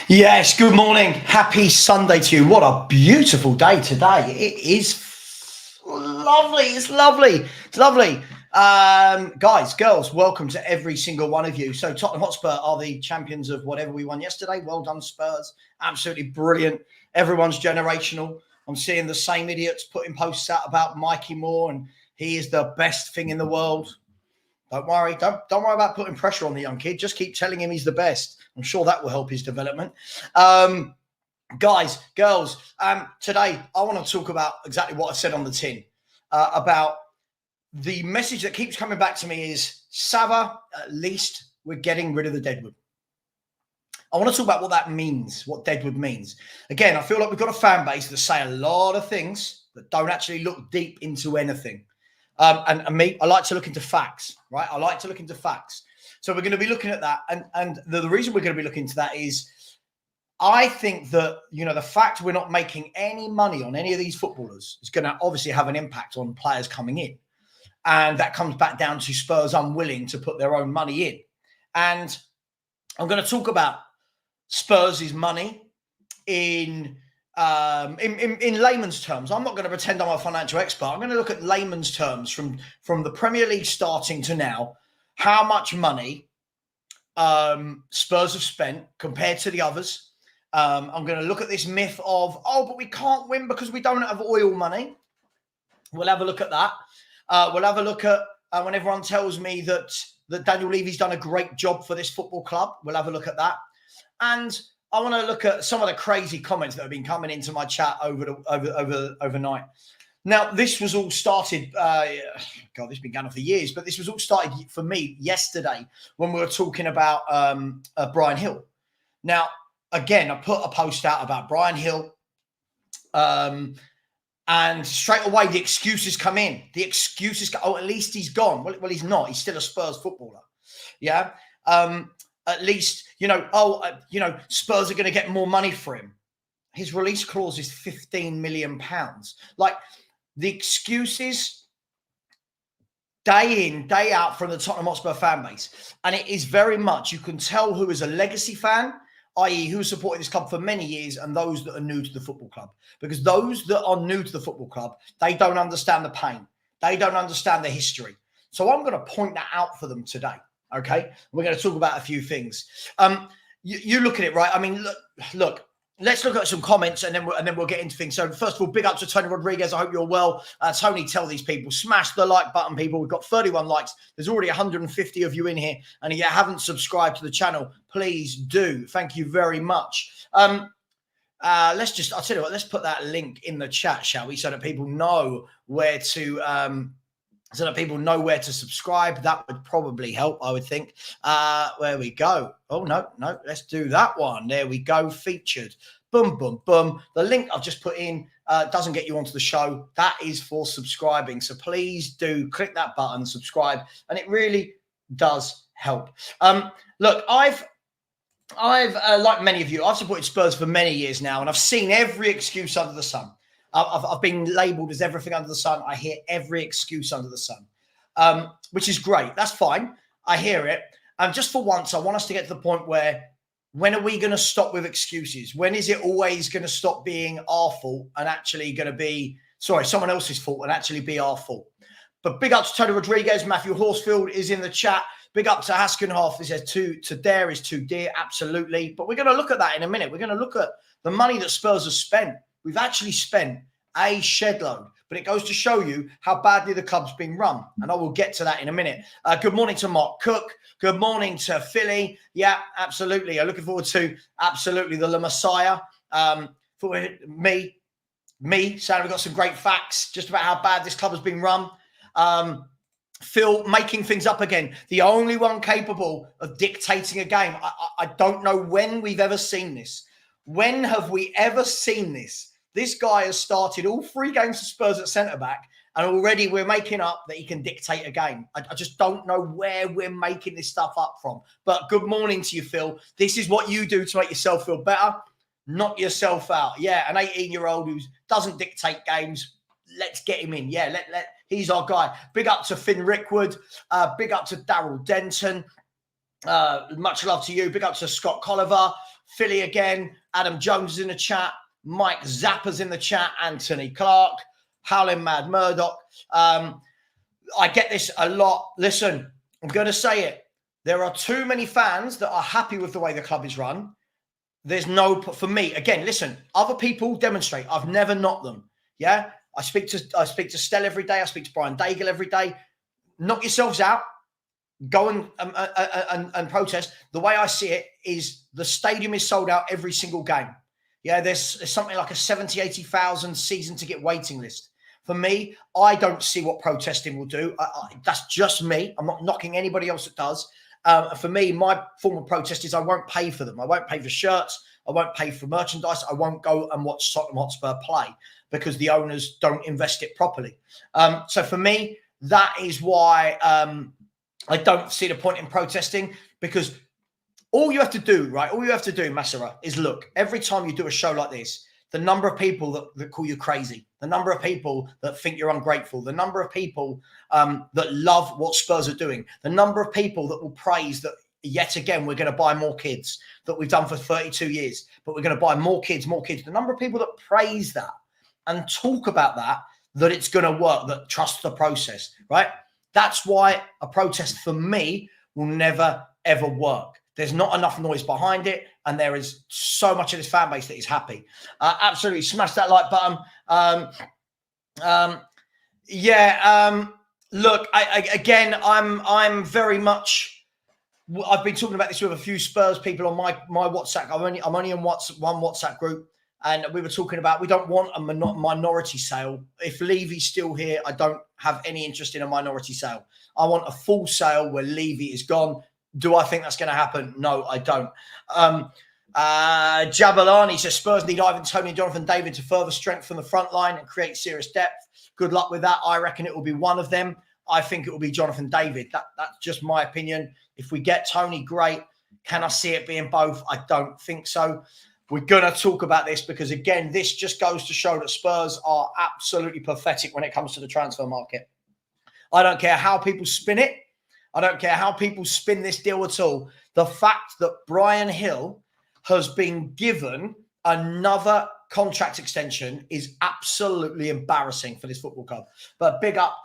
Yes, good morning. Happy Sunday to you. What a beautiful day today. It is lovely. It's lovely. It's lovely. Guys, girls, welcome to every single one of you. So Tottenham Hotspur are the champions of whatever we won yesterday. Well done, Spurs. Absolutely brilliant. Everyone's generational. I'm seeing the same idiots putting posts out about Mikey Moore and he is the best thing in the world. Don't worry. Don't worry about putting pressure on the young kid. Just keep telling him he's the best. I'm sure that will help his development. Guys, girls, today I want to talk about exactly what I said on the tin about the message that keeps coming back to me is Sava, at least we're getting rid of the Deadwood. I want to talk about what that means, what Deadwood means. Again, I feel like we've got a fan base that say a lot of things that don't actually look deep into anything. And me, I like to look into facts, right? I like to look into facts. So we're going to be looking at that. And the reason we're going to be looking into that is I think that, the fact we're not making any money on any of these footballers is going to obviously have an impact on players coming in. And that comes back down to Spurs unwilling to put their own money in. And I'm going to talk about Spurs' money in layman's terms. I'm not going to pretend I'm a financial expert. I'm going to look at layman's terms from the Premier League starting to now, how much money Spurs have spent compared to the others. I'm going to look at this myth of, but we can't win because we don't have oil money. We'll have a look at that. We'll have a look at when everyone tells me that Daniel Levy's done a great job for this football club. We'll have a look at that. And I want to look at some of the crazy comments that have been coming into my chat overnight. Now, this was all started, this has been going on for years, but this was all started for me yesterday when we were talking about Brian Hill. Now, again, I put a post out about Brian Hill, and straight away the excuses come in. The excuses go, at least he's gone. Well, he's not. He's still a Spurs footballer. Yeah. At least, Spurs are going to get more money for him. His release clause is £15 million. Like, the excuses day in, day out from the Tottenham Hotspur fan base. And it is very much, you can tell who is a legacy fan, i.e. who has supported this club for many years, and those that are new to the football club. Because those that are new to the football club, they don't understand the pain. They don't understand the history. So I'm going to point that out for them today. Okay, we're going to talk about a few things. You look at it, right? I mean, look. Let's look at some comments, and then we'll get into things. So first of all, big up to Tony Rodriguez. I hope you're well. Tony, tell these people, smash the like button, people. We've got 31 likes. There's already 150 of you in here, and if you haven't subscribed to the channel, please do. Thank you very much. I'll tell you what. Let's put that link in the chat, shall we, so that people know where to. So that people know where to subscribe. That would probably help, I would think. Where we go. Oh, no. Let's do that one. There we go. Featured. Boom, boom, boom. The link I've just put in doesn't get you onto the show. That is for subscribing. So please do click that button, subscribe. And it really does help. Look, I've like many of you, I've supported Spurs for many years now. And I've seen every excuse under the sun. I've been labelled as everything under the sun. I hear every excuse under the sun, which is great. That's fine. I hear it. And just for once, I want us to get to the point where, when are we going to stop with excuses? When is it always going to stop being our fault and actually going to be, someone else's fault and actually be our fault? But big up to Tony Rodriguez. Matthew Horsfield is in the chat. Big up to Haskenhoff. He says to dare is too dear. Absolutely. But we're going to look at that in a minute. We're going to look at the money that Spurs have spent. We've actually spent a shed load, but it goes to show you how badly the club's been run. And I will get to that in a minute. Good morning to Mark Cook. Good morning to Philly. Yeah, absolutely. I'm looking forward to absolutely the La Messiah. For me saying we've got some great facts just about how bad this club has been run. Phil making things up again. The only one capable of dictating a game. I don't know when we've ever seen this. When have we ever seen this? This guy has started all 3 games for Spurs at centre-back, and already we're making up that he can dictate a game. I just don't know where we're making this stuff up from. But good morning to you, Phil. This is what you do to make yourself feel better. Knock yourself out. Yeah, an 18-year-old who doesn't dictate games. Let's get him in. Yeah, he's our guy. Big up to Finn Rickwood. Big up to Daryl Denton. Much love to you. Big up to Scott Colliver. Philly again. Adam Jones is in the chat. Mike Zappa's in the chat. Anthony Clark. Howlin' Mad Murdoch. I get this a lot. Listen, I'm going to say it. There are too many fans that are happy with the way the club is run. There's no, for me, again, listen, other people demonstrate. I've never knocked them. Yeah. I speak to Stell every day. I speak to Brian Daigle every day. Knock yourselves out. Go and protest. The way I see it is the stadium is sold out every single game. Yeah, there's something like a 70, 80,000 season ticket waiting list. For me, I don't see what protesting will do. That's just me. I'm not knocking anybody else that does. For me, my form of protest is I won't pay for them. I won't pay for shirts. I won't pay for merchandise. I won't go and watch Tottenham Hotspur play because the owners don't invest it properly. So for me, that is why I don't see the point in protesting, because all you have to do, right? All you have to do, Masera, is look, every time you do a show like this, the number of people that call you crazy, the number of people that think you're ungrateful, the number of people that love what Spurs are doing, the number of people that will praise that yet again, we're going to buy more kids that we've done for 32 years, but we're going to buy more kids. The number of people that praise that and talk about that it's going to work, that trust the process, right? That's why a protest for me will never, ever work. There's not enough noise behind it, and there is so much of this fan base that is happy. Absolutely, smash that like button. Look, I'm very much. I've been talking about this with a few Spurs people on my WhatsApp. I'm only in one WhatsApp group, and we were talking about we don't want a minority sale. If Levy's still here, I don't have any interest in a minority sale. I want a full sale where Levy is gone. Do I think that's going to happen? No, I don't. Jabalani says Spurs need Ivan Toney and Jonathan David to further strengthen the front line and create serious depth. Good luck with that. I reckon it will be one of them. I think it will be Jonathan David. That's just my opinion. If we get Toney, great. Can I see it being both? I don't think so. We're going to talk about this because, again, this just goes to show that Spurs are absolutely pathetic when it comes to the transfer market. I don't care how people spin it. I don't care how people spin this deal at all. The fact that Brian Hill has been given another contract extension is absolutely embarrassing for this football club. But big up.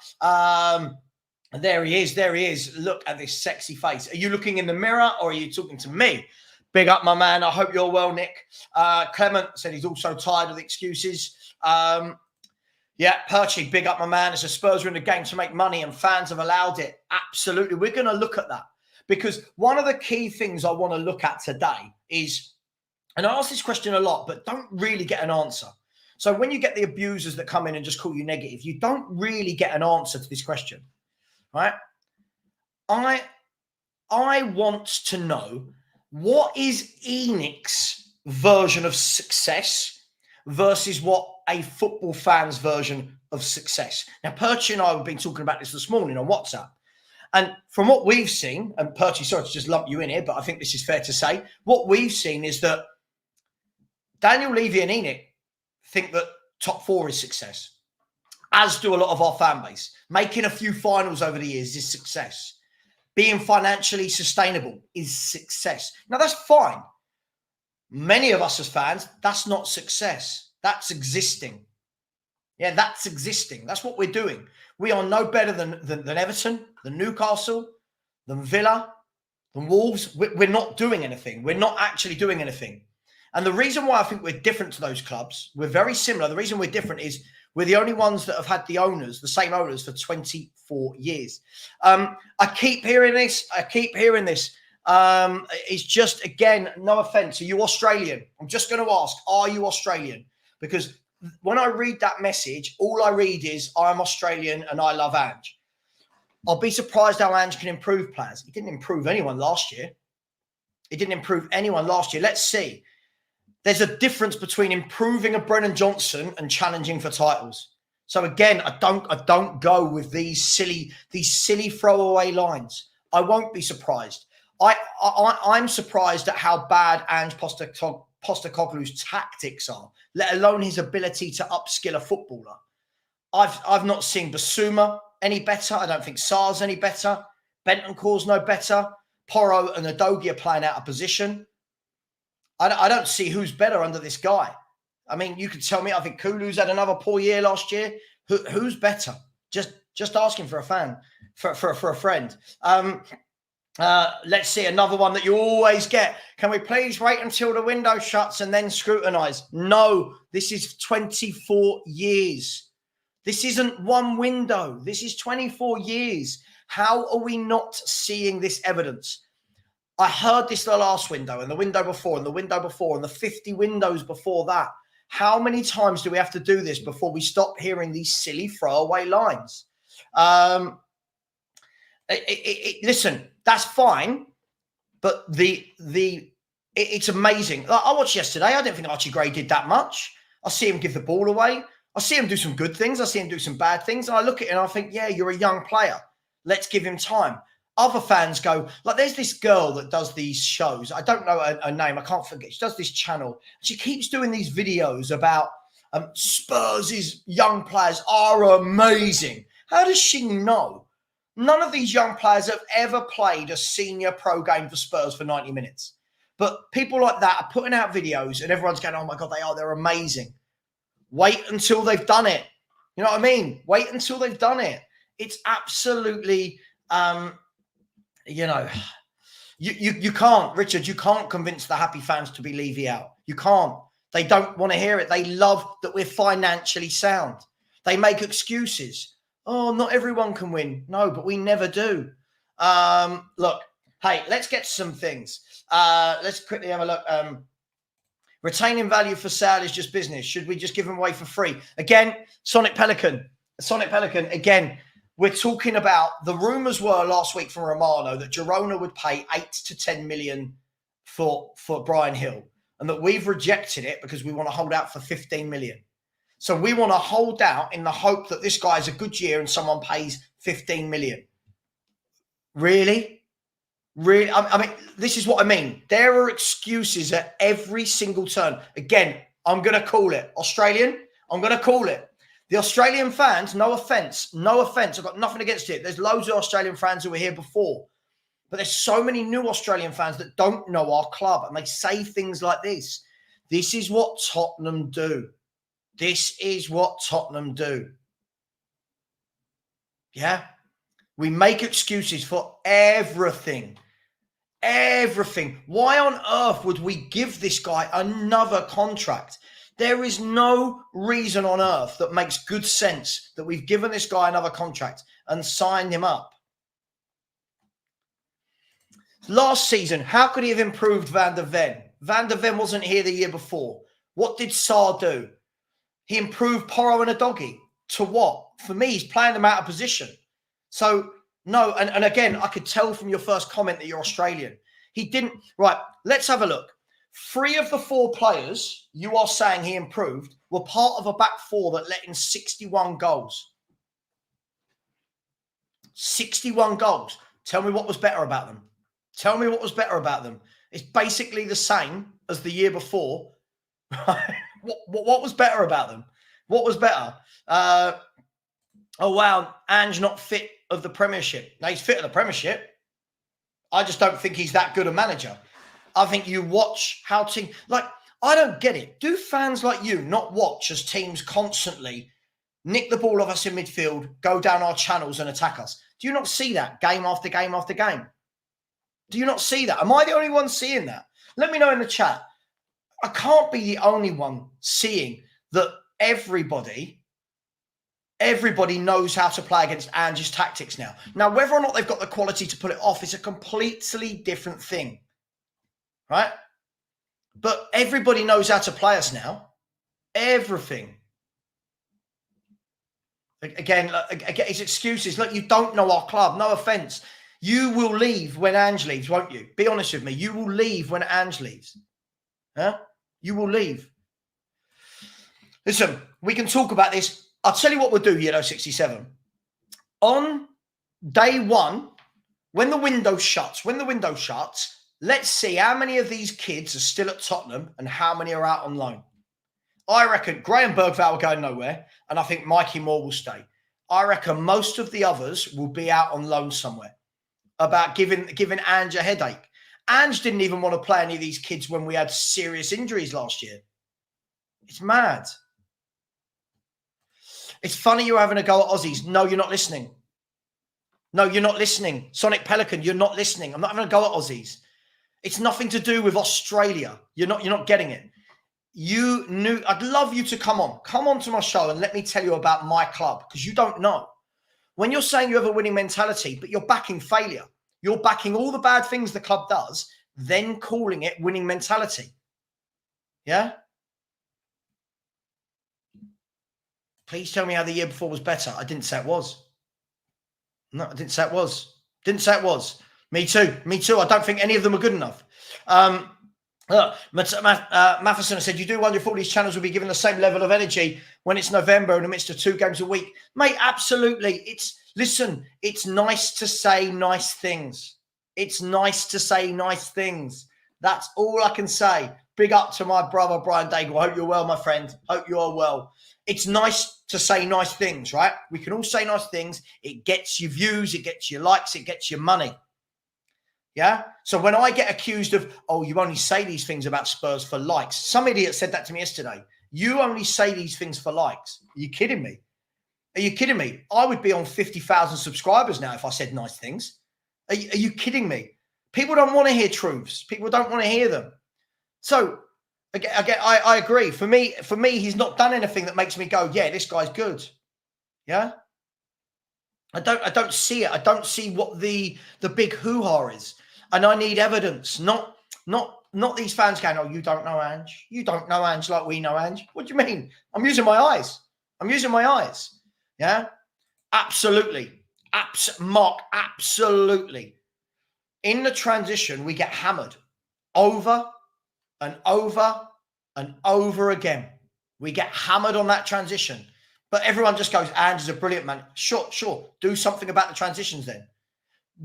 There he is. There he is. Look at this sexy face. Are you looking in the mirror or are you talking to me? Big up, my man. I hope you're well, Nick. Clement said he's also tired of the excuses. Yeah, Perchy, big up, my man. It's a Spurs are in the game to make money and fans have allowed it. Absolutely. We're going to look at that because one of the key things I want to look at today is, and I ask this question a lot, but don't really get an answer. So when you get the abusers that come in and just call you negative, you don't really get an answer to this question, right? I want to know, what is ENIC's version of success versus what a football fan's version of success? Now, Perchy and I have been talking about this morning on WhatsApp. And from what we've seen, and Perchy, sorry to just lump you in here, but I think this is fair to say, what we've seen is that Daniel Levy and ENIC think that top four is success, as do a lot of our fan base. Making a few finals over the years is success. Being financially sustainable is success. Now, that's fine. Many of us as fans, that's not success. That's existing. Yeah, that's existing. That's what we're doing. We are no better than Everton, than Newcastle, than Villa, than Wolves. We're not doing anything. We're not actually doing anything. And the reason why I think we're different to those clubs, we're very similar. The reason we're different is we're the only ones that have had the same owners for 24 years. I keep hearing this. It's just, again, no offense. Are you Australian? I'm just going to ask, are you Australian? Because when I read that message, all I read is, I'm Australian and I love Ange. I'll be surprised how Ange can improve players. He didn't improve anyone last year. Let's see. There's a difference between improving a Brennan Johnson and challenging for titles. So again, I don't go with these silly throwaway lines. I won't be surprised. I'm surprised at how bad Ange Postecoglou's tactics are, let alone his ability to upskill a footballer. I've not seen Basuma any better. I don't think Sarr's any better. Bentancur's no better. Porro and Udogie are playing out of position. I don't see who's better under this guy. I mean, you could tell me, I think Kulu's had another poor year last year. Who's better? Just asking for a fan, for a friend. Let's see another one that you always get. Can we please wait until the window shuts and then scrutinize? No, this is 24 years. This isn't one window. This is 24 years. How are we not seeing this evidence? I heard this the last window and the window before and the window before and the 50 windows before that. How many times do we have to do this before we stop hearing these silly throwaway lines? Listen, that's fine, but it's amazing. I watched yesterday. I didn't think Archie Gray did that much. I see him give the ball away. I see him do some good things. I see him do some bad things. And I look at it and I think, yeah, you're a young player. Let's give him time. Other fans go, like, there's this girl that does these shows. I don't know her name. I can't forget. She does this channel. She keeps doing these videos about Spurs' young players are amazing. How does she know? None of these young players have ever played a senior pro game for Spurs for 90 minutes. But people like that are putting out videos and everyone's going, oh my God, they're amazing. Wait until they've done it. You know what I mean? Wait until they've done it. It's absolutely, you can't, Richard, you can't convince the happy fans to be Levy out. You can't. They don't want to hear it. They love that we're financially sound. They make excuses. Oh, not everyone can win. No, but we never do. Look, hey, let's get to some things. Let's quickly have a look. Retaining value for sale is just business. Should we just give them away for free? Again, Sonic Pelican, again, we're talking about, the rumours were last week from Romano that Girona would pay 8 to 10 million for Brian Hill, and that we've rejected it because we want to hold out for 15 million. So we want to hold out in the hope that this guy's a good year and someone pays 15 million. Really? Really? I mean, this is what I mean. There are excuses at every single turn. Again, I'm going to call it Australian. I'm going to call it. The Australian fans, no offense. I've got nothing against it. There's loads of Australian fans who were here before. But there's so many new Australian fans that don't know our club, and they say things like this. This is what Tottenham do. This is what Tottenham do. Yeah? We make excuses for everything. Everything. Why on earth would we give this guy another contract? There is no reason on earth that makes good sense that we've given this guy another contract and signed him up. Last season, how could he have improved Van der Ven? Van der Ven wasn't here the year before. What did Sarr do? He improved Porro and Udogie. To what? For me, he's playing them out of position. So, no, and again, I could tell from your first comment that you're Australian. He didn't. Right, let's have a look. 3 of the 4 players you are saying he improved were part of a back 4 that let in 61 goals. 61 goals. Tell me what was better about them. Tell me what was better about them. It's basically the same as the year before. What was better about them? What was better? Oh, wow, Ange not fit of the Premiership. Now, he's fit of the Premiership. I just don't think he's that good a manager. I think you watch how teams... Like, I don't get it. Do fans like you not watch as teams constantly nick the ball off us in midfield, go down our channels and attack us? Do you not see that game after game after game? Do you not see that? Am I the only one seeing that? Let me know in the chat. I can't be the only one seeing that everybody knows how to play against Ange's tactics now. Now, whether or not they've got the quality to pull it off is a completely different thing, right? But everybody knows how to play us now. Everything. Again, it's excuses. Look, you don't know our club. No offense. You will leave when Ange leaves, won't you? Be honest with me. You will leave when Ange leaves. Huh? You will leave. Listen, we can talk about this. I'll tell you what we'll do, Yedo 67. On day 1, when the window shuts, let's see how many of these kids are still at Tottenham and how many are out on loan. I reckon Graham Bergvall will go nowhere, and I think Mikey Moore will stay. I reckon most of the others will be out on loan somewhere, about giving Ange a headache. Ange didn't even want to play any of these kids when we had serious injuries last year. It's mad. It's funny you're having a go at Aussies. No, you're not listening. No, you're not listening. Sonic Pelican, you're not listening. I'm not having a go at Aussies. It's nothing to do with Australia. You're not getting it. You knew. I'd love you to come on to my show and let me tell you about my club, because you don't know. When you're saying you have a winning mentality, but you're backing failure, you're backing all the bad things the club does, then calling it winning mentality. Yeah? Please tell me how the year before was better. I didn't say it was. No, I didn't say it was. Didn't say it was. Me too. Me too. I don't think any of them are good enough. Matheson said, you do wonder if all these channels will be given the same level of energy when it's November in the midst of 2 games a week. Mate, absolutely. Listen, it's nice to say nice things. It's nice to say nice things. That's all I can say. Big up to my brother, Brian Daigle. I hope you're well, my friend. Hope you are well. It's nice to say nice things, right? We can all say nice things. It gets you views. It gets you likes. It gets you money. Yeah? So when I get accused of, oh, you only say these things about Spurs for likes. Some idiot said that to me yesterday. You only say these things for likes. Are you kidding me? Are you kidding me? I would be on 50,000 subscribers now if I said nice things. Are you kidding me? People don't want to hear truths. People don't want to hear them. So I agree. For me, he's not done anything that makes me go, yeah, this guy's good. Yeah? I don't see it. I don't see what the big hoo-ha is. And I need evidence, not these fans going, oh, you don't know Ange. You don't know Ange like we know Ange. What do you mean? I'm using my eyes. I'm using my eyes. Yeah? Absolutely. Mark, absolutely. In the transition, we get hammered over and over and over again. We get hammered on that transition. But everyone just goes, Ange is a brilliant man. Sure. Do something about the transitions then.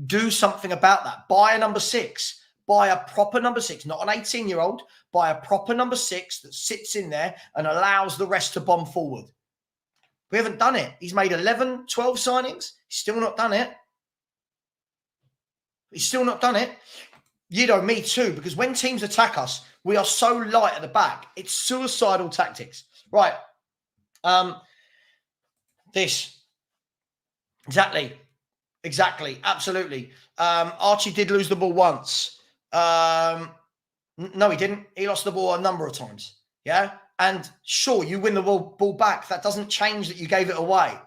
Do something about that. Buy a number 6. Buy a proper number 6, not an 18-year-old. Buy a proper number 6 that sits in there and allows the rest to bomb forward. We haven't done it. He's made 11, 12 signings. He's still not done it. He's still not done it. You know, me too, because when teams attack us, we are so light at the back. It's suicidal tactics. Right. This. Exactly. Absolutely. Archie did lose the ball once. No, he didn't. He lost the ball a number of times. Yeah. And sure, you win the ball back. That doesn't change that you gave it away.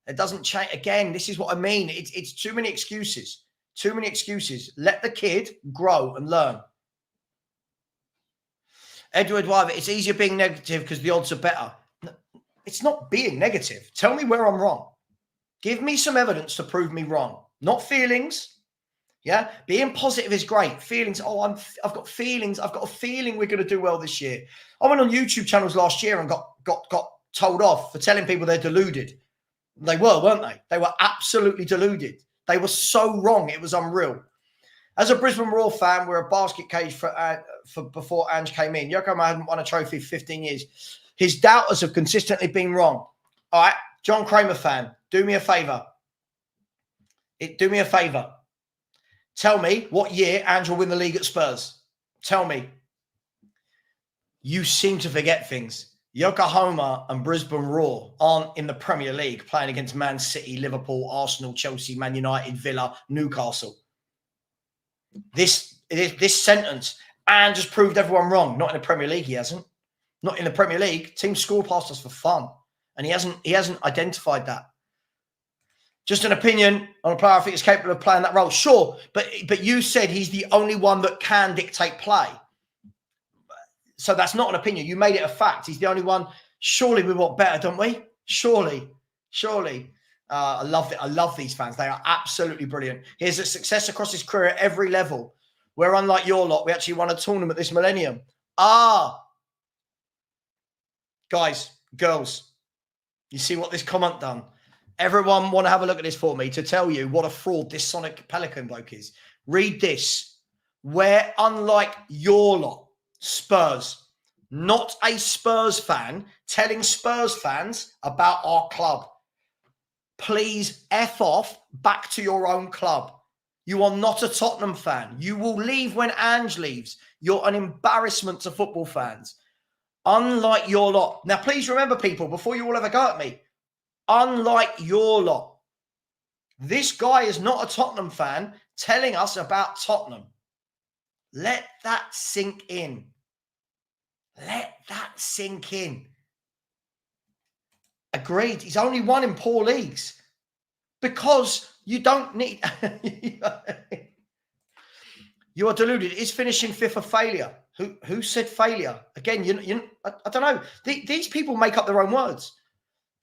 It doesn't change. Again, this is what I mean. It's too many excuses. Too many excuses. Let the kid grow and learn. Edward Wyver, it's easier being negative because the odds are better. No, it's not being negative. Tell me where I'm wrong. Give me some evidence to prove me wrong. Not feelings. Yeah, being positive is great. Feelings. Oh, I've got feelings. I've got a feeling we're going to do well this year. I went on YouTube channels last year and got told off for telling people they're deluded. They were, weren't they? They were absolutely deluded. They were so wrong. It was unreal. As a Brisbane Roar fan, we're a basket cage for before Ange came in. Yokohama hadn't won a trophy for 15 years. His doubters have consistently been wrong. All right, John Kramer fan, do me a favour. Do me a favour. Tell me what year Ange will win the league at Spurs. Tell me. You seem to forget things. Yokohama and Brisbane Roar aren't in the Premier League playing against Man City, Liverpool, Arsenal, Chelsea, Man United, Villa, Newcastle. This sentence, Ange has proved everyone wrong. Not in the Premier League, he hasn't. Not in the Premier League. Teams score past us for fun. And he hasn't identified that. Just an opinion on a player I think is capable of playing that role. Sure, but you said he's the only one that can dictate play. So that's not an opinion. You made it a fact. He's the only one. Surely we want better, don't we? Surely. I love it. I love these fans. They are absolutely brilliant. He has a success across his career at every level. Where unlike your lot, we actually won a tournament this millennium. Guys, girls, you see what this comment done? Everyone want to have a look at this for me to tell you what a fraud this Sonic Pelican bloke is. Read this. Where unlike your lot, Spurs, not a Spurs fan, telling Spurs fans about our club. Please F off back to your own club. You are not a Tottenham fan. You will leave when Ange leaves. You're an embarrassment to football fans. Unlike your lot. Now, please remember, people, before you all ever go at me, unlike your lot, this guy is not a Tottenham fan telling us about Tottenham. Let that sink in. Let that sink in. Agreed. He's only won in poor leagues because you don't need... You are deluded. Is finishing fifth a failure? Who said failure? Again, I don't know. These people make up their own words.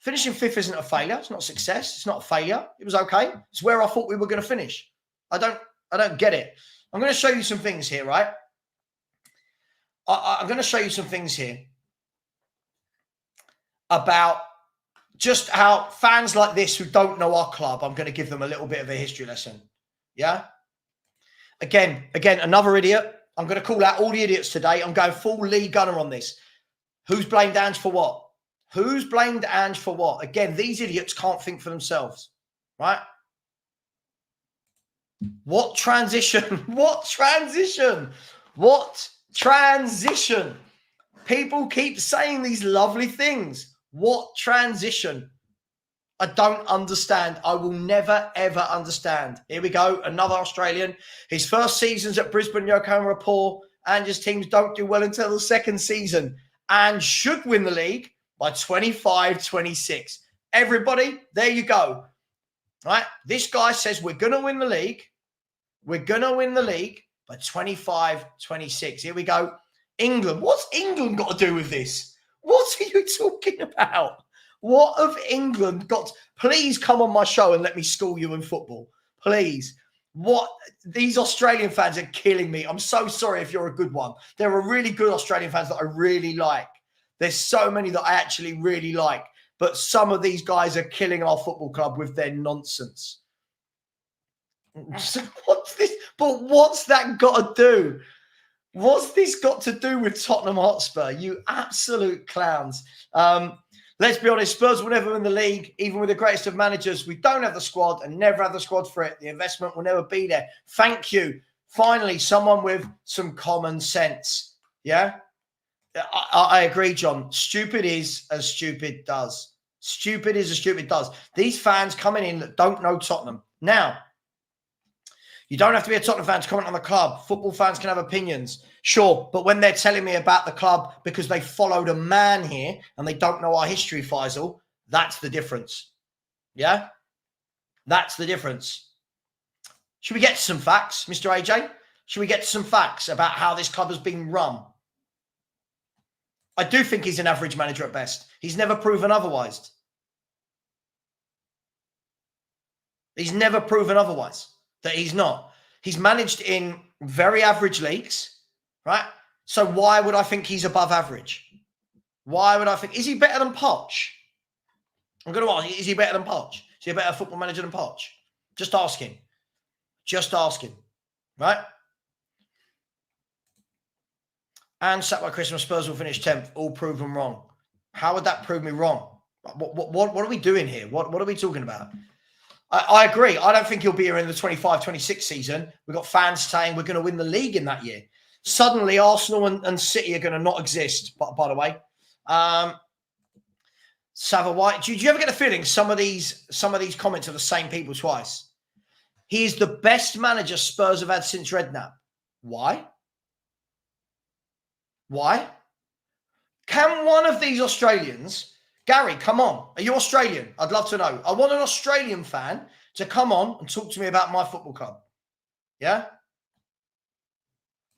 Finishing fifth isn't a failure. It's not a success. It's not a failure. It was okay. It's where I thought we were going to finish. I don't get it. I'm going to show you some things here, right? I'm going to show you some things here about just how fans like this who don't know our club, I'm going to give them a little bit of a history lesson. Yeah? Again, another idiot. I'm going to call out all the idiots today. I'm going full Lee Gunner on this. Who's blamed Ange for what? Who's blamed Ange for what? Again, these idiots can't think for themselves, right? What transition? What transition? What transition? People keep saying these lovely things. What transition? I don't understand. I will never, ever understand. Here we go. Another Australian. His first seasons at Brisbane, Yokohama were poor. Ange's teams don't do well until the second season. And should win the league by 25-26. Everybody, there you go. Right? This guy says we're going to win the league. We're going to win the league by 25-26. Here we go. England. What's England got to do with this? What are you talking about? What have England got? Please come on my show and let me school you in football. Please. What? These Australian fans are killing me. I'm so sorry if you're a good one. There are really good Australian fans that I really like. There's so many that I actually really like. But some of these guys are killing our football club with their nonsense. What's this? But what's that got to do? What's this got to do with Tottenham Hotspur? You absolute clowns. Let's be honest, Spurs will never win the league, even with the greatest of managers. We don't have the squad and never have the squad for it. The investment will never be there. Thank you. Finally, someone with some common sense. Yeah? I agree, John. Stupid is as stupid does. Stupid is as stupid does. These fans coming in that don't know Tottenham. Now, you don't have to be a Tottenham fan to comment on the club. Football fans can have opinions. Sure, but when they're telling me about the club because they followed a man here and they don't know our history, Faisal, that's the difference. Yeah? That's the difference. Should we get to some facts, Mr. AJ? Should we get to some facts about how this club has been run? I do think he's an average manager at best. He's never proven otherwise. He's never proven otherwise. That he's not. He's managed in very average leagues, right? So why would I think he's above average? Why would I think... Is he better than Poch? I'm going to ask, is he better than Poch? Is he a better football manager than Poch? Just ask him. Just ask him, right? And sat by Christmas, Spurs will finish 10th, all proven wrong. How would that prove me wrong? What are we doing here? What are we talking about? I agree. I don't think he'll be here in the 25-26 season. We've got fans saying we're going to win the league in that year. Suddenly, Arsenal and City are going to not exist, by the way. Sava White, do you ever get the feeling some of these comments are the same people twice? He is the best manager Spurs have had since Redknapp. Why? Why? Can one of these Australians... Gary, come on. Are you Australian? I'd love to know. I want an Australian fan to come on and talk to me about my football club. Yeah?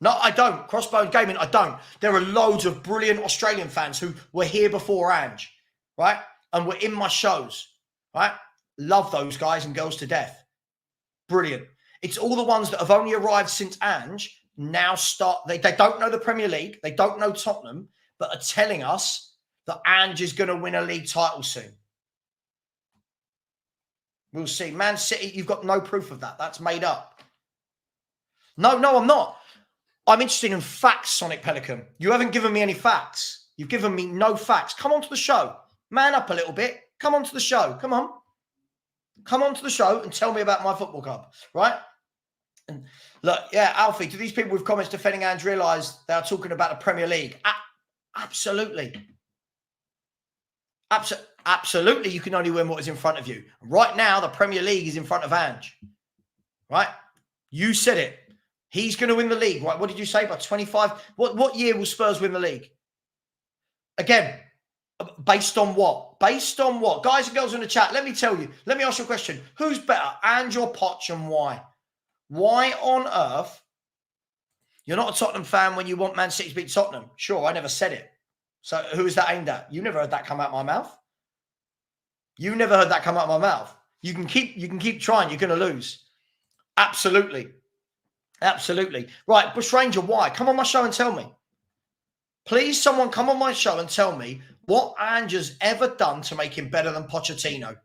No, I don't. Crossbones Gaming, I don't. There are loads of brilliant Australian fans who were here before Ange, right? And were in my shows, right? Love those guys and girls to death. Brilliant. It's all the ones that have only arrived since Ange now start. They don't know the Premier League. They don't know Tottenham, but are telling us that Ange is going to win a league title soon. We'll see. Man City, you've got no proof of that. That's made up. No, I'm not. I'm interested in facts, Sonic Pelican. You haven't given me any facts. You've given me no facts. Come on to the show. Man up a little bit. Come on to the show. Come on. Come on to the show and tell me about my football club, right? Look, yeah, Alfie, do these people with comments defending Ange realise they are talking about the Premier League? Absolutely. Absolutely, you can only win what is in front of you. Right now, the Premier League is in front of Ange. Right? You said it. He's going to win the league. Right? What did you say? By 25? What year will Spurs win the league? Again, based on what? Based on what? Guys and girls in the chat, let me tell you. Let me ask you a question. Who's better, Ange or Poch, and why? Why on earth? You're not a Tottenham fan when you want Man City to beat Tottenham. Sure, I never said it. So who is that aimed at? You never heard that come out of my mouth. You never heard that come out of my mouth. You can keep trying. You're going to lose. Absolutely. Absolutely. Right, Bush Ranger, why? Come on my show and tell me. Please, someone come on my show and tell me what Ange has ever done to make him better than Pochettino.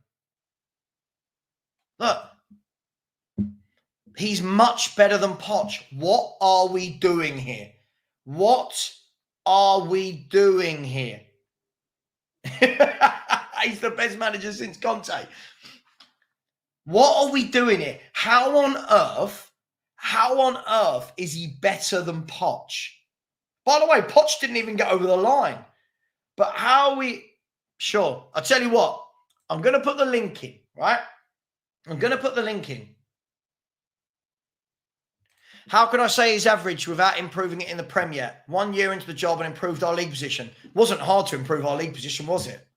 Look, he's much better than Poch. What are we doing here? What are we doing here? He's the best manager since Conte. What are we doing here? How on earth is he better than Poch? By the way, Poch didn't even get over the line. But how are we... Sure. I'll tell you what. I'm going to put the link in, right? I'm going to put the link in. How can I say he's average without improving it in the Premier? 1 year into the job and improved our league position. Wasn't hard to improve our league position, was it?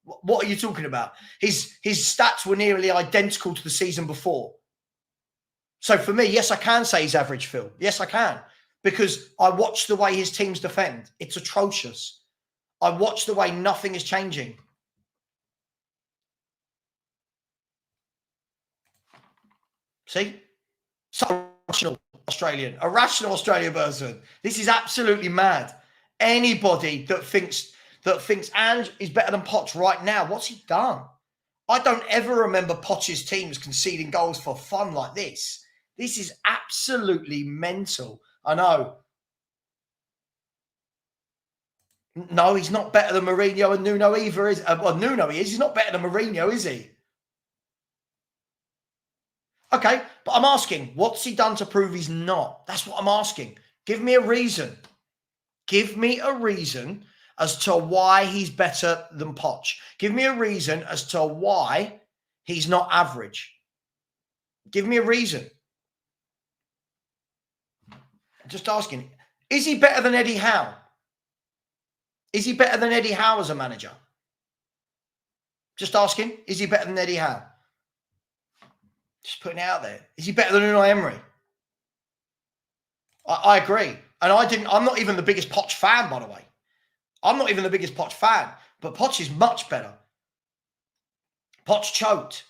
What are you talking about? His stats were nearly identical to the season before. So for me, yes, I can say he's average, Phil. Yes, I can. Because I watch the way his teams defend. It's atrocious. I watch the way nothing is changing. See? So irrational Australian person. This is absolutely mad. Anybody that thinks Ange is better than Poch right now, what's he done? I don't ever remember Poch's teams conceding goals for fun like this. This is absolutely mental. I know. No, he's not better than Mourinho and Nuno either, is well, Nuno he is. He's not better than Mourinho, is he? Okay, but I'm asking, what's he done to prove he's not? That's what I'm asking. Give me a reason. Give me a reason as to why he's better than Poch. Give me a reason as to why he's not average. Give me a reason. Just asking, is he better than Eddie Howe? Is he better than Eddie Howe as a manager? Just asking, is he better than Eddie Howe? Just putting it out there. Is he better than Unai Emery? I agree. And I'm not even the biggest Poch fan, by the way. I'm not even the biggest Poch fan. But Poch is much better. Poch choked.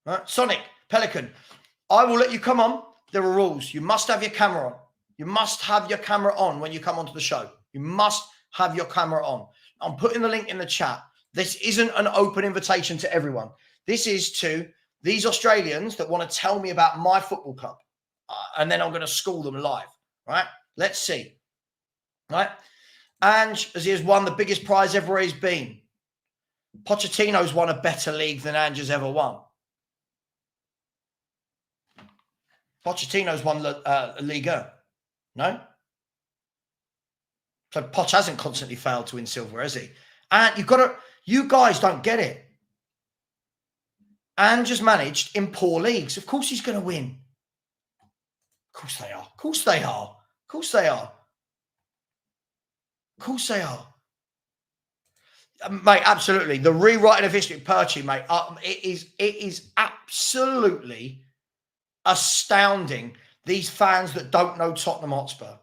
Right? Sonic, Pelican, I will let you come on. There are rules. You must have your camera on. You must have your camera on when you come onto the show. You must have your camera on. I'm putting the link in the chat. This isn't an open invitation to everyone. This is to these Australians that want to tell me about my football club. And then I'm going to school them live. Right? Let's see. Right? Ange, as he has won the biggest prize ever he's been. Pochettino's won a better league than Ange has ever won. Pochettino's won Liga. No? So Poch hasn't constantly failed to win silver, has he? And you guys don't get it. Ange has managed in poor leagues. Of course he's going to win. Of course they are. Of course they are. Of course they are. Of course they are. Mate, absolutely. The rewriting of history, Perchy, mate, it is absolutely astounding. These fans that don't know Tottenham Hotspur.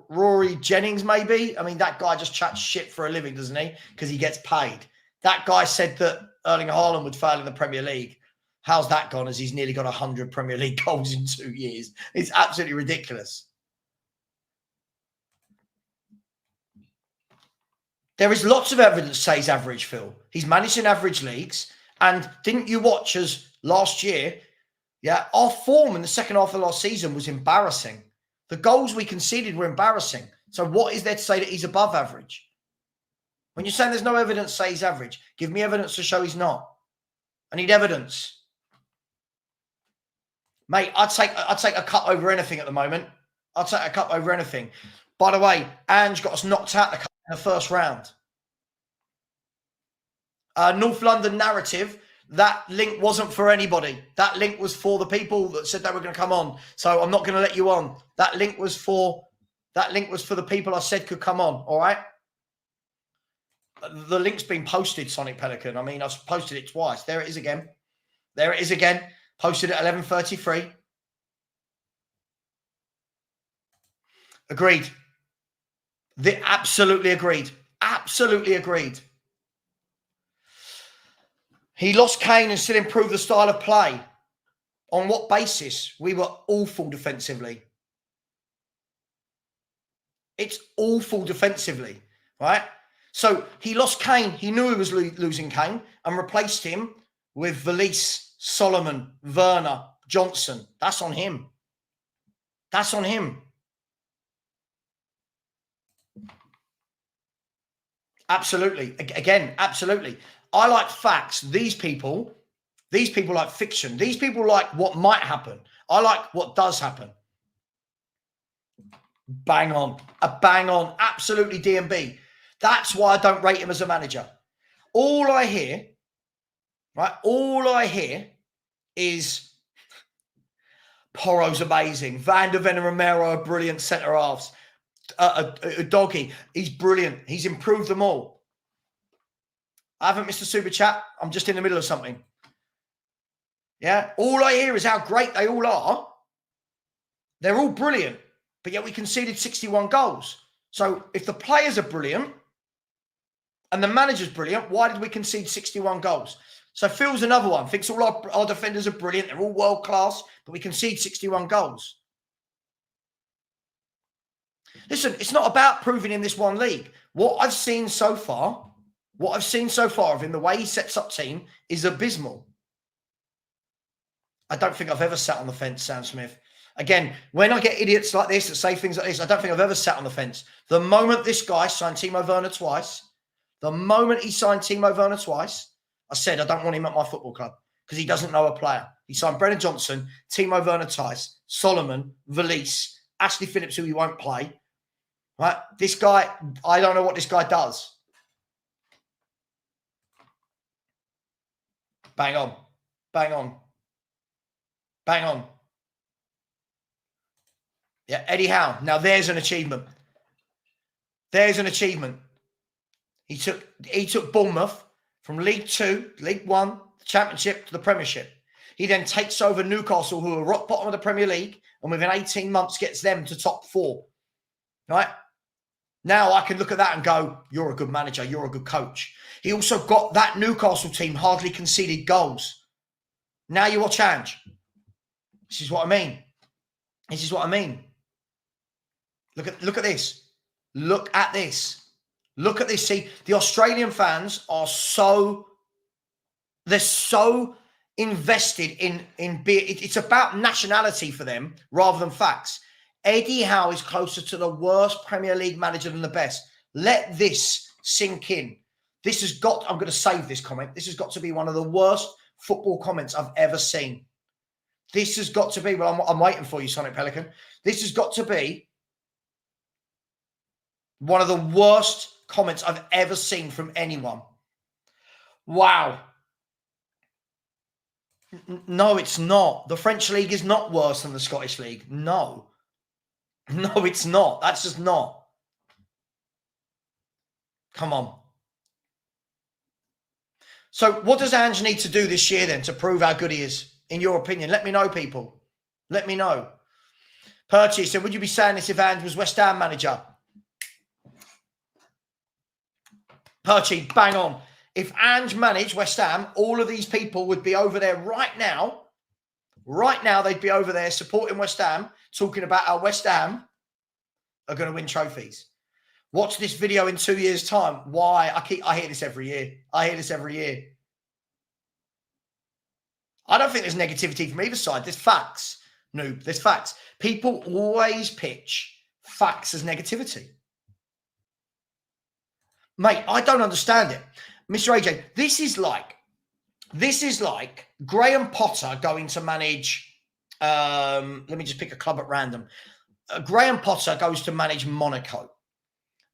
Rory Jennings, maybe? I mean, that guy just chats shit for a living, doesn't he? Because he gets paid. That guy said that Erling Haaland would fail in the Premier League. How's that gone as he's nearly got 100 Premier League goals in 2 years? It's absolutely ridiculous. There is lots of evidence to say he's average, Phil. He's managed in average leagues. And didn't you watch us last year? Yeah, our form in the second half of last season was embarrassing. The goals we conceded were embarrassing. So what is there to say that he's above average? When you're saying there's no evidence to say he's average, give me evidence to show he's not. I need evidence. Mate, I'd take a cut over anything at the moment. I'd take a cut over anything. By the way, Ange got us knocked out in the first round. North London narrative, that link wasn't for anybody. That link was for the people that said they were going to come on. So I'm not going to let you on. That link was for the people I said could come on. All right. The link's been posted, Sonic Pelican. I mean, I've posted it twice. There it is again. There it is again. Posted at 11:33. Agreed. Absolutely agreed. Absolutely agreed. He lost Kane and still improved the style of play. On what basis? We were awful defensively. It's awful defensively, right? So he lost Kane. He knew he was losing Kane and replaced him with Valise, Solomon, Werner, Johnson. That's on him. That's on him. Absolutely. Again, absolutely. I like facts. These people like fiction. These people like what might happen. I like what does happen. Bang on. Bang on. Absolutely DMB. That's why I don't rate him as a manager. All I hear, right? All I hear is Porro's amazing. Van der Ven and Romero are brilliant centre halves. Doggy, he's brilliant. He's improved them all. I haven't missed a super chat. I'm just in the middle of something. Yeah. All I hear is how great they all are. They're all brilliant, but yet we conceded 61 goals. So if the players are brilliant and the manager's brilliant, why did we concede 61 goals? So Phil's another one. Thinks all our defenders are brilliant. They're all world class, but we concede 61 goals. Listen, it's not about proving in this one league. What I've seen so far of him, the way he sets up team, is abysmal. I don't think I've ever sat on the fence, Sam Smith. Again, when I get idiots like this that say things like this, I don't think I've ever sat on the fence. The moment this guy signed Timo Werner twice, I said I don't want him at my football club because he doesn't know a player. He signed Brennan Johnson, Timo Werner twice, Solomon, Valise, Ashley Phillips, who he won't play. Right? This guy, I don't know what this guy does. Bang on. Bang on. Bang on. Yeah, Eddie Howe. Now there's an achievement. There's an achievement. He took Bournemouth from League 2, League 1, the Championship to the Premiership. He then takes over Newcastle, who are rock bottom of the Premier League, and within 18 months gets them to top 4. Right? Now I can look at that and go, you're a good manager, you're a good coach. He also got that Newcastle team hardly conceded goals. Now you watch Ange. This is what I mean. This is what I mean. Look at this. Look at this. Look at this. See, the Australian fans are they're so invested in it's about nationality for them rather than facts. Eddie Howe is closer to the worst Premier League manager than the best. Let this sink in. I'm going to save this comment. This has got to be one of the worst football comments I've ever seen. This has got to be, well, I'm waiting for you, Sonic Pelican. This has got to be one of the worst comments I've ever seen from anyone. Wow. No, it's not. The French league is not worse than the Scottish league. No. No, it's not. That's just not. Come on. So what does Ange need to do this year then to prove how good he is, in your opinion? Let me know, people. Let me know. Perchy said, would you be saying this if Ange was West Ham manager? Perchy, bang on. If Ange managed West Ham, all of these people would be over there right now. Right now, they'd be over there supporting West Ham, talking about how West Ham are going to win trophies. Watch this video in 2 years' time. Why? I hear this every year. I don't think there's negativity from either side. There's facts. Noob, there's facts. People always pitch facts as negativity. Mate, I don't understand it. Mr. AJ, this is like Graham Potter going to manage Let me just pick a club at random. Graham Potter goes to manage Monaco.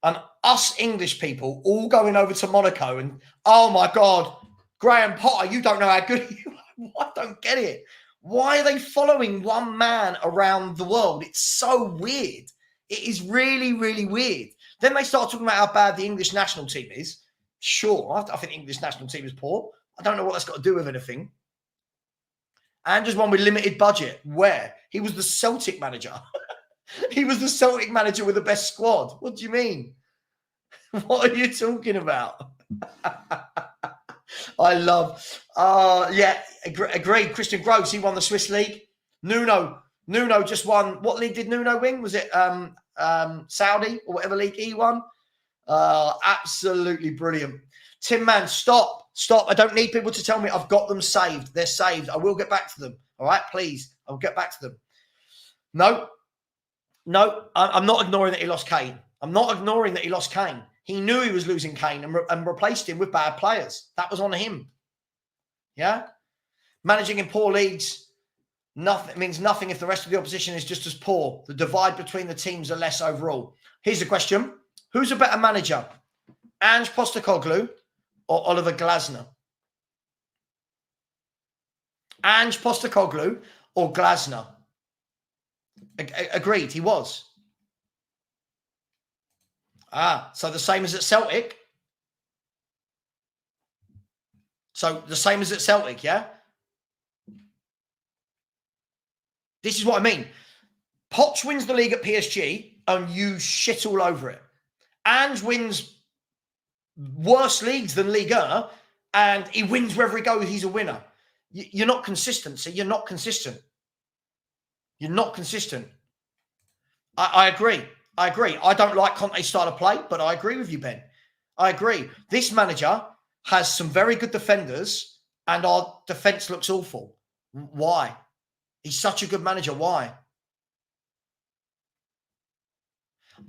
And us English people all going over to Monaco and, oh my God, Graham Potter, you don't know how good you are. I don't get it. Why are they following one man around the world? It's so weird. It is really, really weird. Then they start talking about how bad the English national team is. Sure, I think the English national team is poor. I don't know what that's got to do with anything. Ange one with limited budget. Where? He was the Celtic manager. He was the Celtic manager with the best squad. What do you mean? What are you talking about? I love, yeah, agreed. Christian Gross, he won the Swiss League. Nuno just won. What league did Nuno win? Was it Saudi or whatever league he won? Absolutely brilliant. Tim Man, stop. I don't need people to tell me I've got them saved. They're saved. I will get back to them. All right, please. I'll get back to them. No, I'm not ignoring that he lost Kane. I'm not ignoring that he lost Kane. He knew he was losing Kane and replaced him with bad players. That was on him. Yeah? Managing in poor leagues means nothing if the rest of the opposition is just as poor. The divide between the teams are less overall. Here's a question. Who's a better manager? Ange Postecoglou or Oliver Glasner? Ange Postecoglou or Glasner? Agreed, he was. So the same as at Celtic. So the same as at Celtic, yeah? This is what I mean. Poch wins the league at PSG and you shit all over it. Ange wins worse leagues than Liga and he wins wherever he goes, he's a winner. You're not consistent, so you're not consistent. You're not consistent. I agree. I don't like Conte's style of play, but I agree with you, Ben. I agree. This manager has some very good defenders and our defence looks awful. Why? He's such a good manager. Why?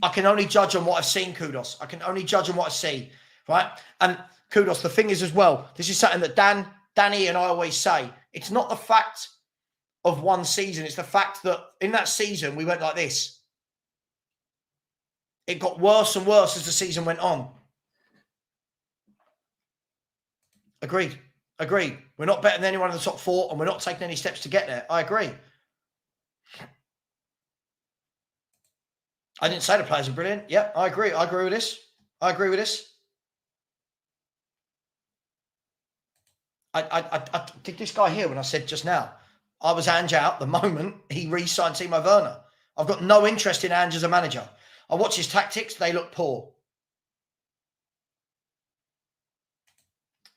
I can only judge on what I've seen, Kudos. I can only judge on what I see, right? And Kudos, the thing is as well, this is something that Danny and I always say. It's not the fact of one season. It's the fact that in that season, we went like this. It got worse and worse as the season went on. Agreed. We're not better than anyone in the top four and we're not taking any steps to get there. I agree. I didn't say the players are brilliant. Yeah, I agree. I agree with this. I did this guy here when I said just now, I was Ange out the moment he re-signed Timo Werner. I've got no interest in Ange as a manager. I watch his tactics. They look poor.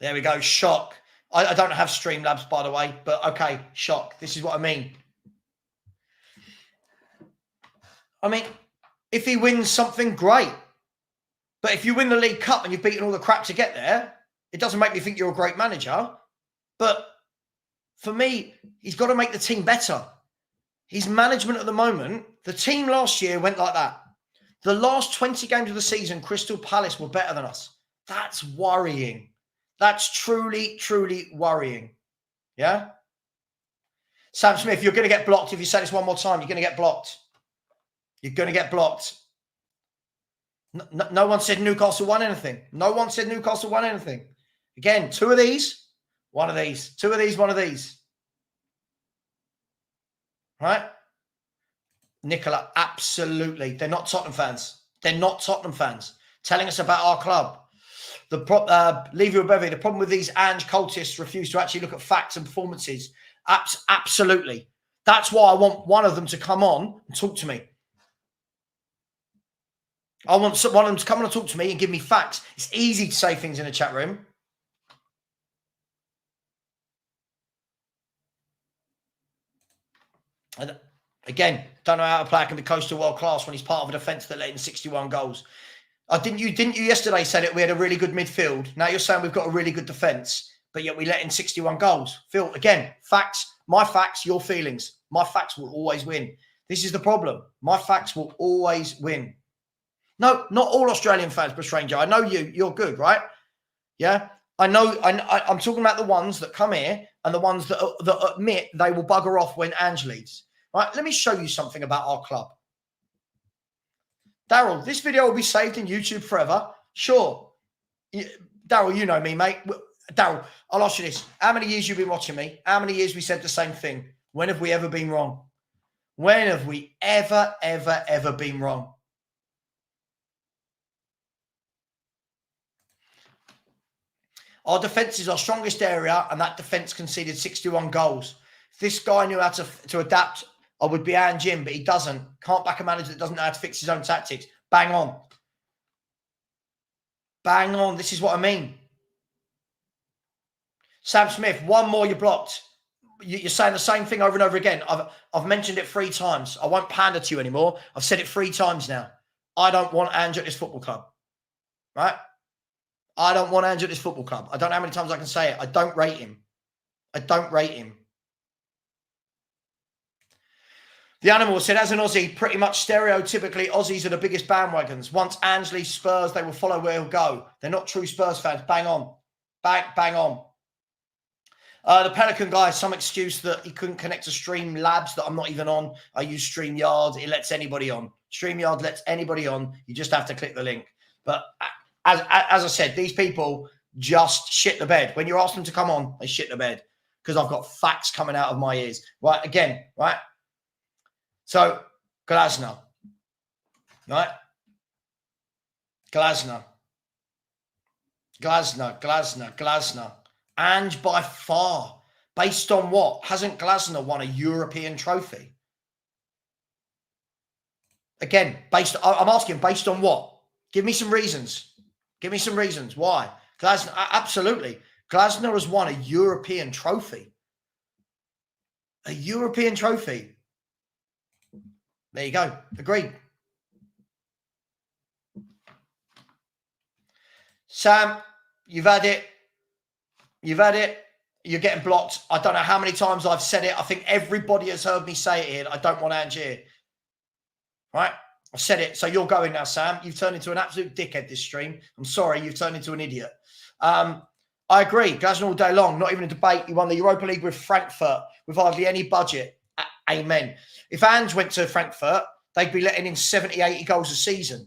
There we go. Shock. I don't have Streamlabs, by the way, but okay, shock. This is what I mean. I mean, if he wins something, great. But if you win the League Cup and you've beaten all the crap to get there, it doesn't make me think you're a great manager. But for me, he's got to make the team better. His management at the moment, the team last year went like that. The last 20 games of the season, Crystal Palace were better than us. That's worrying. That's truly, truly worrying. Yeah? Sam Smith, you're going to get blocked. If you say this one more time, you're going to get blocked. You're going to get blocked. No one said Newcastle won anything. No one said Newcastle won anything. Again, two of these, one of these. Two of these, one of these. Right? Nicola, absolutely. They're not Tottenham fans. They're not Tottenham fans. Telling us about our club. Levy Bevy, the problem with these Ange cultists refuse to actually look at facts and performances. Absolutely. That's why I want one of them to come on and talk to me. I want one of them to come on and talk to me and give me facts. It's easy to say things in a chat room. And again, don't know how a player can be close to world class when he's part of a defence that let in 61 goals. Didn't you yesterday say that we had a really good midfield? Now you're saying we've got a really good defence, but yet we let in 61 goals. Phil, again, facts, my facts, your feelings. My facts will always win. This is the problem. My facts will always win. No, not all Australian fans, but stranger. I know you're good, right? Yeah. I know. I'm talking about the ones that come here and the ones that admit they will bugger off when Ange leaves. Right? Let me show you something about our club. Daryl, this video will be saved in YouTube forever. Sure. Daryl, you know me, mate. Daryl, I'll ask you this. How many years you been watching me? How many years we said the same thing? When have we ever been wrong? When have we ever been wrong? Our defence is our strongest area, and that defence conceded 61 goals. If this guy knew how to adapt, I would be Ange, but he doesn't. Can't back a manager that doesn't know how to fix his own tactics. Bang on. Bang on. This is what I mean. Sam Smith, one more, you're blocked. You're saying the same thing over and over again. I've mentioned it 3 times. I won't pander to you anymore. I've said it 3 times now. I don't want Ange at this football club. Right? I don't want Ange at this football club. I don't know how many times I can say it. I don't rate him. I don't rate him. The Animal said, as an Aussie, pretty much stereotypically, Aussies are the biggest bandwagons. Once Ange leaves Spurs, they will follow where he'll go. They're not true Spurs fans. Bang on. Bang on. The Pelican guy, some excuse that he couldn't connect to Streamlabs that I'm not even on. I use StreamYard. It lets anybody on. StreamYard lets anybody on. You just have to click the link. But as I said, these people just shit the bed. When you ask them to come on, they shit the bed because I've got facts coming out of my ears. Right, again, right? So, Glasner, right? Glasner. Ange by far. Based on what? Hasn't Glasner won a European trophy? Again, I'm asking based on what? Give me some reasons. Give me some reasons. Why? Glasner, absolutely. Glasner has won a European trophy. A European trophy. There you go. Agreed. Sam, you've had it. You've had it. You're getting blocked. I don't know how many times I've said it. I think everybody has heard me say it here. I don't want Ange here. Right? I said it. So you're going now, Sam. You've turned into an absolute dickhead this stream. I'm sorry. You've turned into an idiot. I agree. Glasner all day long. Not even a debate. He won the Europa League with Frankfurt with hardly any budget. Amen. If Ange went to Frankfurt, they'd be letting in 70, 80 goals a season.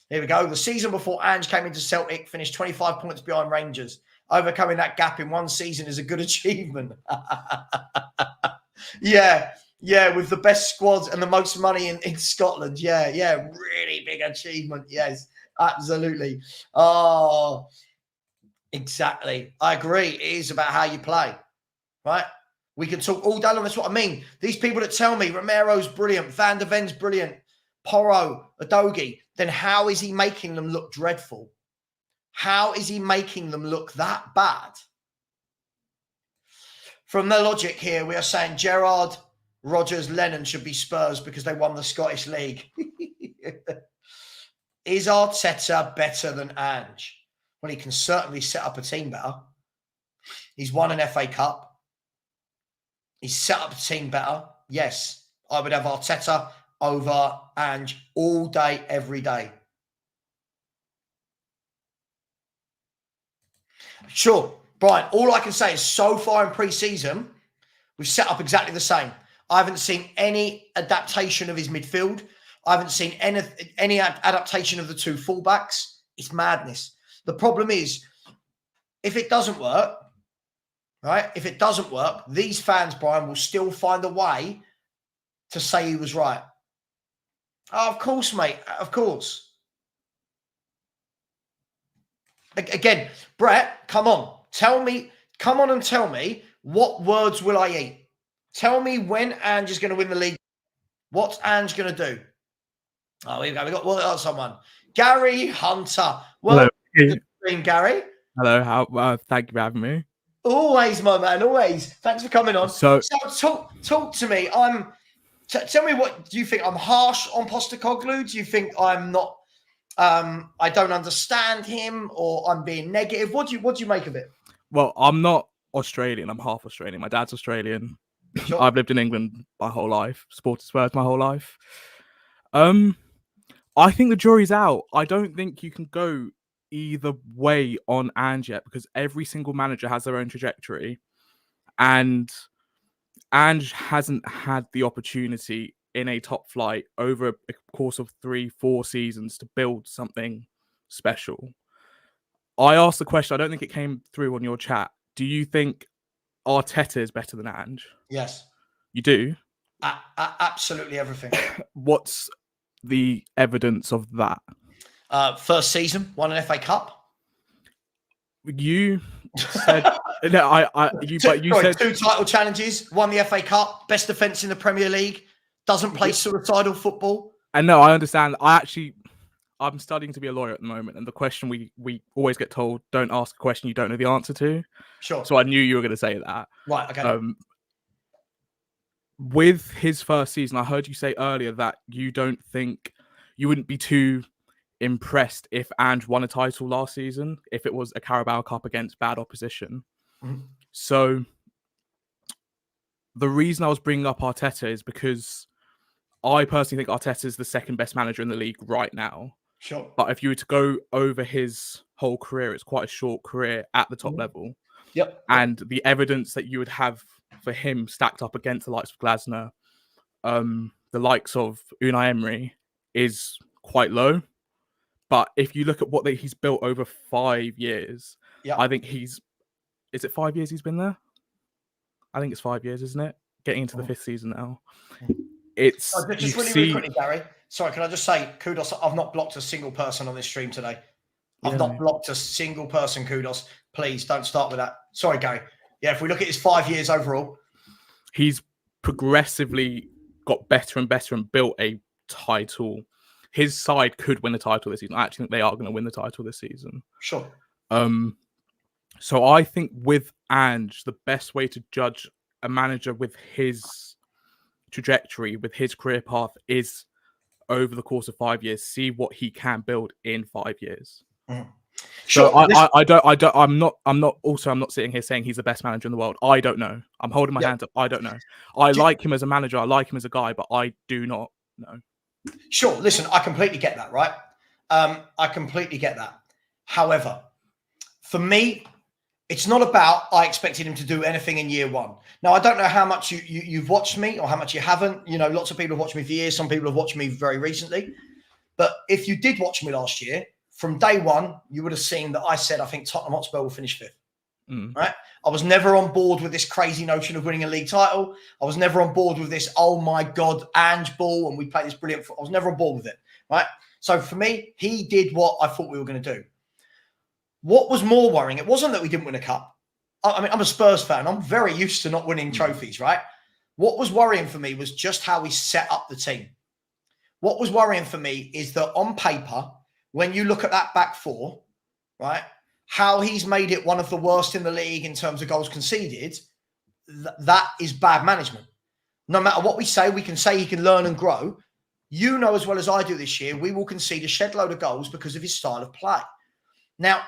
There we go. The season before Ange came into Celtic, finished 25 points behind Rangers. Overcoming that gap in one season is a good achievement. Yeah, with the best squads and the most money in Scotland. Yeah, really big achievement. Yes, absolutely. Oh, exactly. I agree. It is about how you play, right? We can talk all day long. That's what I mean. These people that tell me Romero's brilliant, Van der Ven's brilliant, Porro, Udogie, then how is he making them look dreadful? How is he making them look that bad? From the logic here, we are saying Gerrard, Rodgers, Lennon should be Spurs because they won the Scottish League. Is Arteta better than Ange? Well, he can certainly set up a team better. He's won an FA Cup. He's set up a team better. Yes, I would have Arteta over Ange all day, every day. Sure, Brian, all I can say is so far in pre-season, we've set up exactly the same. I haven't seen any adaptation of his midfield. I haven't seen any adaptation of the 2 fullbacks. It's madness. The problem is, if it doesn't work, right? If it doesn't work, these fans, Brian, will still find a way to say he was right. Oh, of course, mate. Of course. Again, Brett, come on. Come on and tell me, what words will I eat? Tell me when Ange is going to win the league. What's Ange going to do? Oh, here we go. We got someone. Gary Hunter. Well, good stream, Gary. Hello. Thank you for having me. Always, my man. Always. Thanks for coming on. So talk to me. Tell me, what do you think? I'm harsh on Postecoglou? Do you think I'm not? I don't understand him, or I'm being negative? What do you make of it? Well, I'm not Australian. I'm half Australian. My dad's Australian. Sure. I've lived in England my whole life. Supported Spurs my whole life. I think the jury's out. I don't think you can go either way on Ange yet, because every single manager has their own trajectory, and Ange hasn't had the opportunity in a top flight over a course of 3-4 seasons to build something special. I asked the question, I don't think it came through on your chat. Do you think Arteta is better than Ange? Yes. You do? Absolutely everything. What's the evidence of that? First season, won an FA Cup. You said no. You said 2 title challenges, won the FA Cup, best defense in the Premier League, doesn't play suicidal football. And no, I understand. I'm studying to be a lawyer at the moment, and the question we always get told, don't ask a question you don't know the answer to. Sure. So I knew you were going to say that. Right. Okay. With his first season, I heard you say earlier that you don't think you wouldn't be too impressed if Ange won a title last season, if it was a Carabao Cup against bad opposition. Mm-hmm. So the reason I was bringing up Arteta is because I personally think Arteta is the second best manager in the league right now. Sure. But if you were to go over his whole career, it's quite a short career at the top level. Yep. And the evidence that you would have for him stacked up against the likes of Glasner, the likes of Unai Emery, is quite low. But if you look at what he's built over 5 years, I think is it 5 years he's been there? I think it's 5 years, isn't it? Getting into the 5th season now. It's just really quickly, Gary. Sorry, can I just say kudos? I've not blocked a single person on this stream today. I've not blocked a single person. Kudos. Please don't start with that. Sorry, Gary. Yeah, if we look at his 5 years overall, he's progressively got better and better and built a title. His side could win the title this season. I actually think they are going to win the title this season. Sure. So I think with Ange, the best way to judge a manager with his trajectory, with his career path, is over the course of 5 years, see what he can build in 5 years. Mm. Sure. So I'm not sitting here saying he's the best manager in the world. I don't know. I'm holding my hands up. I don't know. I like him as a manager. I like him as a guy, but I do not know. Sure. Listen, I completely get that, right? I completely get that. However, for me, it's not about I expected him to do anything in year one. Now, I don't know how much you've watched me or how much you haven't. You know, lots of people have watched me for years. Some people have watched me very recently. But if you did watch me last year, from day one, you would have seen that I said I think Tottenham Hotspur will finish 5th. Right? I was never on board with this crazy notion of winning a league title. I was never on board with this, oh my God, Ange ball, and we played this brilliant football. I was never on board with it. Right? So for me, he did what I thought we were going to do. What was more worrying, it wasn't that we didn't win a cup. I mean, I'm a Spurs fan. I'm very used to not winning trophies, right? What was worrying for me was just how we set up the team. What was worrying for me is that on paper, when you look at that back four, right, how he's made it one of the worst in the league in terms of goals conceded, that is bad management. No matter what we can say he can learn and grow. You know as well as I do this year, we will concede a shed load of goals because of his style of play. Now,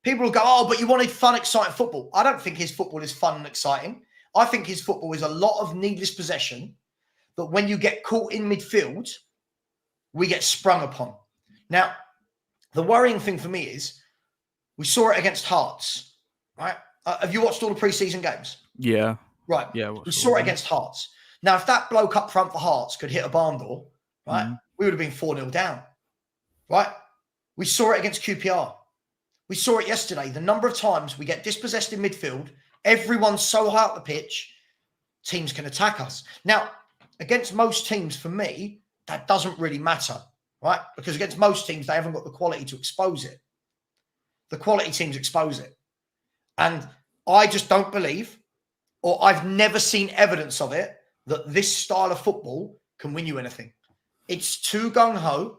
people will go, oh, but you wanted fun, exciting football. I don't think his football is fun and exciting. I think his football is a lot of needless possession that when you get caught in midfield, we get sprung upon. Now, the worrying thing for me is we saw it against Hearts, right? Have you watched all the preseason games? Yeah. Right. Yeah. We saw it against Hearts. Now, if that bloke up front for Hearts could hit a barn door, right, we would have been 4-0 down, right? We saw it against QPR. We saw it yesterday. The number of times we get dispossessed in midfield, everyone's so high up the pitch, teams can attack us. Now, against most teams, for me, that doesn't really matter, right? Because against most teams, they haven't got the quality to expose it. The quality teams expose it. And I just don't believe, or I've never seen evidence of it, that this style of football can win you anything. It's too gung-ho.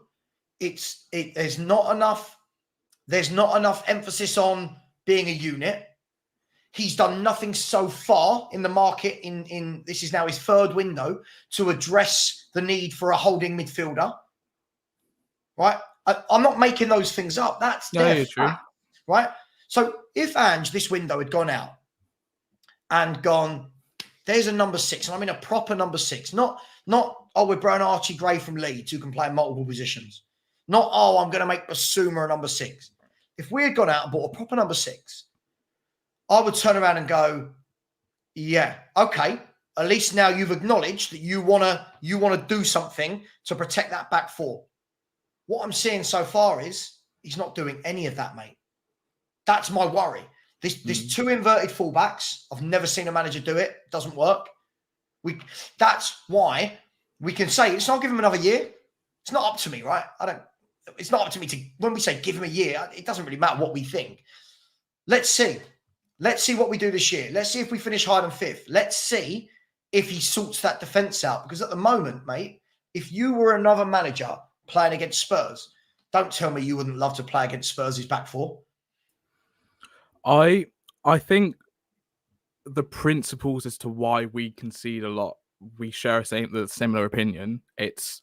There's not enough emphasis on being a unit. He's done nothing so far in the market in this is now his third window to address the need for a holding midfielder. Right? I'm not making those things up. That's true. Right? So if Ange this window had gone out and gone, there's a number 6, and I mean a proper number 6, not we're bringing Archie Gray from Leeds who can play in multiple positions. Not, I'm going to make Basuma a number 6. if we had gone out and bought a proper number 6, I would turn around and go, yeah, okay. At least now you've acknowledged that you wanna do something to protect that back 4. What I'm seeing so far is he's not doing any of that, mate. That's my worry. This 2 inverted fullbacks, I've never seen a manager do it. It doesn't work. That's why we can say it's not give him another year. It's not up to me, right? It's not up to me to, when we say give him a year, it doesn't really matter what we think. Let's see. Let's see what we do this year. Let's see if we finish higher than 5th. Let's see if he sorts that defence out. Because at the moment, mate, if you were another manager playing against Spurs, don't tell me you wouldn't love to play against Spurs' back 4. I think the principles as to why we concede a lot, we share a similar opinion. It's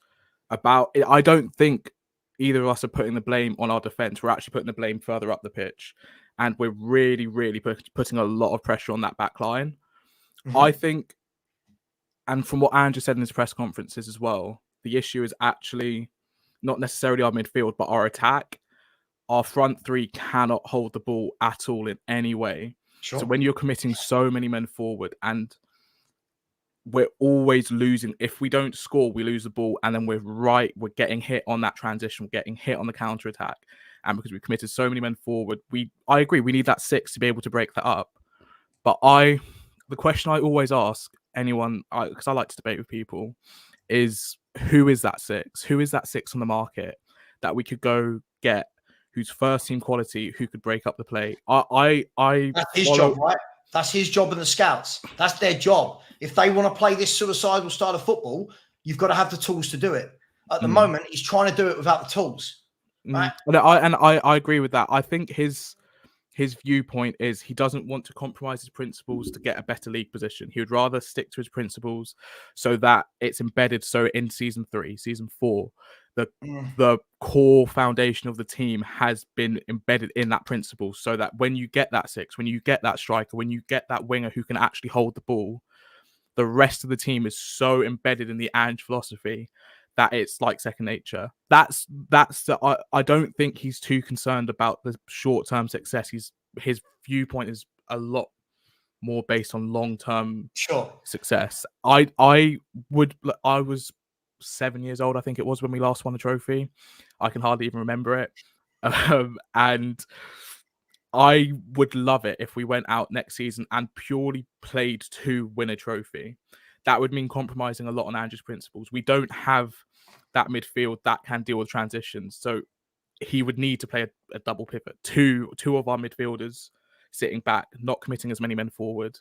about, I don't think either of us are putting the blame on our defence. We're actually putting the blame further up the pitch. And we're really, really putting a lot of pressure on that back line. I think, and from what Ange said in his press conferences as well, the issue is actually not necessarily our midfield, but our attack. Our front 3 cannot hold the ball at all in any way. Sure. So when you're committing so many men forward and we're always losing, if we don't score, we lose the ball, and then we're getting hit on that transition, we're getting hit on the counter attack. And because we've committed so many men forward, I agree, we need that 6 to be able to break that up. But the question I always ask anyone, because I like to debate with people, is who is that 6? Who is that 6 on the market that we could go get, who's first team quality, who could break up the play? That's his job, right? That's his job and the scouts. That's their job. If they want to play this suicidal style of football, you've got to have the tools to do it. At the moment, he's trying to do it without the tools. Right? I agree with that. I think his viewpoint is he doesn't want to compromise his principles to get a better league position. He would rather stick to his principles so that it's embedded. So in season 3, season 4, the core foundation of the team has been embedded in that principle, so that when you get that 6, when you get that striker, when you get that winger who can actually hold the ball, the rest of the team is so embedded in the Ange philosophy that it's like second nature. I don't think he's too concerned about the short-term success. His viewpoint is a lot more based on long-term success. I was 7 years old, I think it was, when we last won the trophy. I can hardly even remember it. And I would love it if we went out next season and purely played to win a trophy. That would mean compromising a lot on Ange's principles. We don't have that midfield that can deal with transitions. So he would need to play a double pivot. Two of our midfielders sitting back, not committing as many men forward,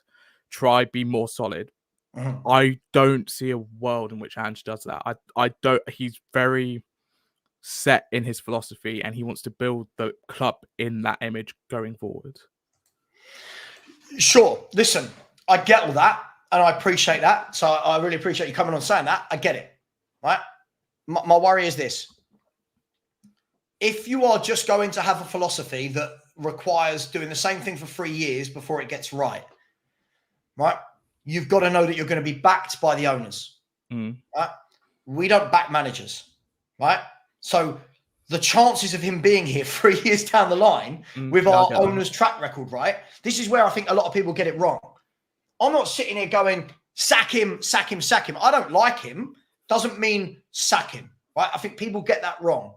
be more solid. I don't see a world in which Ange does that. I don't. He's very set in his philosophy and he wants to build the club in that image going forward. Sure. Listen, I get all that and I appreciate that. So I really appreciate you coming on saying that. I get it. Right? My worry is this. If you are just going to have a philosophy that requires doing the same thing for 3 years before it gets right, you've got to know that you're going to be backed by the owners. Right? We don't back managers, right? So the chances of him being here 3 years down the line with our owner's track record, right? This is where I think a lot of people get it wrong. I'm not sitting here going, sack him, sack him, sack him. I don't like him. Doesn't mean sack him, right? I think people get that wrong.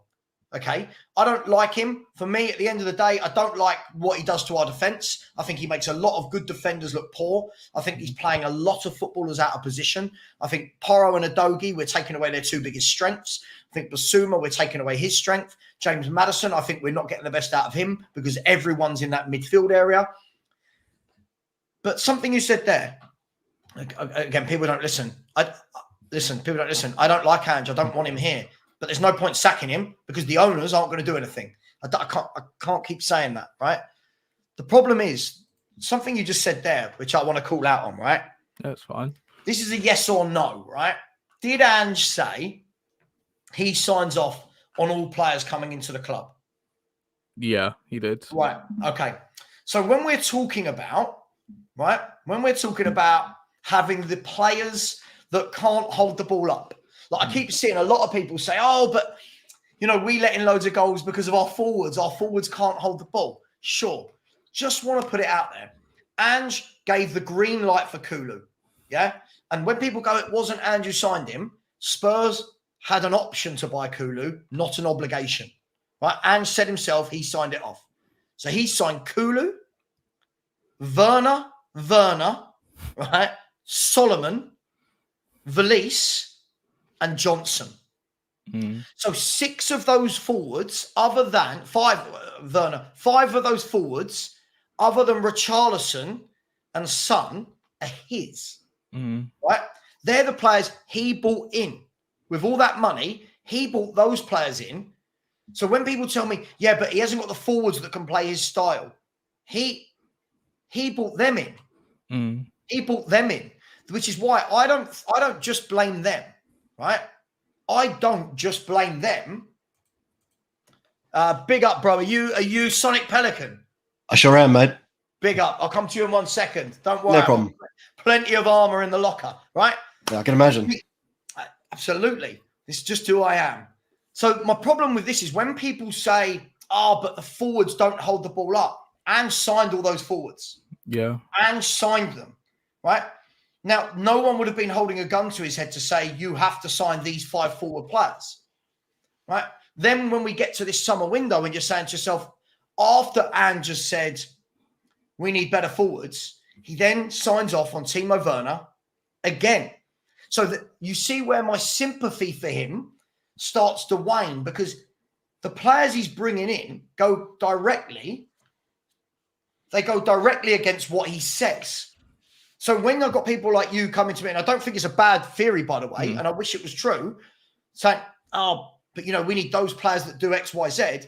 Okay, I don't like him. For me, at the end of the day, I don't like what he does to our defence. I think he makes a lot of good defenders look poor. I think he's playing a lot of footballers out of position. I think Porro and Udogie, we're taking away their 2 biggest strengths. I think Basuma, we're taking away his strength. James Maddison, I think we're not getting the best out of him because everyone's in that midfield area. But something you said there, again, people don't listen. People don't listen. I don't like Ange. I don't want him here. But there's no point sacking him because the owners aren't going to do anything. I can't keep saying that, right? The problem is something you just said there, which I want to call out on, right? That's fine. This is a yes or no, right? Did Ange say he signs off on all players coming into the club? Yeah, he did. Right. Okay. So when we're talking about, having the players that can't hold the ball up, like I keep seeing a lot of people say, oh, but, we let in loads of goals because of our forwards. Our forwards can't hold the ball. Sure. Just want to put it out there. Ange gave the green light for Kulu. Yeah. And when people go, it wasn't Ange who signed him, Spurs had an option to buy Kulu, not an obligation. Right? Ange said himself he signed it off. So he signed Kulu, Werner, right? Solomon, Valise, and Johnson. So 6 of those forwards, other than 5 of those forwards, other than Richarlison and Son, are his. Right? They're the players he bought in. With all that money, he bought those players in. So when people tell me, yeah, but he hasn't got the forwards that can play his style, he bought them in. He bought them in, which is why I don't just blame them, right? I don't just blame them. Big up, bro. Are you Sonic Pelican? I sure am, mate. Big up. I'll come to you in 1 second. Don't worry. No problem. Plenty of armor in the locker, right? Yeah, I can imagine. Absolutely. This is just who I am. So my problem with this is when people say, but the forwards don't hold the ball up. Ange signed all those forwards. Yeah. Ange signed them, right? Now, no one would have been holding a gun to his head to say, you have to sign these 5 forward players, right? Then when we get to this summer window and you're saying to yourself, after Ange has said, we need better forwards, he then signs off on Timo Werner again. So that you see where my sympathy for him starts to wane, because the players he's bringing in go directly against what he says. So when I've got people like you coming to me, and I don't think it's a bad theory, by the way, and I wish it was true, saying, but we need those players that do X, Y, Z.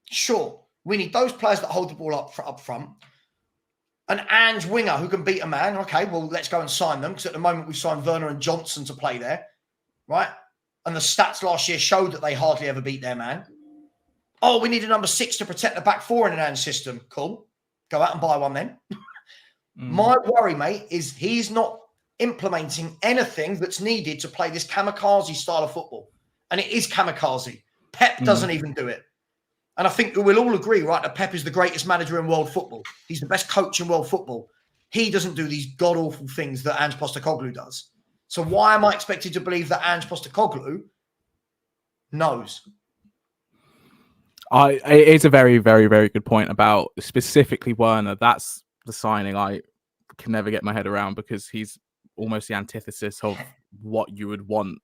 Sure, we need those players that hold the ball up front. An Ange winger who can beat a man. Okay, well, let's go and sign them, because at the moment we've signed Werner and Johnson to play there, right? And the stats last year showed that they hardly ever beat their man. Oh, we need a number 6 to protect the back 4 in an Ange system. Cool. Go out and buy one then. My worry, mate, is he's not implementing anything that's needed to play this kamikaze style of football. And it is kamikaze. Pep doesn't even do it. And I think we'll all agree, right, that Pep is the greatest manager in world football. He's the best coach in world football. He doesn't do these god-awful things that Ange Postecoglou does. So why am I expected to believe that Ange Postecoglou knows? It's a very, very, very good point about specifically Werner. That's the signing I can never get my head around, because he's almost the antithesis of what you would want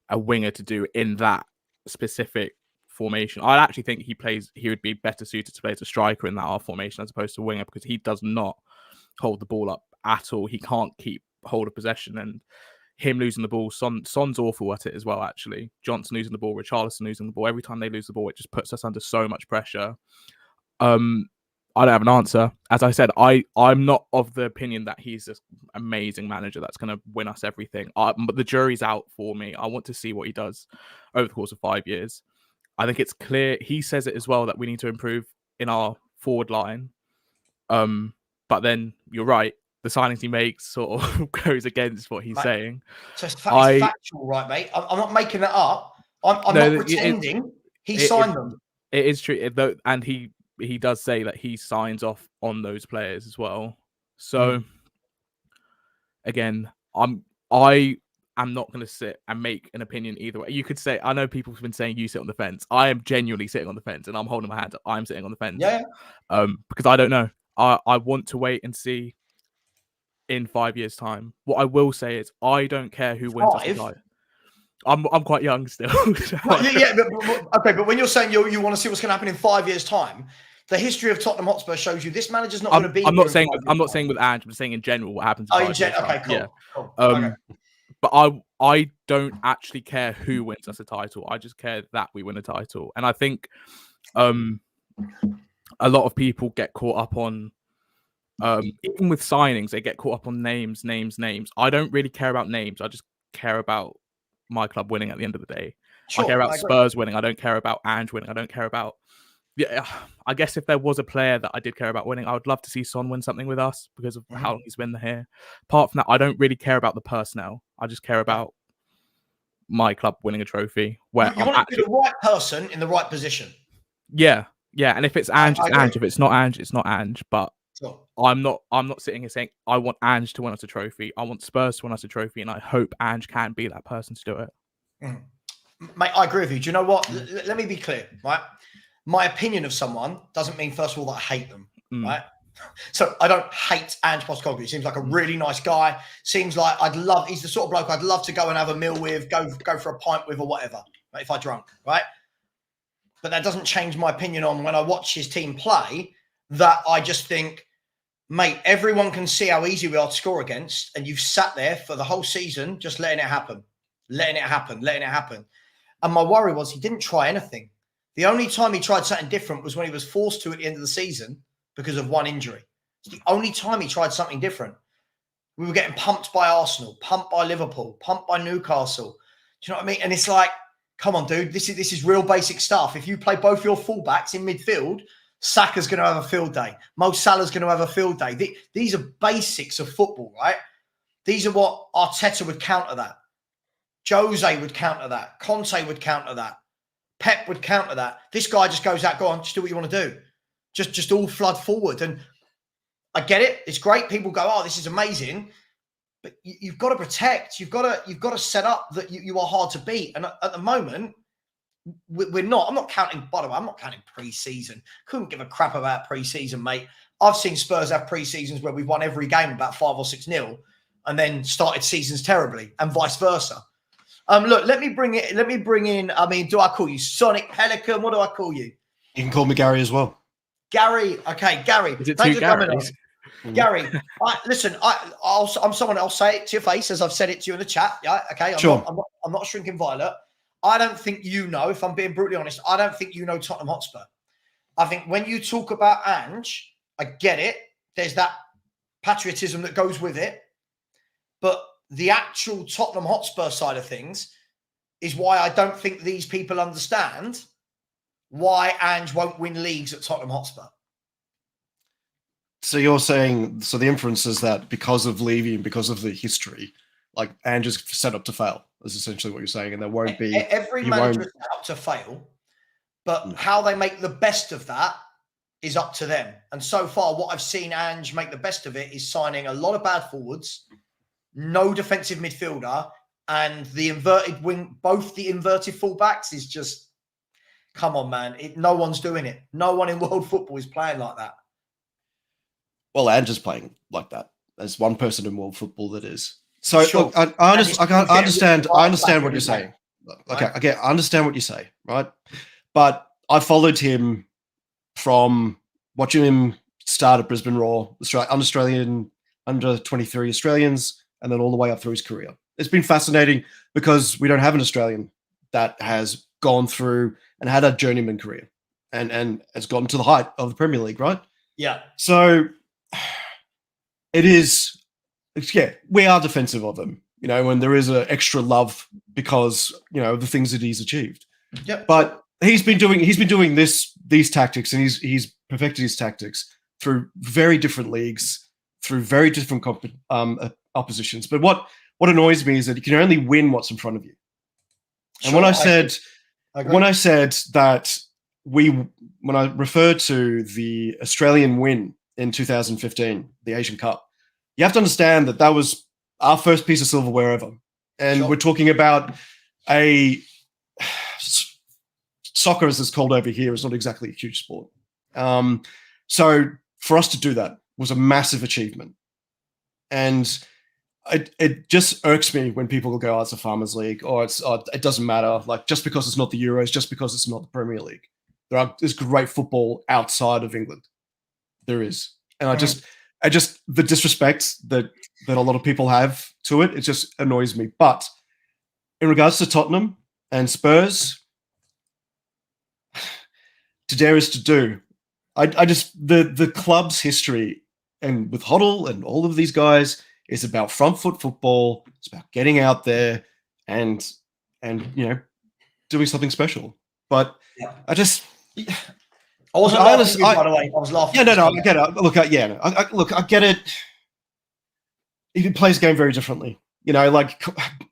a winger to do in that specific formation. I actually think he would be better suited to play as a striker in that R formation as opposed to winger, because he does not hold the ball up at all. He can't keep hold of possession, and him losing the ball, Son's awful at it as well, actually. Johnson losing the ball, Richarlison losing the ball. Every time they lose the ball, it just puts us under so much pressure. I don't have an answer. As I said, I'm not of the opinion that he's this amazing manager that's going to win us everything. But the jury's out for me. I want to see what he does over the course of 5 years. I think it's clear. He says it as well that we need to improve in our forward line. But then you're right. The signings he makes sort of goes against what he's saying. So it's factual, right, mate? I'm not making it up. I'm not pretending. He signed them. It is true. And he does say that he signs off on those players as well. So again, I am not going to sit and make an opinion either way. You could say, I know people have been saying you sit on the fence. I am genuinely sitting on the fence, and I'm holding my hand up. I'm sitting on the fence. Yeah. Because I don't know. I want to wait and see in 5 years' time. What I will say is I don't care who wins us the title. I'm quite young still. But when you're saying you want to see what's going to happen in 5 years' time, the history of Tottenham Hotspur shows you this manager's not going to be. I'm not saying with Ange. I'm saying in general what happens. Okay, cool. Yeah. Cool. Okay. But I don't actually care who wins us a title. I just care that we win a title. And I think a lot of people get caught up on even with signings, they get caught up on names. I don't really care about names. I just care about my club winning at the end of the day. Sure, I care about Spurs winning. I don't care about Ange winning. I don't care about. Yeah, I guess if there was a player that I did care about winning, I would love to see Son win something with us because of how long he's been here. Apart from that, I don't really care about the personnel. I just care about my club winning a trophy. Where You want to be the right person in the right position. Yeah. And if it's Ange, it's I Ange. If it's not Ange, it's not Ange. But sure. I'm not sitting here saying I want Ange to win us a trophy. I want Spurs to win us a trophy, and I hope Ange can be that person to do it. Mate, I agree with you. Do you know what? Let me be clear, right? My opinion of someone doesn't mean, first of all, that I hate them, right? So I don't hate Ange Postecoglou. He seems like a really nice guy. Seems like he's the sort of bloke I'd love to go and have a meal with, go for a pint with or whatever, right, if I drunk, right? But that doesn't change my opinion on when I watch his team play, that I just think, mate, everyone can see how easy we are to score against, and you've sat there for the whole season just letting it happen. And my worry was he didn't try anything. The only time he tried something different was when he was forced to at the end of the season because of one injury. It's the only time he tried something different. We were getting pumped by Arsenal, pumped by Liverpool, pumped by Newcastle. Do you know what I mean? And it's like, come on, dude, this is real basic stuff. If you play both your fullbacks in midfield, Saka's going to have a field day. Mo Salah's going to have a field day. These are basics of football, right? These are what Arteta would counter that. Jose would counter that. Conte would counter that. Pep would counter that. This guy just goes out, go on, just do what you want to do. Just all flood forward. And I get it. It's great. People go, oh, this is amazing. But you've got to protect. You've got to set up that you are hard to beat. And at the moment, we're not. I'm not counting, by the way, I'm not counting pre-season. Couldn't give a crap about pre-season, mate. I've seen Spurs have pre-seasons where we've won every game about 5 or 6-0 and then started seasons terribly and vice versa. Look, let me bring in, I mean, do I call you Sonic Pelican? What do I call you? You can call me Gary as well. Gary. Okay, Gary. Is it Thanks two for coming Garys? on. Gary, listen, I'm someone, I'll say it to your face as I've said it to you in the chat. Yeah, okay. I'm not shrinking violet. I don't think you know, if I'm being brutally honest, I don't think you know Tottenham Hotspur. I think when you talk about Ange, I get it. There's that patriotism that goes with it. But the actual Tottenham Hotspur side of things is why I don't think these people understand why Ange won't win leagues at Tottenham Hotspur. So you're saying, so the inference is that because of Levy and because of the history, like Ange is set up to fail, is essentially what you're saying, and there won't be... Every manager is set up to fail, but how they make the best of that is up to them. And so far, what I've seen Ange make the best of it is signing a lot of bad forwards, no defensive midfielder, and the inverted wing, both the inverted fullbacks is just, come on, man. No one's doing it. No one in world football is playing like that. Well, Ange is playing like that. There's one person in world football that is. So Sure. look, I understand what you're saying. Okay, I understand what you say, right? But I followed him from watching him start at Brisbane Roar, Australian under 23 Australians, and then all the way up through his career. It's been fascinating because we don't have an Australian that has gone through and had a journeyman career and has gotten to the height of the Premier League, right? Yeah. So it is, yeah, we are defensive of him, you know, when there is an extra love because, you know, the things that he's achieved. Yep. But he's been doing these tactics, and he's perfected his tactics through very different leagues, through very different oppositions. But what annoys me is that you can only win what's in front of you. And Sure, when I said that when I referred to the Australian win in 2015, the Asian Cup, you have to understand that was our first piece of silverware ever. And Sure. we're talking about soccer, as it's called over here, is not exactly a huge sport. So for us to do that was a massive achievement. And it just irks me when people go, oh, it's a Farmers League, or it doesn't matter. Like, just because it's not the Euros, just because it's not the Premier League. There's great football outside of England. There is. And I just the disrespect that a lot of people have to it just annoys me. But in regards to Tottenham and Spurs, to dare is to do. I just the club's history, and with Hoddle and all of these guys, is about front foot football. It's about getting out there and you know, doing something special. But Yeah. I wasn't laughing at you, by the way. I was laughing. Yeah, no, I get it. Look, I get it. He plays the game very differently. You know, like,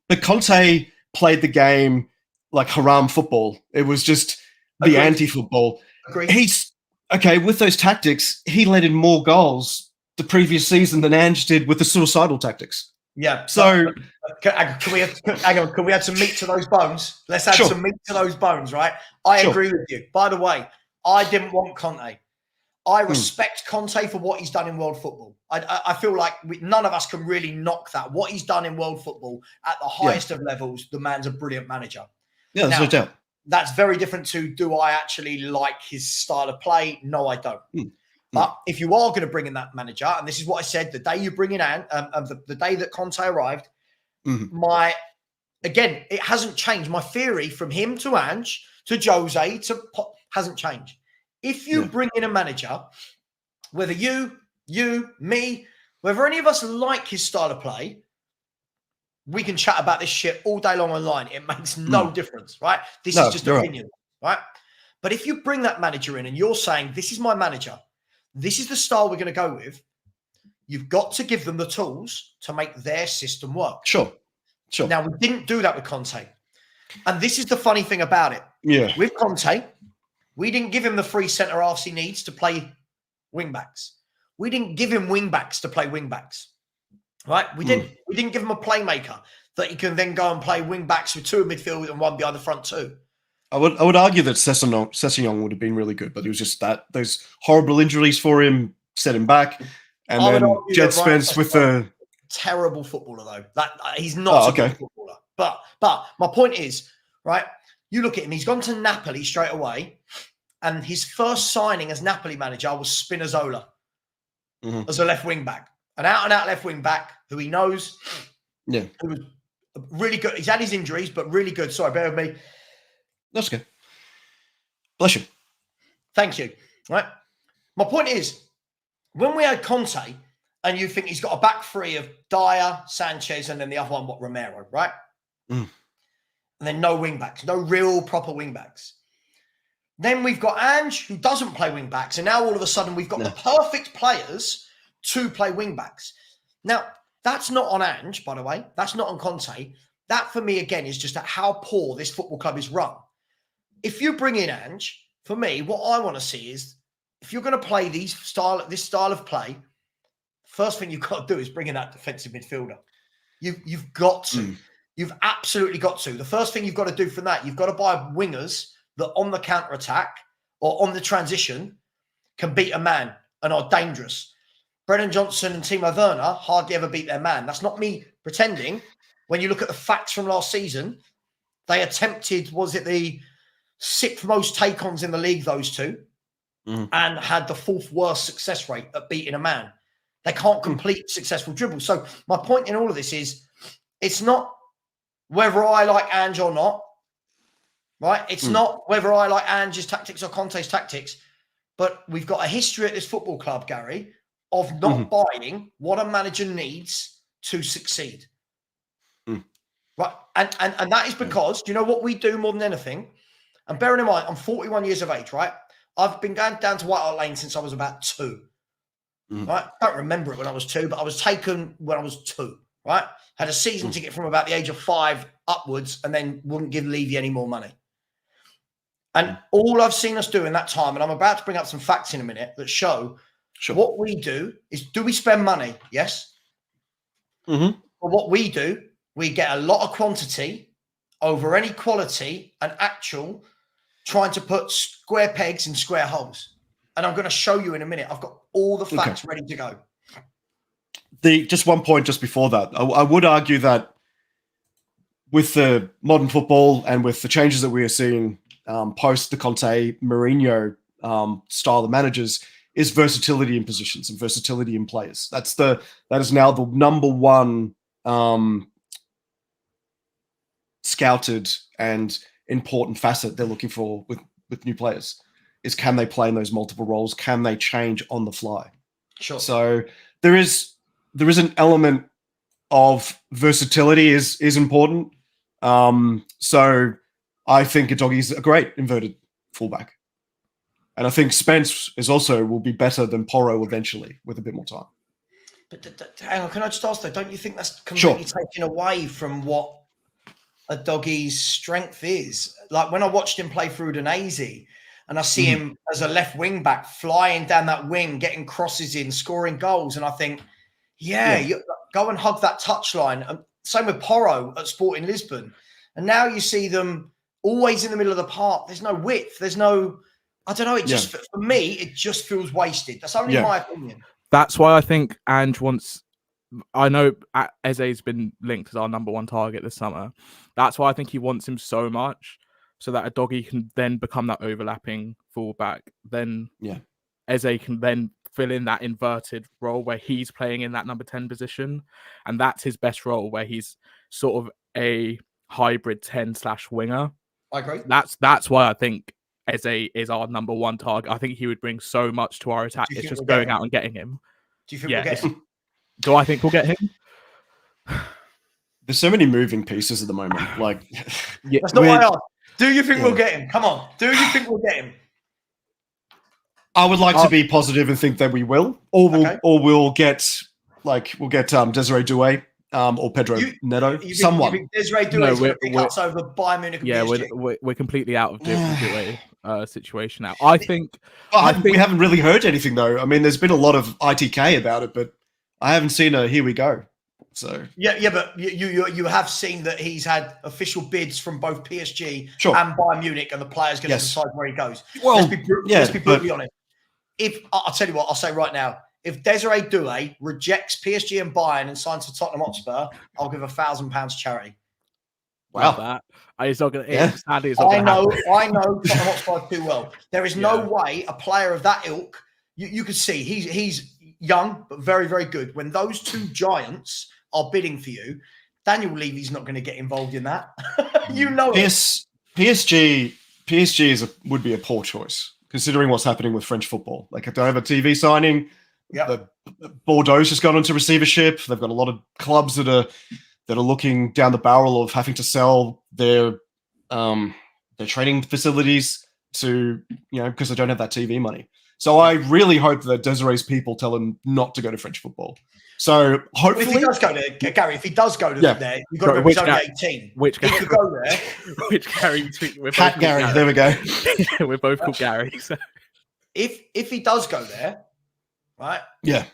but Conte played the game like haram football. It was just the Agreed. anti-football. Agreed. He's okay with those tactics. He let in more goals the previous season than Ange did with the suicidal tactics. Yeah. So can we add some meat to those bones? Let's add Sure. some meat to those bones, right? I Sure. agree with you. By the way, I didn't want Conte. I respect Conte for what he's done in world football. I feel like none of us can really knock that. What he's done in world football at the highest of levels, the man's a brilliant manager. yeah, there's no doubt. That's very different to, do I actually like his style of play? No, I don't. But if you are going to bring in that manager, and this is what I said, the day you bring in the day that Conte arrived, again, it hasn't changed. My theory from him to Ange to Jose hasn't changed. If you bring in a manager, whether you, me, whether any of us like his style of play, we can chat about this shit all day long online. It makes no difference, right? This is just opinion, right? But if you bring that manager in and you're saying, this is my manager, this is the style we're going to go with, you've got to give them the tools to make their system work. Sure. Now, we didn't do that with Conte. And this is the funny thing about it. Yeah. With Conte, we didn't give him the free centre halves he needs to play wing-backs. We didn't give him wing-backs to play wing-backs, right? We didn't give him a playmaker that he can then go and play wing-backs with two in midfield and one behind the front two. I would argue that Sessegnon would have been really good, but it was just that those horrible injuries for him set him back. And then Jed Spence with the terrible footballer though. That he's not a good footballer. But my point is, right? You look at him, he's gone to Napoli straight away, and his first signing as Napoli manager was Spinazzola as a left wing back. An out-and-out left wing back who he knows. Yeah. Who was really good. He's had his injuries, but really good. Sorry, bear with me. That's okay. Bless you. Thank you. Right. My point is, when we had Conte, and you think he's got a back three of Dyer, Sanchez, and then the other one, Romero, right? And then no wing backs, no real proper wing backs. Then we've got Ange, who doesn't play wing backs, and now all of a sudden we've got the perfect players to play wing backs. Now, that's not on Ange, by the way. That's not on Conte. That, for me, again, is just how poor this football club is run. If you bring in Ange, for me, what I want to see is, if you're going to play this style of play, first thing you've got to do is bring in that defensive midfielder. You've got to. You've absolutely got to. The first thing you've got to do from that, you've got to buy wingers that on the counter-attack or on the transition can beat a man and are dangerous. Brennan Johnson and Timo Werner hardly ever beat their man. That's not me pretending. When you look at the facts from last season, they attempted, was it the 6th most take-ons in the league, those two, and had the 4th worst success rate at beating a man. They can't complete successful dribbles. So my point in all of this is, it's not whether I like Ange or not, right? It's not whether I like Ange's tactics or Conte's tactics, but we've got a history at this football club, Gary, of not buying what a manager needs to succeed. Right? And that is because, do you know what we do more than anything? And bearing in mind, I'm 41 years of age, right? I've been going down to White Hart Lane since I was about 2. Right? I don't remember it when I was 2, but I was taken when I was 2, right? Had a season ticket from about the age of 5 upwards, and then wouldn't give Levy any more money. And all I've seen us do in that time, and I'm about to bring up some facts in a minute that show what we do is, do we spend money? Yes. But what we do, we get a lot of quantity over any quality and actual trying to put square pegs in square holes. And I'm going to show you in a minute. I've got all the facts ready to go. Just one point just before that. I would argue that with the modern football and with the changes that we are seeing post the Conte Mourinho style of managers is versatility in positions and versatility in players. That is now the number one scouted and important facet they're looking for with new players, is can they play in those multiple roles? Can they change on the fly? Sure. So there is an element of versatility is important. So I think Udogie is a great inverted fullback. And I think Spence will be better than Porro eventually with a bit more time. But hang on, can I just ask though, don't you think that's completely taken away from what a Doggie's strength is. Like when I watched him play for Udinese, and I see him as a left wing back flying down that wing, getting crosses in, scoring goals, and I think, you go and hug that touchline. Same with Porro at Sporting Lisbon, and now you see them always in the middle of the park. There's no width. There's no. I don't know. It just for me, it just feels wasted. That's only my opinion. That's why I think Ange wants. I know Eze's been linked as our number one target this summer. That's why I think he wants him so much, so that a Doggy can then become that overlapping fullback. Then Eze can then fill in that inverted role where he's playing in that number 10 position, and that's his best role, where he's sort of a hybrid 10/winger. I agree. That's why I think Eze is our number one target. I think he would bring so much to our attack. It's just going out and getting him. Do you think we'll get him? Do I think we'll get him? There's so many moving pieces at the moment. Like, that's not what I asked. Do you think we'll get him? Come on. Do you think we'll get him? I would like to be positive and think that we will, or we'll get Desiree Doué, or Pedro Neto. Someone. You think Desiree Doué is going to pick us over Bayern Munich? And PSG? We're completely out of Doué situation now. We haven't really heard anything though. I mean, there's been a lot of ITK about it, but I haven't seen a here we go. So but you have seen that he's had official bids from both PSG and Bayern Munich, and the player's going to decide where he goes. Well, let's be brutally honest. If I'll tell you what, I'll say right now, if Desiree Doué rejects PSG and Bayern and signs for Tottenham Hotspur, I'll give £1,000 charity. Wow, it's not going to. I know Tottenham Hotspur too well. There is no way a player of that ilk. You could see he's young but very, very good. When those two giants are bidding for you, Daniel Levy's not going to get involved in that. You know PSG would be a poor choice considering what's happening with French football. Like, if they have a TV signing, Bordeaux's just gone into receivership. They've got a lot of clubs that are looking down the barrel of having to sell their training facilities to, because they don't have that TV money. So I really hope that Desiree's people tell him not to go to French football. So hopefully, if he does go there, Gary, you've got to remember he's only 18. Which he could go there. Which Gary? Pat Gary. There we go. We're both called Gary. So. If he does go there, right? Yeah.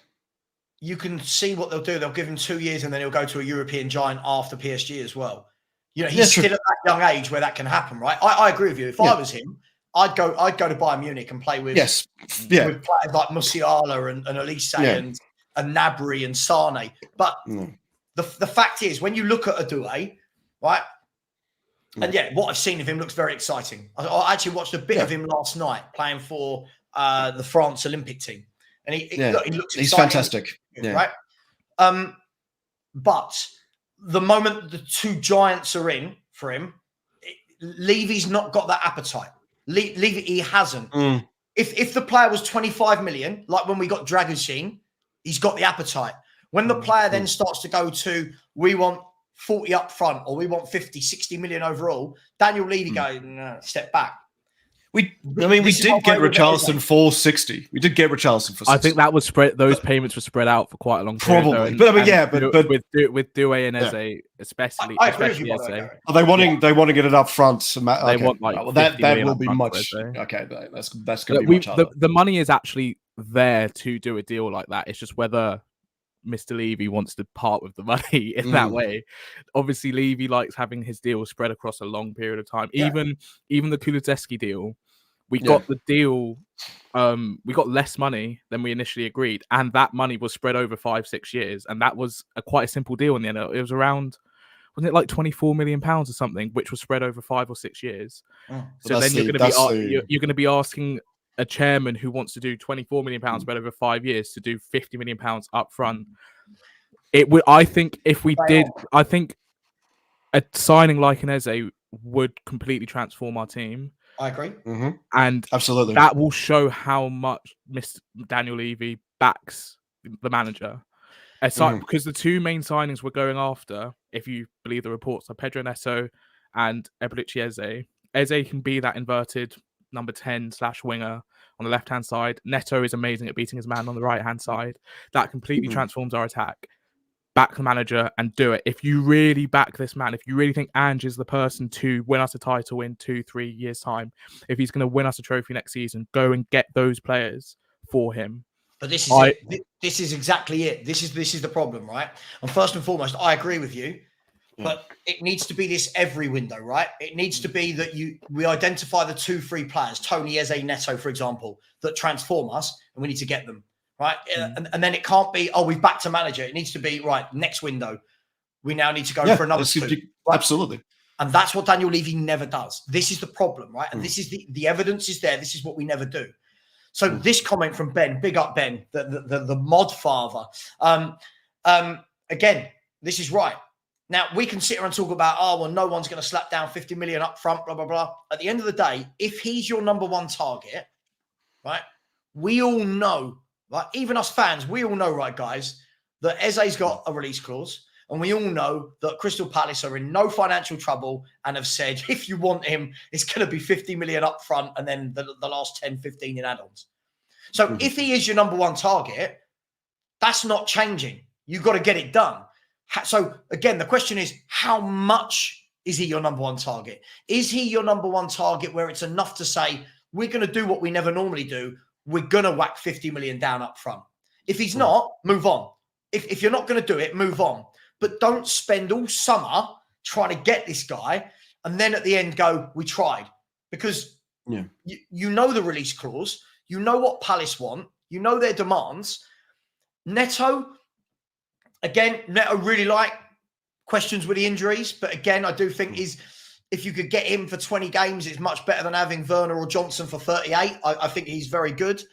You can see what they'll do. They'll give him 2 years, and then he'll go to a European giant after PSG as well. He's still at that young age where that can happen, right? I agree with you. If I was him, I'd go to Bayern Munich and play with with players like Musiala and Elise and Gnabry and Sane. But the fact is, when you look at a Doué, right? And what I've seen of him looks very exciting. I actually watched a bit of him last night playing for the France Olympic team, and he looks exciting. He's fantastic, right? But the moment the two giants are in for him, Levy's not got that appetite. Levy, he hasn't. If the player was 25 million, like when we got Dragusin, he's got the appetite. When the player then starts to go to, we want 40 up front, or we want 50, 60 million overall, Daniel Levy goes, no, step back. We did get Richarlison for 60. We did get Richarlison for 60. I think that was spread. Those payments were spread out for quite a long time. Probably, with Doué and Eze, especially Eze. Are they wanting it up front? They want that will be much. Okay, that's going to be much harder. The money is actually there to do a deal like that. It's just whether Mr. Levy wants to part with the money in that way. Obviously, Levy likes having his deal spread across a long period of time. Even the Kulusevski deal, we got the deal. We got less money than we initially agreed, and that money was spread over 5-6 years, and that was quite a simple deal in the end. It was around, wasn't it like £24 million or something, which was spread over 5 or 6 years. So then you're going to be asking a chairman who wants to do £24 million spread over 5 years to do £50 million up front. It would, I think, if we did, I think a signing like an Eze would completely transform our team. I agree. And absolutely, that will show how much Mr. Daniel Levy backs the manager. Because the two main signings we're going after, if you believe the reports, are Pedro Neto and Ebelucci Eze. Eze can be that inverted number 10/winger on the left-hand side. Neto is amazing at beating his man on the right-hand side. That completely transforms our attack. back the manager and do it. If you really back this man, if you really think Ange is the person to win us a title in 2-3 years' time, if he's going to win us a trophy next season, go and get those players for him. But this is it. This is exactly it. This is the problem, right? And first and foremost, I agree with you. But it needs to be this every window, right? It needs to be that we identify the 2-3 players, Tony, Eze, Neto, for example, that transform us, and we need to get them, right? And then it can't be, we've backed a manager. It needs to be, right, next window, we now need to go for another 2. Right? Absolutely. And that's what Daniel Levy never does. This is the problem, right? And this is the evidence is there. This is what we never do. So this comment from Ben, big up Ben, the mod father. Again, this is right. Now, we can sit here and talk about, no one's going to slap down 50 million up front, blah, blah, blah. At the end of the day, if he's your number one target, right, we all know, right, even us fans, we all know, right, guys, that Eze's got a release clause, and we all know that Crystal Palace are in no financial trouble and have said, if you want him, it's going to be 50 million up front and then the last 10, 15 in add-ons. So if he is your number one target, that's not changing. You've got to get it done. So again, the question is, how much is he your number one target? Is he your number one target where it's enough to say, we're going to do what we never normally do. We're going to whack 50 million down up front. If he's not, move on. If you're not going to do it, move on. But don't spend all summer trying to get this guy and then at the end go, we tried. Because you know the release clause. You know what Palace want. You know their demands. Neto, really like questions with the injuries. But again, I do think if you could get him for 20 games, it's much better than having Werner or Johnson for 38. I think he's very good.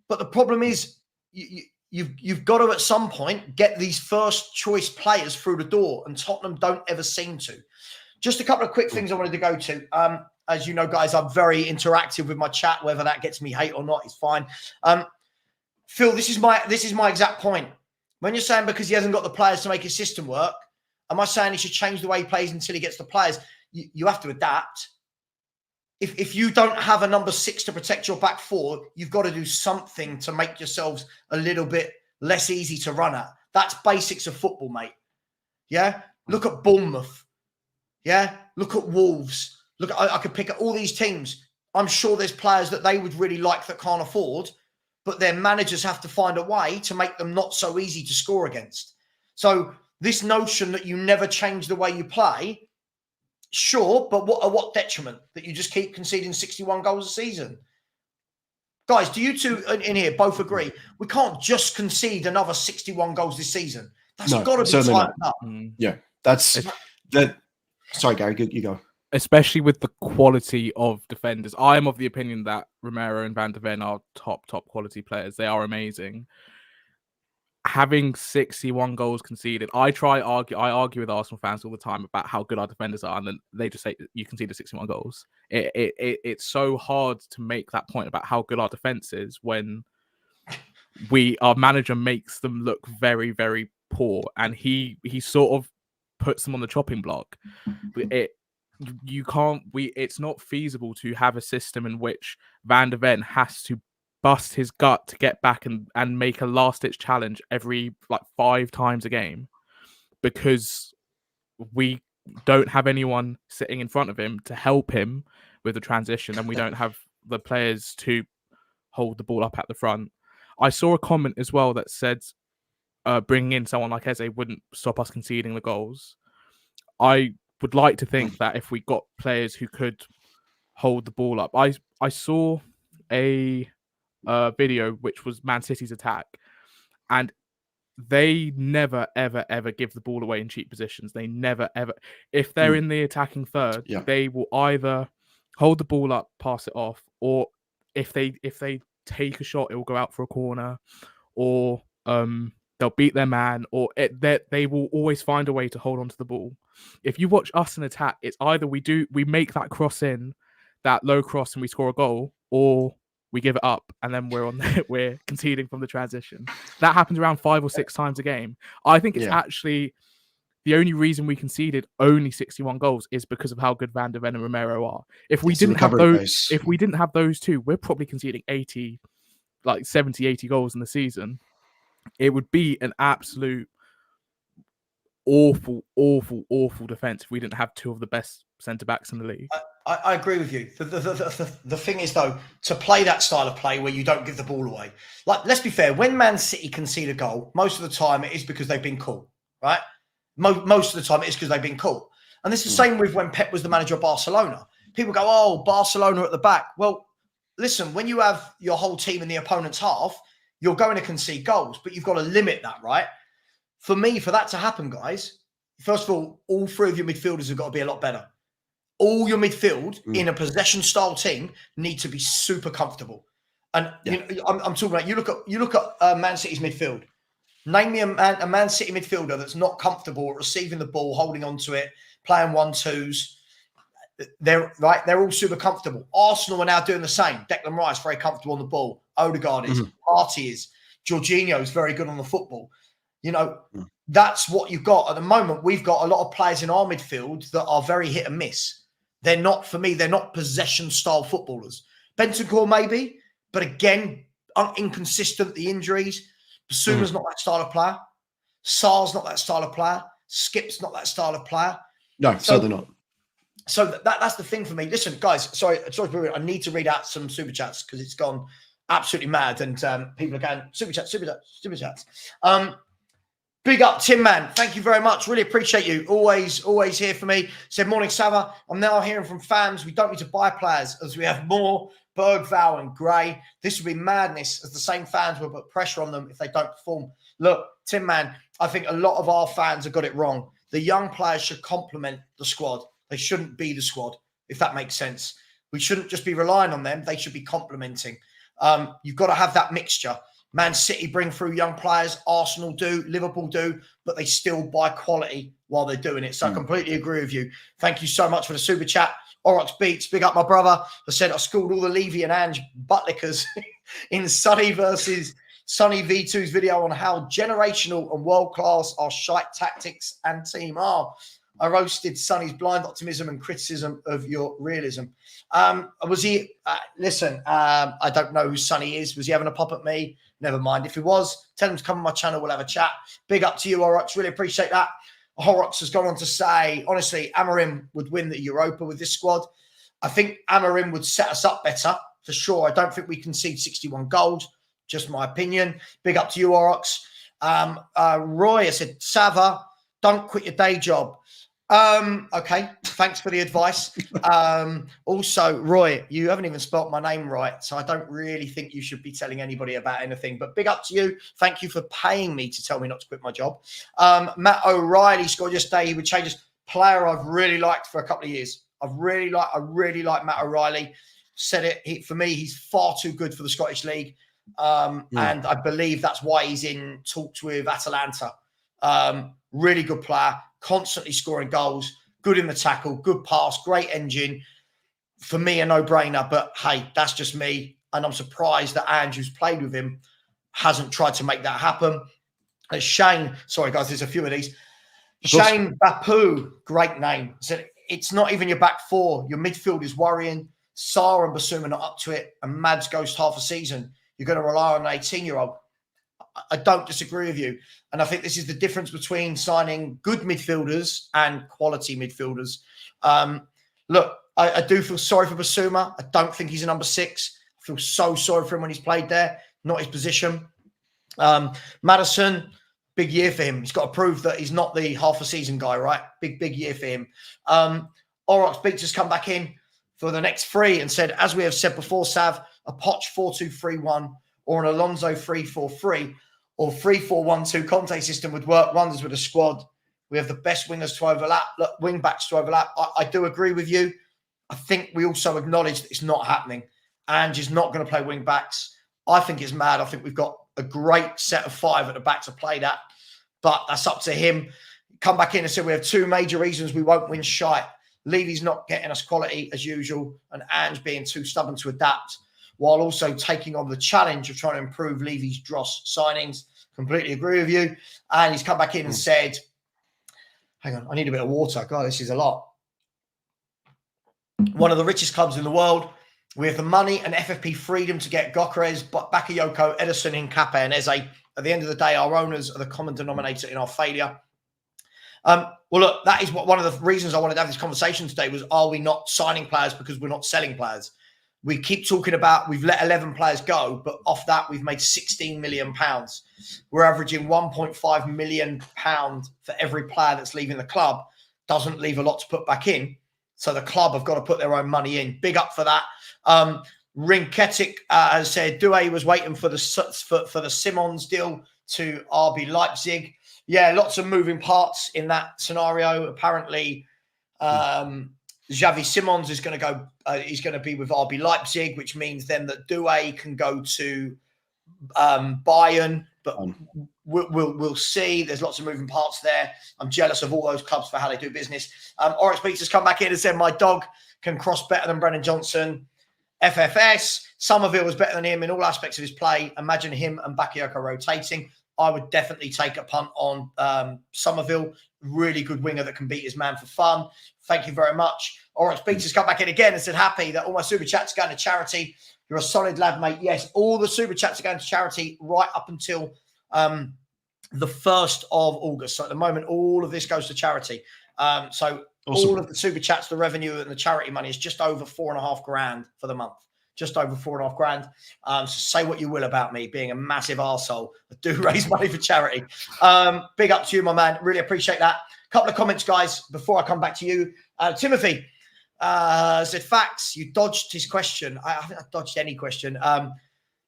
But the problem is you've got to, at some point, get these first choice players through the door. And Tottenham don't ever seem to. Just a couple of quick things I wanted to go to. As you know, guys, I'm very interactive with my chat. Whether that gets me hate or not is fine. Phil, this is my exact point. When you're saying because he hasn't got the players to make his system work, am I saying he should change the way he plays until he gets the players? You have to adapt. If you don't have a number 6 to protect your back 4, you've got to do something to make yourselves a little bit less easy to run at. That's basics of football, mate. Yeah? Look at Bournemouth. Yeah? Look at Wolves. Look, I could pick at all these teams. I'm sure there's players that they would really like that can't afford, but their managers have to find a way to make them not so easy to score against. So this notion that you never change the way you play, sure, but what detriment? That you just keep conceding 61 goals a season? Guys, do you two in here both agree? We can't just concede another 61 goals this season. That's got to be tightened up. Yeah, that's that. Sorry, Gary, you go. Especially with the quality of defenders. I am of the opinion that Romero and Van de Ven are top quality players. They are amazing. Having 61 goals conceded, I argue with Arsenal fans all the time about how good our defenders are, and then they just say you conceded 61 goals. It's so hard to make that point about how good our defense is when our manager makes them look very, very poor, and he sort of puts them on the chopping block. It's not feasible to have a system in which Van de Ven has to bust his gut to get back and make a last-ditch challenge every 5 times a game, because we don't have anyone sitting in front of him to help him with the transition, and we don't have the players to hold the ball up at the front. I saw a comment as well that said bringing in someone like Eze wouldn't stop us conceding the goals. I would like to think that if we got players who could hold the ball up. I saw a video which was Man City's attack, and they never ever give the ball away in cheap positions. They never ever, if they're in the attacking third, they will either hold the ball up, pass it off, or if they take a shot, it will go out for a corner, or they'll beat their man, or they will always find a way to hold on to the ball. If you watch us in attack, it's either we make that cross in, that low cross, and we score a goal, or we give it up and then we're conceding from the transition. That happens around 5 or 6 times a game. I think it's actually the only reason we conceded only 61 goals is because of how good Van de Ven and Romero are. If we didn't have those two, we're probably conceding 70, 80 goals in the season. It would be an absolute awful, awful, awful defense if we didn't have two of the best centre backs in the league. I agree with you. The thing is, though, to play that style of play where you don't give the ball away. Like, let's be fair, when Man City concede a goal, most of the time it is because they've been cool, right? Most of the time it is because they've been cool. And it's the same with when Pep was the manager of Barcelona. People go, oh, Barcelona at the back. Well, listen, when you have your whole team in the opponent's half, you're going to concede goals, but you've got to limit that, right? For me, for that to happen, guys, first of all three of your midfielders have got to be a lot better. All your midfield in a possession-style team need to be super comfortable. And you know, I'm talking about, you look at Man City's midfield. Name me a Man City midfielder that's not comfortable at receiving the ball, holding on to it, playing 1-2s. They're all super comfortable. Arsenal are now doing the same. Declan Rice very comfortable on the ball. Odegaard is. Partey is. Jorginho is very good on the football. You know, that's what you've got at the moment. We've got a lot of players in our midfield that are very hit and miss. They're not, for me, they're not possession-style footballers. Bentancur maybe, but again, inconsistent, the injuries. Basuma's not that style of player. Sarr's not that style of player. Skip's not that style of player. No, certainly not. So that's the thing for me. Listen, guys, sorry, I need to read out some super chats because it's gone absolutely mad and people are going, super chats. Big up, Tim Man. Thank you very much. Really appreciate you. Always here for me. Said, morning, Sava. I'm now hearing from fans we don't need to buy players as we have more Bergvall and Gray. This would be madness as the same fans will put pressure on them if they don't perform. Look, Tim Man, I think a lot of our fans have got it wrong. The young players should complement the squad. They shouldn't be the squad, if that makes sense. We shouldn't just be relying on them. They should be complementing. You've got to have that mixture. Man City bring through young players. Arsenal do. Liverpool do. But they still buy quality while they're doing it. So I completely agree with you. Thank you so much for the super chat. Orox Beats, big up my brother. I said I schooled all the Levy and Ange buttlickers in Sonny versus Sonny V2's video on how generational and world-class our shite tactics and team are. I roasted Sonny's blind optimism and criticism of your realism. Was he? Listen, I don't know who Sonny is. Was he having a pop at me? Never mind. If he was, tell him to come on my channel. We'll have a chat. Big up to you, Horrocks. Really appreciate that. Horrocks has gone on to say, honestly, Amorim would win the Europa with this squad. I think Amorim would set us up better, for sure. I don't think we concede 61 goals. Just my opinion. Big up to you, Horrocks. Roy, I said, Sava, don't quit your day job. Okay, thanks for the advice. Also, Roy, you haven't even spelt my name right, so I don't really think you should be telling anybody about anything. But big up to you. Thank you for paying me to tell me not to quit my job. Matt O'Reilly scored yesterday. He would change his player I've really liked for a couple of years. I really like Matt O'Reilly. Said it, for me, he's far too good for the Scottish League. And I believe that's why he's in talks with Atalanta. Really good player. Constantly scoring goals, good in the tackle, good pass, great engine. For me, a no-brainer, but hey, that's just me. And I'm surprised that Ange, who's played with him, hasn't tried to make that happen. Shane, sorry guys, there's a few of these. Shane Bapu, great name. Said, it's not even your back four. Your midfield is worrying. Sarr and Basuma not up to it. And Mads goes half a season. You're going to rely on an 18-year-old. I don't disagree with you. And I think this is the difference between signing good midfielders and quality midfielders. Look, I do feel sorry for Basuma. I don't think he's a number 6. I feel so sorry for him when he's played there. Not his position. Maddison, big year for him. He's got to prove that he's not the half a season guy, right? Big year for him. Orox Beats has come back in for the next 3 and said, as we have said before, Sav, a Poch 4-2-3-1 or an Alonso 3-4-3 or 3-4-1-2 Conte system would work wonders with a squad. We have the best wingers to overlap, wing backs to overlap. I do agree with you. I think we also acknowledge that it's not happening. Ange is not going to play wing backs. I think it's mad. I think we've got a great set of 5 at the back to play that, but that's up to him. Come back in and say we have 2 major reasons we won't win shite. Levy's not getting us quality as usual, and Ange being too stubborn to adapt, while also taking on the challenge of trying to improve Levy's dross signings. Completely agree with you. And he's come back in and said, hang on, I need a bit of water. God, this is a lot. One of the richest clubs in the world. We have the money and FFP freedom to get Gyökeres, Bakayoko, Ederson, Nkapé, and Eze. At the end of the day, our owners are the common denominator in our failure. Well, look, that is one of the reasons I wanted to have this conversation today was, are we not signing players because we're not selling players? We keep talking about we've let 11 players go, but off that, we've made £16 million. We're averaging £1.5 million for every player that's leaving the club. Doesn't leave a lot to put back in. So the club have got to put their own money in. Big up for that. Rinketic has said Doué was waiting for the Simons deal to RB Leipzig. Yeah, lots of moving parts in that scenario. Apparently, Xavi Simons is going to go. He's going to be with RB Leipzig, which means then that Doué can go to Bayern. But we'll see. There's lots of moving parts there. I'm jealous of all those clubs for how they do business. Oryx Beats has come back in and said my dog can cross better than Brennan Johnson. FFS, Somerville was better than him in all aspects of his play. Imagine him and Bakayoko rotating. I would definitely take a punt on Somerville. Really good winger that can beat his man for fun. Thank you very much. Oryx Beats has come back in again and said, happy that all my super chats are going to charity. You're a solid lad, mate. Yes, all the super chats are going to charity right up until the 1st of August. So at the moment, all of this goes to charity. So awesome. All of the super chats, the revenue and the charity money is just over $4,500 for the month. Just over $4,500. So say what you will about me being a massive arsehole. I do raise money for charity. Big up to you, my man. Really appreciate that. Couple of comments, guys, before I come back to you. Timothy said, facts, you dodged his question. I think I dodged any question.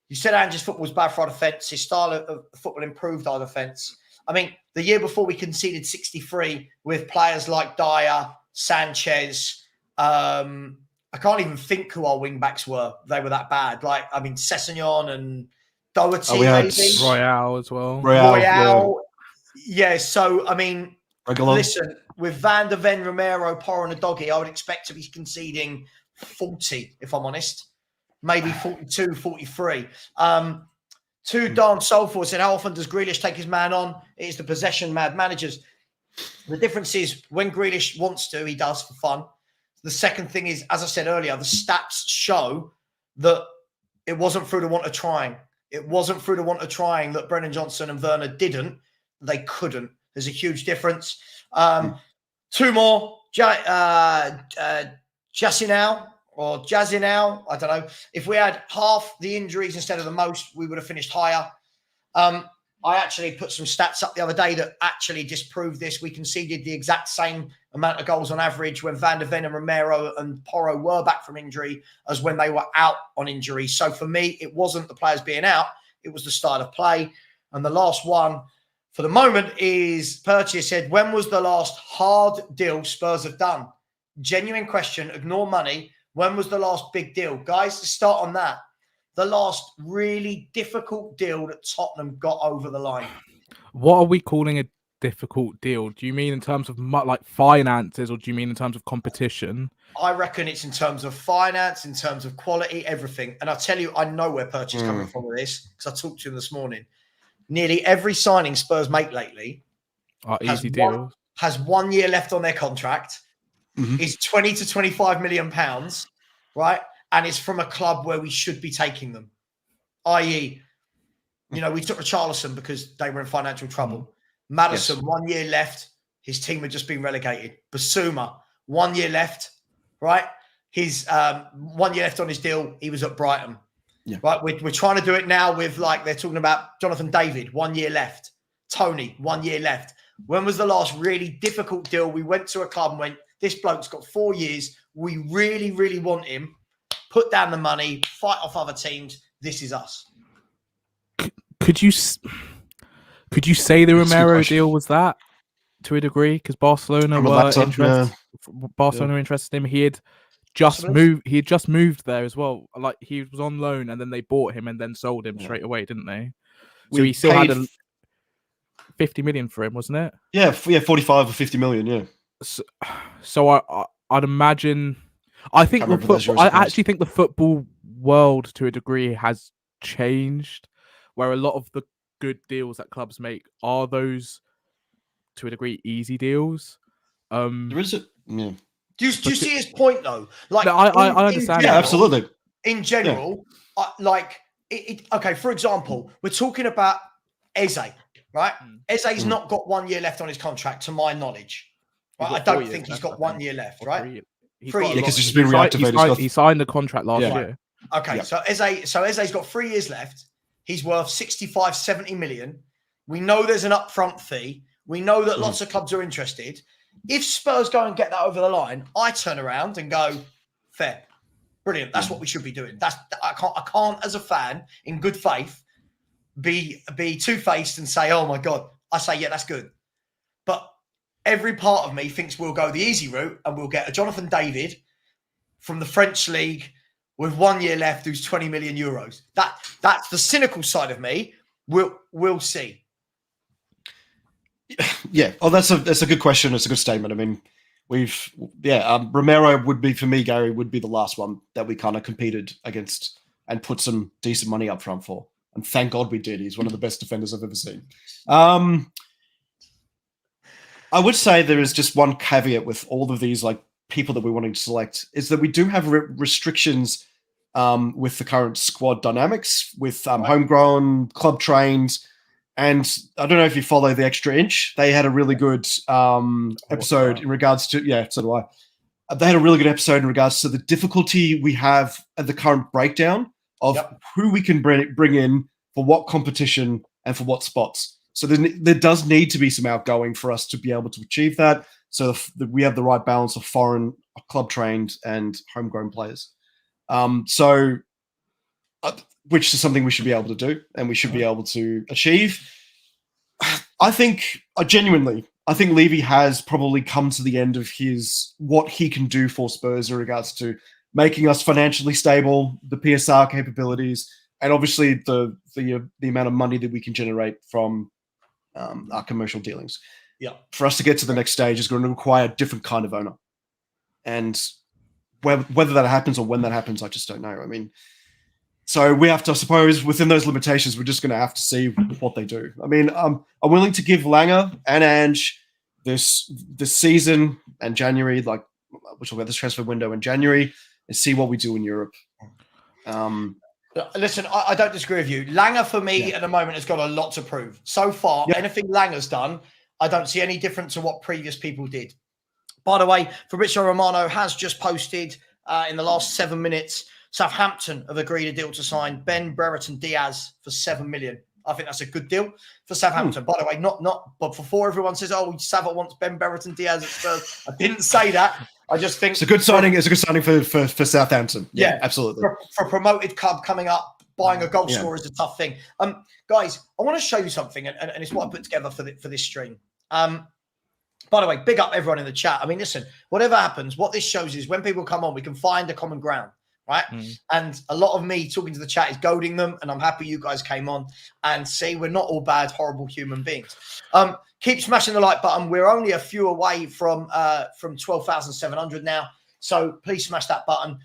You said Ange's football was bad for our defence. His style of football improved our defence. I mean, the year before we conceded 63 with players like Dyer, Sanchez. I can't even think who our wing-backs were. They were that bad. Like, I mean, Sessegnon and Doherty, maybe. Royale as well. Royale. Yeah, so, I mean, Regular. Listen, with Van der Ven, Romero, Porro and Doggy, I would expect to be conceding 40, if I'm honest. Maybe 42, 43. To Darn Soulful said, how often does Grealish take his man on? It is the possession-mad managers. The difference is when Grealish wants to, he does for fun. The second thing is, as I said earlier, the stats show that it wasn't through the want of trying. It wasn't through the want of trying that Brennan Johnson and Werner didn't. They couldn't. There's a huge difference. Two more. Jassinau or Jazzinau. I don't know. If we had half the injuries instead of the most, we would have finished higher. I actually put some stats up the other day that actually disproved this. We conceded the exact same amount of goals on average when Van der Ven and Romero and Porro were back from injury as when they were out on injury. So for me, it wasn't the players being out. It was the style of play. And the last one for the moment is Purchase said, when was the last hard deal Spurs have done? Genuine question. Ignore money. When was the last big deal? Guys, to start on that. The last really difficult deal that Tottenham got over the line. What are we calling a difficult deal? Do you mean in terms of like finances, or do you mean in terms of competition? I reckon it's in terms of finance, in terms of quality, everything. And I'll tell you, I know where Purchase is coming from with this because I talked to him this morning. Nearly every signing Spurs make lately has 1 year left on their contract, is 20 to 25 million pounds, right? And it's from a club where we should be taking them. I.e., you know, we took Richarlison because they were in financial trouble. Maddison, 1 year left. His team had just been relegated. Basuma, 1 year left, right? His 1 year left on his deal. He was at Brighton. Yeah. Right? We're trying to do it now with, like, they're talking about Jonathan David, 1 year left. Tony, 1 year left. When was the last really difficult deal? We went to a club and went, this bloke's got 4 years. We really, really want him. Put down the money, fight off other teams. This is us. Could you say the Romero deal was that to a degree? Because Barcelona were interested in him. He had just moved there as well. Like, he was on loan and then they bought him and then sold him straight away, didn't they? So he still had 50 million for him, wasn't it? Yeah, 45 or 50 million. Yeah. So I'd imagine. I actually think the football world, to a degree, has changed, where a lot of the good deals that clubs make are those, to a degree, easy deals. There is a yeah. Do you see his point though? Like, no, I understand. Yeah, absolutely. In general, okay. For example, we're talking about Eze, right? Eze's not got 1 year left on his contract, to my knowledge. Right? I don't think he's got 1 year left, right? 3 years. Because he's just been reactivated. He signed the contract last Yeah. year. Okay, so Eze's got 3 years left. He's worth 65, 70 million. We know there's an upfront fee. We know that lots of clubs are interested. If Spurs go and get that over the line, I turn around and go, fair. Brilliant. That's what we should be doing. I can't as a fan, in good faith, be two-faced and say, oh my God. I say, yeah, that's good. But every part of me thinks we'll go the easy route and we'll get a Jonathan David from the French league with 1 year left, who's 20 million euros. That's the cynical side of me. We'll see. Yeah. Oh, that's a good question. It's a good statement. I mean, Romero would be, for me, Gary, would be the last one that we kind of competed against and put some decent money up front for. And thank God we did. He's one of the best defenders I've ever seen. I would say there is just one caveat with all of these like people that we're wanting to select, is that we do have restrictions with the current squad dynamics, with homegrown, club trained. And I don't know if you follow the Extra Inch. They had a really good episode in regards to, so do I. They had a really good episode in regards to the difficulty we have at the current breakdown of who we can bring in for what competition and for what spots. So there does need to be some outgoing for us to be able to achieve that. So that we have the right balance of foreign, club trained, and homegrown players. Which is something we should be able to do and we should be able to achieve. I think Levy has probably come to the end of what he can do for Spurs in regards to making us financially stable, the PSR capabilities, and obviously the amount of money that we can generate from our commercial dealings. Yeah. For us to get to the next stage is going to require a different kind of owner. And whether that happens or when that happens, I just don't know. I mean, so we have to, I suppose, within those limitations, we're just going to have to see what they do. I mean, I'm willing to give Langer and Ange this season and January, like we'll talk about this transfer window in January, and see what we do in Europe. Listen, I don't disagree with you. Langer, for me, at the moment, has got a lot to prove. So far, anything Langer's done, I don't see any different to what previous people did. By the way, Fabrizio Romano has just posted in the last 7 minutes, Southampton have agreed a deal to sign Ben Brereton Diaz for 7 million. I think that's a good deal for Southampton. By the way, but before everyone says, "Oh, Sava wants Ben Brereton Diaz at Spurs," I didn't say that. I just think it's a good signing. It's a good signing for Southampton. Yeah, absolutely. For a promoted club coming up, buying a goal scorer is a tough thing. Guys, I want to show you something, and it's what I put together for this stream. By the way, big up everyone in the chat. I mean, listen, whatever happens, what this shows is when people come on, we can find a common ground. Right. And a lot of me talking to the chat is goading them. And I'm happy you guys came on and see we're not all bad, horrible human beings. Keep smashing the like button. We're only a few away from 12,700 now. So please smash that button.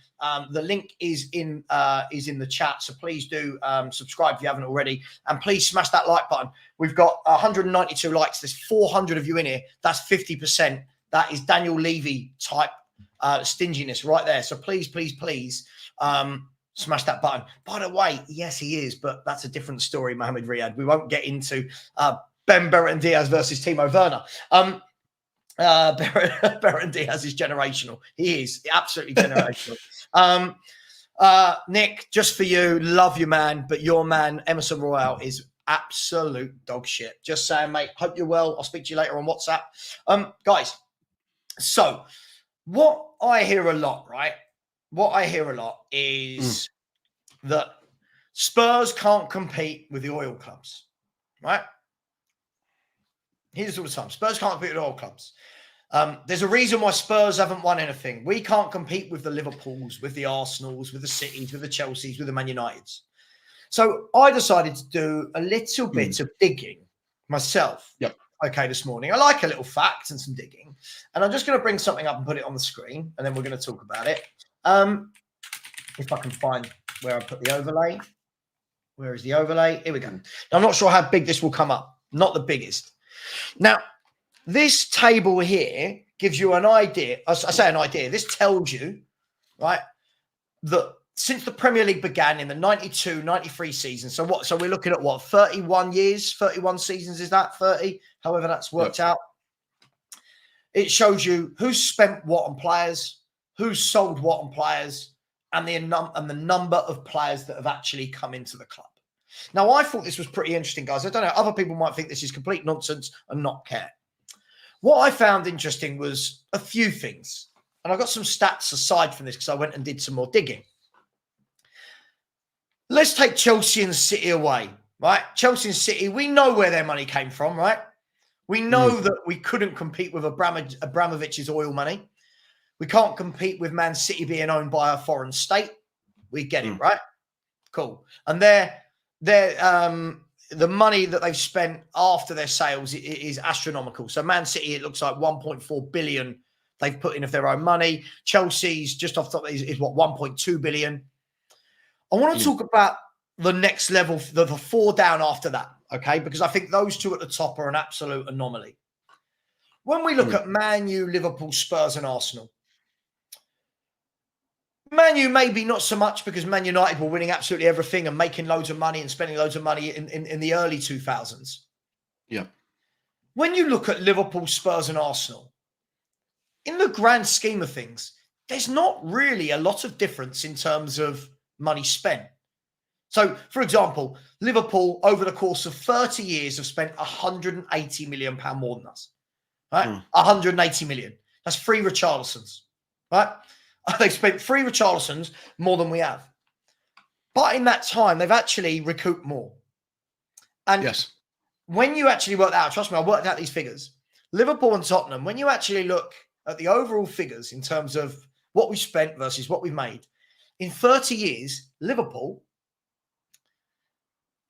The link is in the chat. So please do subscribe if you haven't already. And please smash that like button. We've got 192 likes. There's 400 of you in here. That's 50%. That is Daniel Levy type stinginess right there. So please smash that button. By the way, yes, he is, but that's a different story, Mohamed Riyad. We won't get into Ben Brereton Diaz versus Timo Werner. Brereton Diaz is generational. He is absolutely generational. Nick, just for you, love you, man, but your man, Emerson Royale, is absolute dog shit. Just saying, mate, hope you're well. I'll speak to you later on WhatsApp. Guys, so what I hear a lot, right? What I hear a lot is that Spurs can't compete with the oil clubs, right? Here's all the time. Spurs can't compete with oil clubs. There's a reason why Spurs haven't won anything. We can't compete with the Liverpools, with the Arsenals, with the Cities, with the Chelseas, with the Man Uniteds. So I decided to do a little bit of digging myself. Yep. Okay, this morning. I like a little fact and some digging. And I'm just going to bring something up and put it on the screen, and then we're going to talk about it. If I can find where I put the overlay. Where is the overlay? Here we go. Now, I'm not sure how big this will come up. Not the biggest. Now, this table here gives you an idea. I say an idea. This tells you, right, that since the Premier League began in the 92-93 season. So what? So we're looking at what? 31 years, 31 seasons, is that 30? However that's worked out. It shows you who's spent what on players, who's sold what on players, and the number of players that have actually come into the club. Now, I thought this was pretty interesting, guys. I don't know. Other people might think this is complete nonsense and not care. What I found interesting was a few things. And I got some stats aside from this because I went and did some more digging. Let's take Chelsea and City away, right? Chelsea and City, we know where their money came from, right? We know that we couldn't compete with Abramovich's oil money. We can't compete with Man City being owned by a foreign state. We get it, right? Cool. And the money that they've spent after their sales is astronomical. So Man City, it looks like 1.4 billion they've put in of their own money. Chelsea's just off the top is what, 1.2 billion. I want to talk about the next level, the four down after that, okay? Because I think those two at the top are an absolute anomaly. When we look at Man U, Liverpool, Spurs and Arsenal, Man U maybe not so much because Man United were winning absolutely everything and making loads of money and spending loads of money in the early 2000s. Yeah. When you look at Liverpool, Spurs and Arsenal, in the grand scheme of things, there's not really a lot of difference in terms of money spent. So, for example, Liverpool, over the course of 30 years, have spent £180 million more than us. Right? 180 million. That's 3 Richarlisons. Right? They've spent 3 Richarlisons more than we have. But in that time, they've actually recouped more. And yes, when you actually work that out, trust me, I worked out these figures. Liverpool and Tottenham, when you actually look at the overall figures in terms of what we spent versus what we've made, in 30 years, Liverpool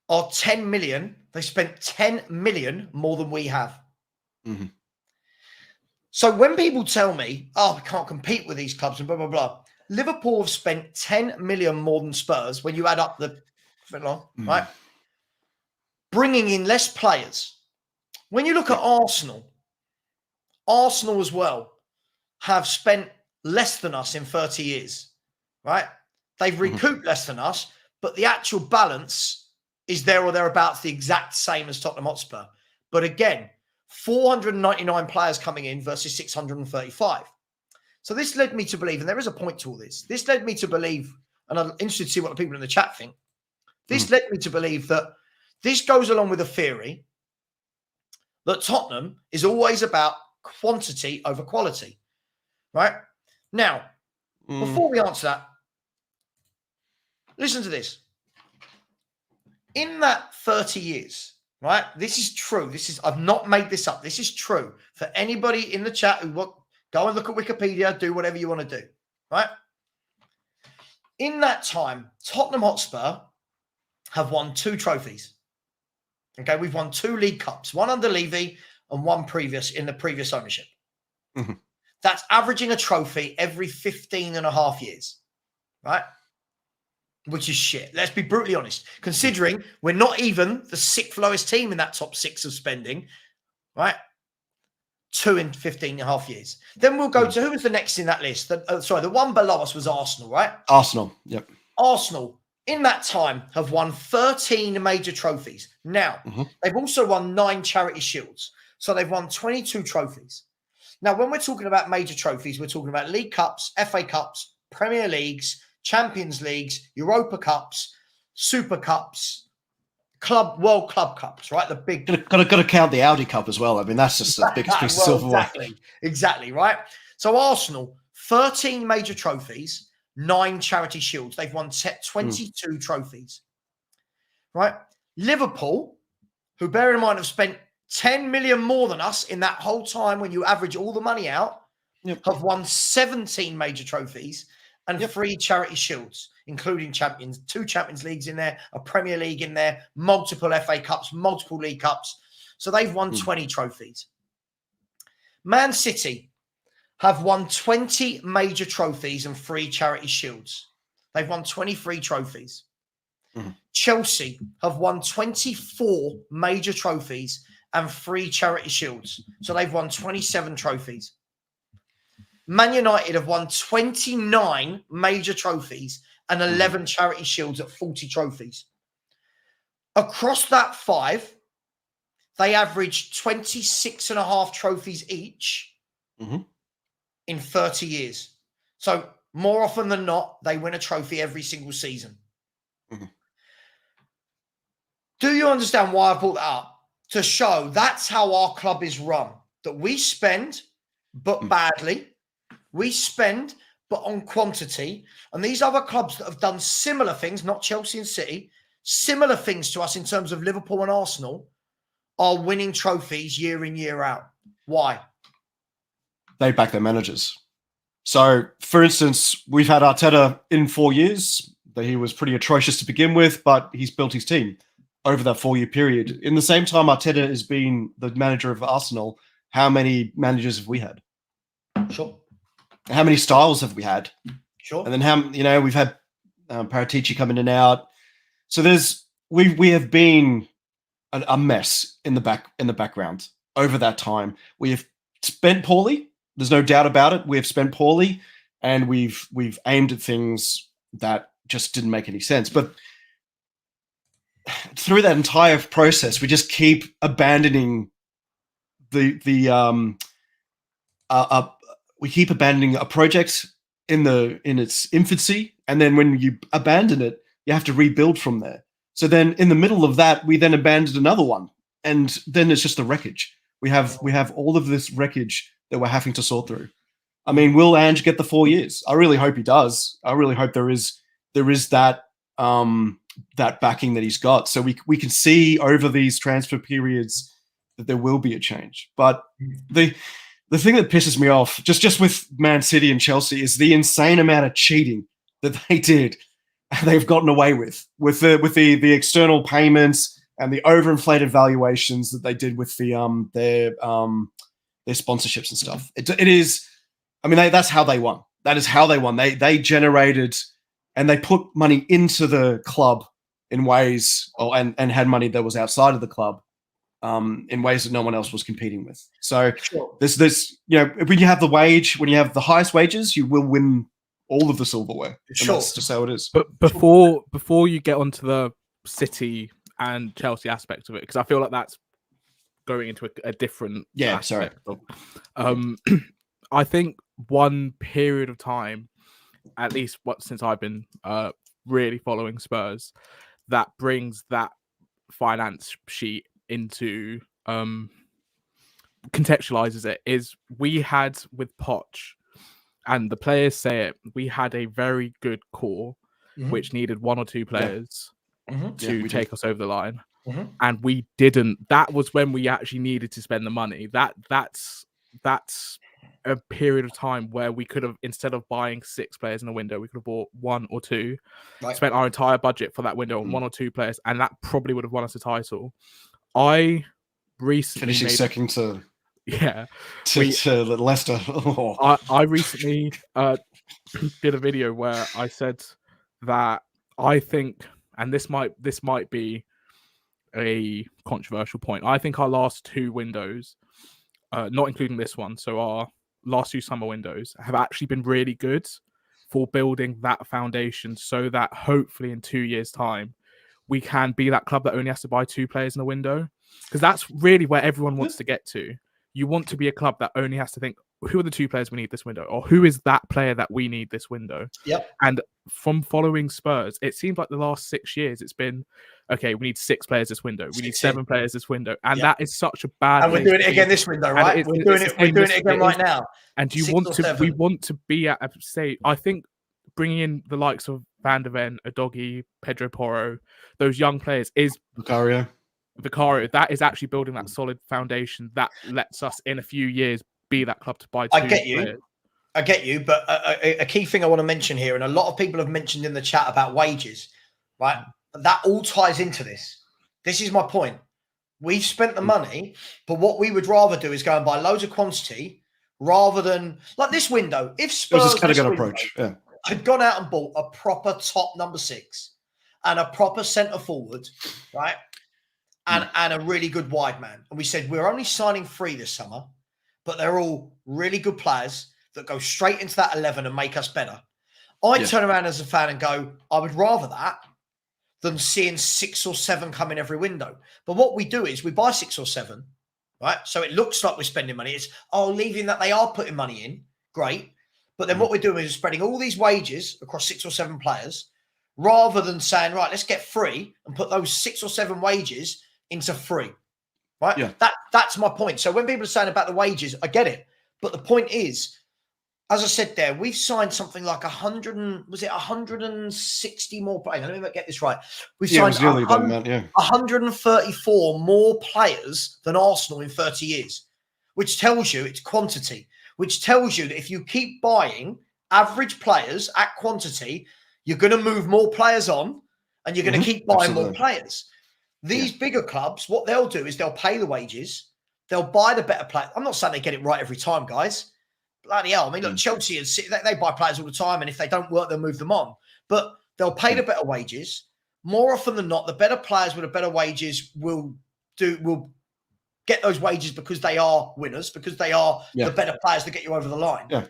are 10 million. They spent 10 million more than we have. So when people tell me, oh, we can't compete with these clubs and blah, blah, blah, Liverpool have spent 10 million more than Spurs when you add up the, right? Bringing in less players. When you look at Arsenal as well have spent less than us in 30 years, right? They've recouped less than us, but the actual balance is there or thereabouts the exact same as Tottenham Hotspur. But again, 499 players coming in versus 635. So this led me to believe, and there is a point to all this, this led me to believe, and I'm interested to see what the people in the chat think, this led me to believe that this goes along with a theory that Tottenham is always about quantity over quality, right? Now, before we answer that, listen to this. In that 30 years, right? This is true. I've not made this up. This is true for anybody in the chat who go and look at Wikipedia, do whatever you want to do, right? In that time, Tottenham Hotspur have won 2 trophies. Okay, we've won 2 League Cups, one under Levy and one in the previous ownership. That's averaging a trophy every 15 and a half years, right? Which is shit. Let's be brutally honest. Considering we're not even the 6th lowest team in that top 6 of spending, right? 2 in 15 and a half years. Then we'll go to who was the next in that list? The one below us was Arsenal, right? Arsenal, yep. Arsenal, in that time, have won 13 major trophies. Now, they've also won 9 charity shields. So they've won 22 trophies. Now, when we're talking about major trophies, we're talking about League Cups, FA Cups, Premier Leagues, Champions Leagues, Europa Cups, Super Cups, World Club Cups, right? The big... Got to count the Audi Cup as well. I mean, that's just the biggest piece of silverware. Exactly, right? So Arsenal, 13 major trophies, 9 charity shields. They've won 22 trophies, right? Liverpool, who bear in mind have spent 10 million more than us in that whole time when you average all the money out, have won 17 major trophies and 3 charity shields, including 2 Champions Leagues in there, a Premier League in there, multiple FA Cups, multiple League Cups. So they've won 20 trophies. Man City have won 20 major trophies and 3 charity shields. They've won 23 trophies. Chelsea have won 24 major trophies and 3 charity shields. So they've won 27 trophies. Man United have won 29 major trophies and 11 charity shields at 40 trophies. Across that 5, they averaged 26.5 trophies each in 30 years. So more often than not, they win a trophy every single season. Do you understand why I brought that up? To show that's how our club is run. That we spend, but badly. We spend, but on quantity. And these other clubs that have done similar things, not Chelsea and City, similar things to us in terms of Liverpool and Arsenal, are winning trophies year in, year out. Why? They back their managers. So, for instance, we've had Arteta in 4 years. He was pretty atrocious to begin with, but he's built his team over that 4-year period. In the same time Arteta has been the manager of Arsenal, how many managers have we had? Sure. How many styles have we had? Sure. And then we've had Paratici come in and out. So we have been a mess in the background over that time. We have spent poorly. There's no doubt about it. We have spent poorly, and we've aimed at things that just didn't make any sense. But through that entire process, we just keep abandoning we keep abandoning a project in its infancy, and then when you abandon it, you have to rebuild from there. So then, in the middle of that, we then abandoned another one, and then it's just the wreckage. We have all of this wreckage that we're having to sort through. I mean, will Ange get the 4 years? I really hope he does. I really hope there is that that backing that he's got, so we can see over these transfer periods that there will be a change. But the thing that pisses me off, just with Man City and Chelsea, is the insane amount of cheating that they did. They've gotten away with the external payments and the overinflated valuations that they did with their sponsorships and stuff. It is, I mean, that's how they won. That is how they won. They generated and they put money into the club in ways, and had money that was outside of the club in ways that no one else was competing with. So there's when you have the highest wages, you will win all of the silverware. Sure. That's just how it is. But before you get onto the City and Chelsea aspect of it, because I feel like that's going into a different aspect of, I think one period of time, at least since I've been really following Spurs, that brings that finance sheet into contextualizes it, is we had with Poch, and the players say it, we had a very good core which needed 1 or 2 players to take us over the line, and we didn't. That was when we actually needed to spend the money. That's a period of time where we could have, instead of buying 6 players in a window, we could have bought 1 or 2, spent our entire budget for that window on 1 or 2 players, and that probably would have won us a title. I recently finishing second to Leicester. I recently did a video where I said that I think, and this might be a controversial point, I think our last 2 windows, not including this one, so our last 2 summer windows, have actually been really good for building that foundation, so that hopefully in 2 years' time we can be that club that only has to buy 2 players in a window, because that's really where everyone wants to get to. You want to be a club that only has to think, who are the 2 players we need this window, or who is that player that we need this window. And from following Spurs, it seems like the last 6 years it's been, okay, we need 6 players this window, we need 7 players this window, and that is such a bad. And we're doing it again this window, right? We're doing it again right now. And we want to be at a state. I think bringing in the likes of Van der Ven, Udogie, Pedro Porro, those young players, is Vicario, that is actually building that solid foundation that lets us in a few years be that club to buy 2 players. I get you, but a key thing I want to mention here, and a lot of people have mentioned in the chat about wages, right? That all ties into this. This is my point. We've spent the money, but what we would rather do is go and buy loads of quantity rather than, like this window. If Spurs, this kind of good approach, had gone out and bought a proper top number 6 and a proper centre forward, right? And a really good wide man. And we said, we're only signing 3 this summer, but they're all really good players that go straight into that 11 and make us better. I turn around as a fan and go, I would rather that than seeing 6 or 7 come in every window. But what we do is we buy 6 or 7, right? So it looks like we're spending money. It's, leaving that they are putting money in. Great. But then what we're doing is spreading all these wages across 6 or 7 players rather than saying, right, let's get free and put those 6 or 7 wages into free, right? Yeah. That's my point. So when people are saying about the wages, I get it. But the point is, as I said there, we've signed something like 160 more players. Let me get this right. We've signed 134 more players than Arsenal in 30 years, which tells you it's quantity, which tells you that if you keep buying average players at quantity, you're going to move more players on and you're going to keep buying more players. These bigger clubs, what they'll do is they'll pay the wages. They'll buy the better players. I'm not saying they get it right every time, guys. Bloody hell. I mean, look, Chelsea and City, they buy players all the time, and if they don't work, they'll move them on. But they'll pay the better wages. More often than not, the better players with the better wages will get those wages because they are winners, because they are the better players to get you over the line. Yeah.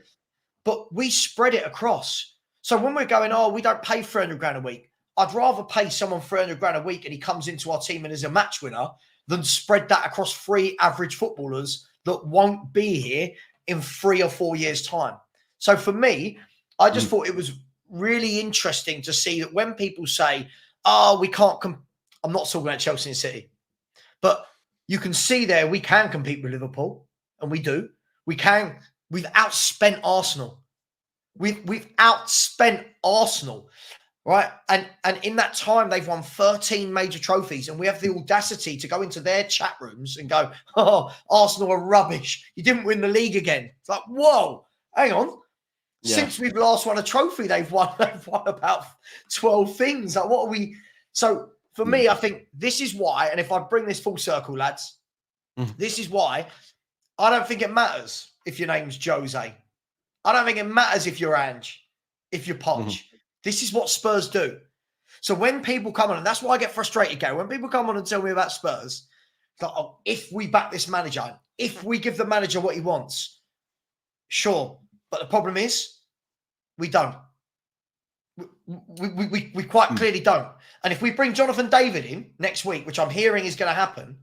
But we spread it across. So when we're going, we don't pay 300 grand a week, I'd rather pay someone 300 grand a week and he comes into our team and is a match winner than spread that across 3 average footballers that won't be here in 3 or 4 years' time. So for me, I just thought it was really interesting to see that when people say, we can't I'm not talking about Chelsea and City, but you can see there we can compete with Liverpool, and we do. We've outspent Arsenal. We've outspent Arsenal, right? And in that time, they've won 13 major trophies, and we have the audacity to go into their chat rooms and go, Arsenal are rubbish. You didn't win the league again. It's like, whoa, hang on. Yeah. Since we've last won a trophy, they've won about 12 things. Like, what are we? So for me, I think this is why, and if I bring this full circle, lads, this is why I don't think it matters if your name's Jose. I don't think it matters if you're Ange, if you're Poch. This is what Spurs do. So when people come on, and that's why I get frustrated, Gary, when people come on and tell me about Spurs, it's like, if we back this manager, if we give the manager what he wants, sure. But the problem is, we don't. We quite clearly don't. And if we bring Jonathan David in next week, which I'm hearing is going to happen,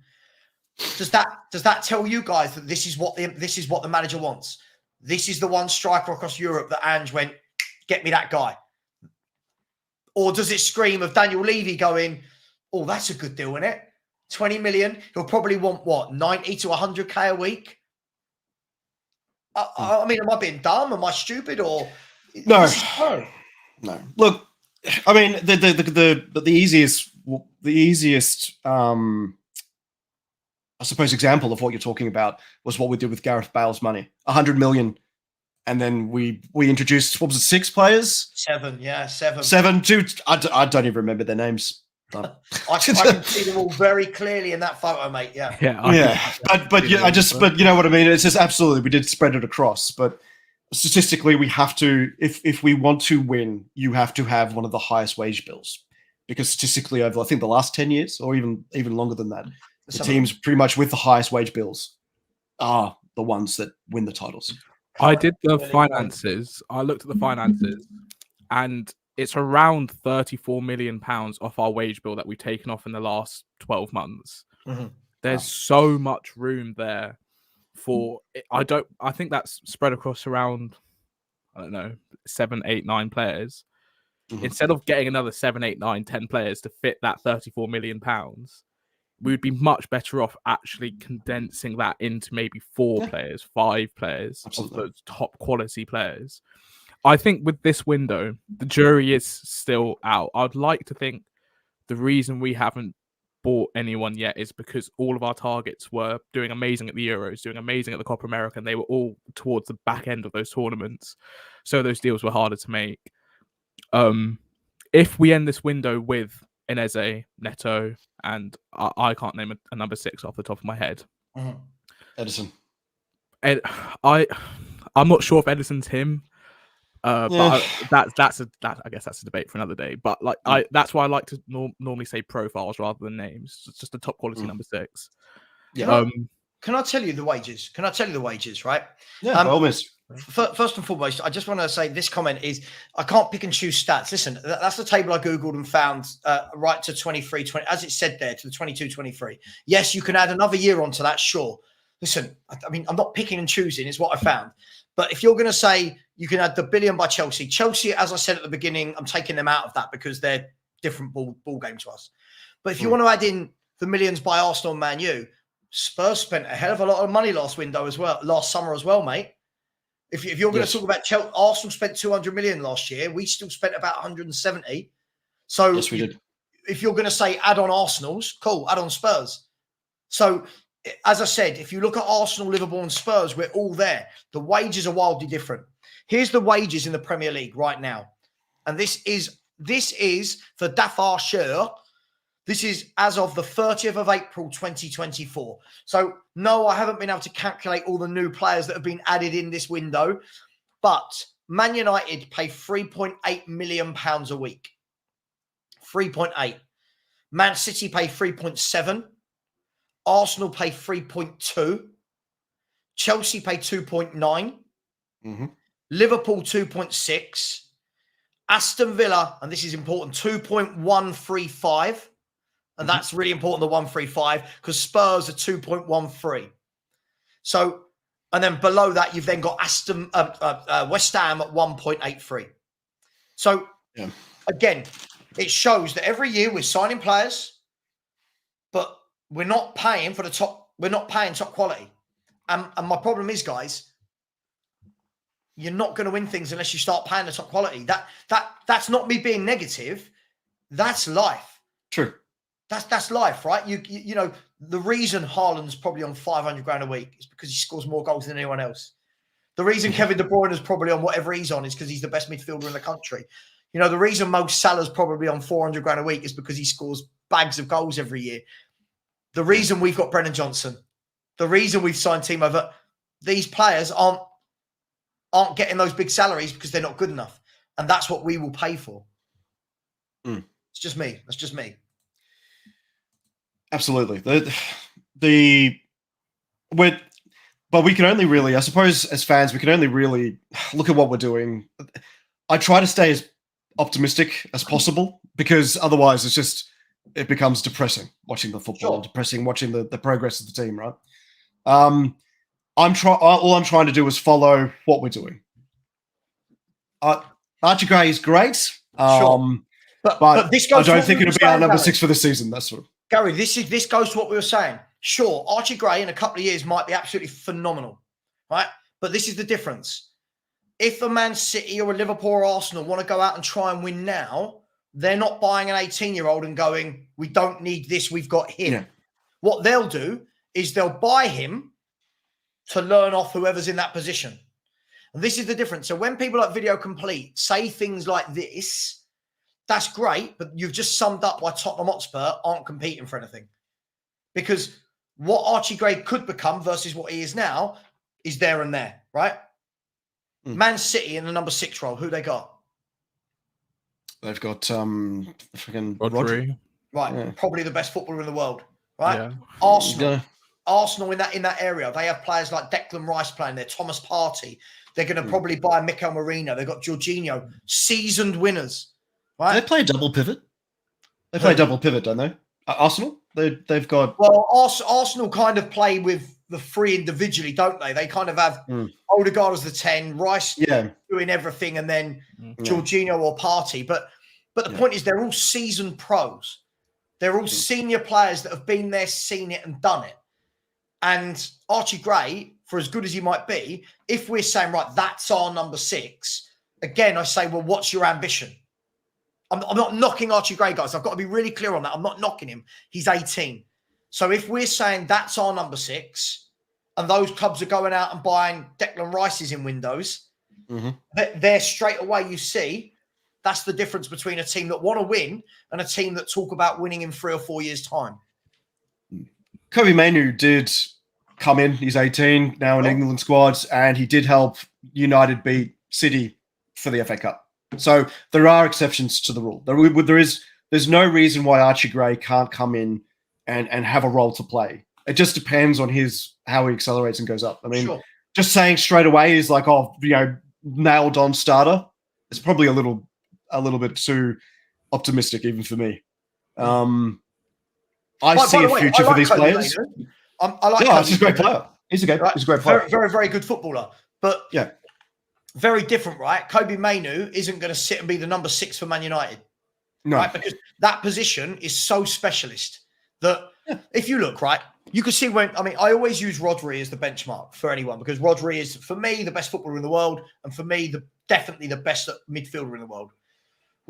does that tell you guys that this is what the manager wants? This is the one striker across Europe that Ange went, get me that guy. Or does it scream of Daniel Levy going, that's a good deal, isn't it? 20 million. He'll probably want, 90 to 100K a week? I mean, am I being dumb? Am I stupid? Or no? Look, I mean, the easiest, I suppose, example of what you're talking about was what we did with Gareth Bale's money, 100 million. And then we introduced, what was it, 6 players? 7, yeah, 7. 7, 2, I don't even remember their names. I can see them all very clearly in that photo, mate. Yeah. But you know what I mean? It's just absolutely, we did spread it across. But statistically, we have to, if we want to win, you have to have one of the highest wage bills. Because statistically, over, I think, the last 10 years, or even longer than that, the teams pretty much with the highest wage bills are the ones that win the titles. I did the finances. I looked at the finances, and it's around £34 million off our wage bill that we've taken off in the last 12 months. There's so much room there for. I think that's spread across around, 7, 8, 9 players. Instead of getting another 7, 8, 9, 10 players to fit that £34 million, we would be much better off actually condensing that into maybe 4 players, 5 players, of those top quality players. I think with this window, the jury is still out. I'd like to think the reason we haven't bought anyone yet is because all of our targets were doing amazing at the Euros, doing amazing at the Copa America, and they were all towards the back end of those tournaments. So those deals were harder to make. If we end this window with Eneze, Neto, and I can't name a number 6 off the top of my head. Edison. I'm not sure if Edison's him. But I guess that's a debate for another day. But that's why I like to normally say profiles rather than names. It's just a top quality number 6. Yeah. Can I tell you the wages? Right? Yeah, by all means. First and foremost, I just want to say this comment is I can't pick and choose stats. Listen, that's the table I Googled and found right to 23, 20, as it said there, to the 22, 23. Yes, you can add another year onto that, sure. Listen, I mean, I'm not picking and choosing, it's what I found. But if you're going to say you can add the billion by Chelsea, as I said at the beginning, I'm taking them out of that because they're different ball game to us. But if you want to add in the millions by Arsenal and Man U, Spurs spent a hell of a lot of money last summer as well, mate. If you're going to talk about Chelsea, Arsenal spent 200 million last year. We still spent about 170. So yes, we did. If you're going to say add on Arsenal's, cool, add on Spurs. So as I said, if you look at Arsenal, Liverpool and Spurs, we're all there. The wages are wildly different. Here's the wages in the Premier League right now. And this is for Dafar Sher. This is as of the 30th of April, 2024. So, no, I haven't been able to calculate all the new players that have been added in this window. But Man United pay £3.8 million a week. 3.8. Man City pay 3.7. Arsenal pay 3.2. Chelsea pay 2.9. Liverpool 2.6. Aston Villa, and this is important, 2.135. And that's really important, the 135, because Spurs are 2.13. So, and then below that, you've then got West Ham at 1.83. So, again, it shows that every year we're signing players, but we're not paying for the top. We're not paying top quality. And my problem is, guys, you're not going to win things unless you start paying the top quality. That's not me being negative. That's life. True. That's life, right? You know, the reason Haaland's probably on 500 grand a week is because he scores more goals than anyone else. The reason Kevin De Bruyne is probably on whatever he's on is because he's the best midfielder in the country. You know, the reason Mo Salah's probably on 400 grand a week is because he scores bags of goals every year. The reason we've got Brennan Johnson, the reason we've signed Timo Werner, these players aren't getting those big salaries because they're not good enough. And that's what we will pay for. It's just me. That's just me. Absolutely. But we can only really, I suppose, as fans, we can only really look at what we're doing. I try to stay as optimistic as possible because otherwise it becomes depressing watching the football, depressing watching the progress of the team, right? All I'm trying to do is follow what we're doing. Archie Gray is great, but this goes I don't think it'll be our number 6 for the season. That's what. Gary, this goes to what we were saying. Sure, Archie Gray in a couple of years might be absolutely phenomenal, right? But this is the difference. If a Man City or a Liverpool or Arsenal want to go out and try and win now, they're not buying an 18-year-old and going, we don't need this, we've got him. Yeah. What they'll do is they'll buy him to learn off whoever's in that position. And this is the difference. So when people like Video Complete say things like this, that's great, but you've just summed up why Tottenham Hotspur aren't competing for anything. Because what Archie Gray could become versus what he is now is there and there, right? Man City in the number 6 role, who they got? They've got freaking Rodri. Right, probably the best footballer in the world, right? Yeah. Arsenal in that area, they have players like Declan Rice playing there, Thomas Partey. They're going to probably buy Mikel Merino. They've got Jorginho, seasoned winners. Right? They play a double pivot. They play double pivot, don't they? Arsenal? They've got... Well, Arsenal kind of play with the 3 individually, don't they? They kind of have Odegaard as the 10, Rice doing everything, and then Jorginho or Partey. But the point is they're all seasoned pros. They're all senior players that have been there, seen it, and done it. And Archie Gray, for as good as he might be, if we're saying, right, that's our number 6, again, I say, well, what's your ambition? I'm not knocking Archie Gray, guys. I've got to be really clear on that. I'm not knocking him. He's 18. So if we're saying that's our number 6 and those clubs are going out and buying Declan Rice's in windows, they're straight away, you see, that's the difference between a team that want to win and a team that talk about winning in 3 or 4 years' time. Kobe Mainoo did come in. He's 18, now in England squads, and he did help United beat City for the FA Cup. So there are exceptions to the rule. There's no reason why Archie Gray can't come in and have a role to play It just depends on how he accelerates and goes up. I mean, Sure. just saying straight away is like, oh, nailed on starter. It's probably a little bit too optimistic even for me. I see a future for these players. I like. Yeah, he's a great player. He's a great player. Very, very, very good footballer. But yeah, very different, right? Kobe Mainoo isn't going to sit and be the number 6 for Man United. No. Right? Because that position is so specialist that if you look, right, you can see I always use Rodri as the benchmark for anyone because Rodri is, for me, the best footballer in the world. And for me, definitely the best midfielder in the world.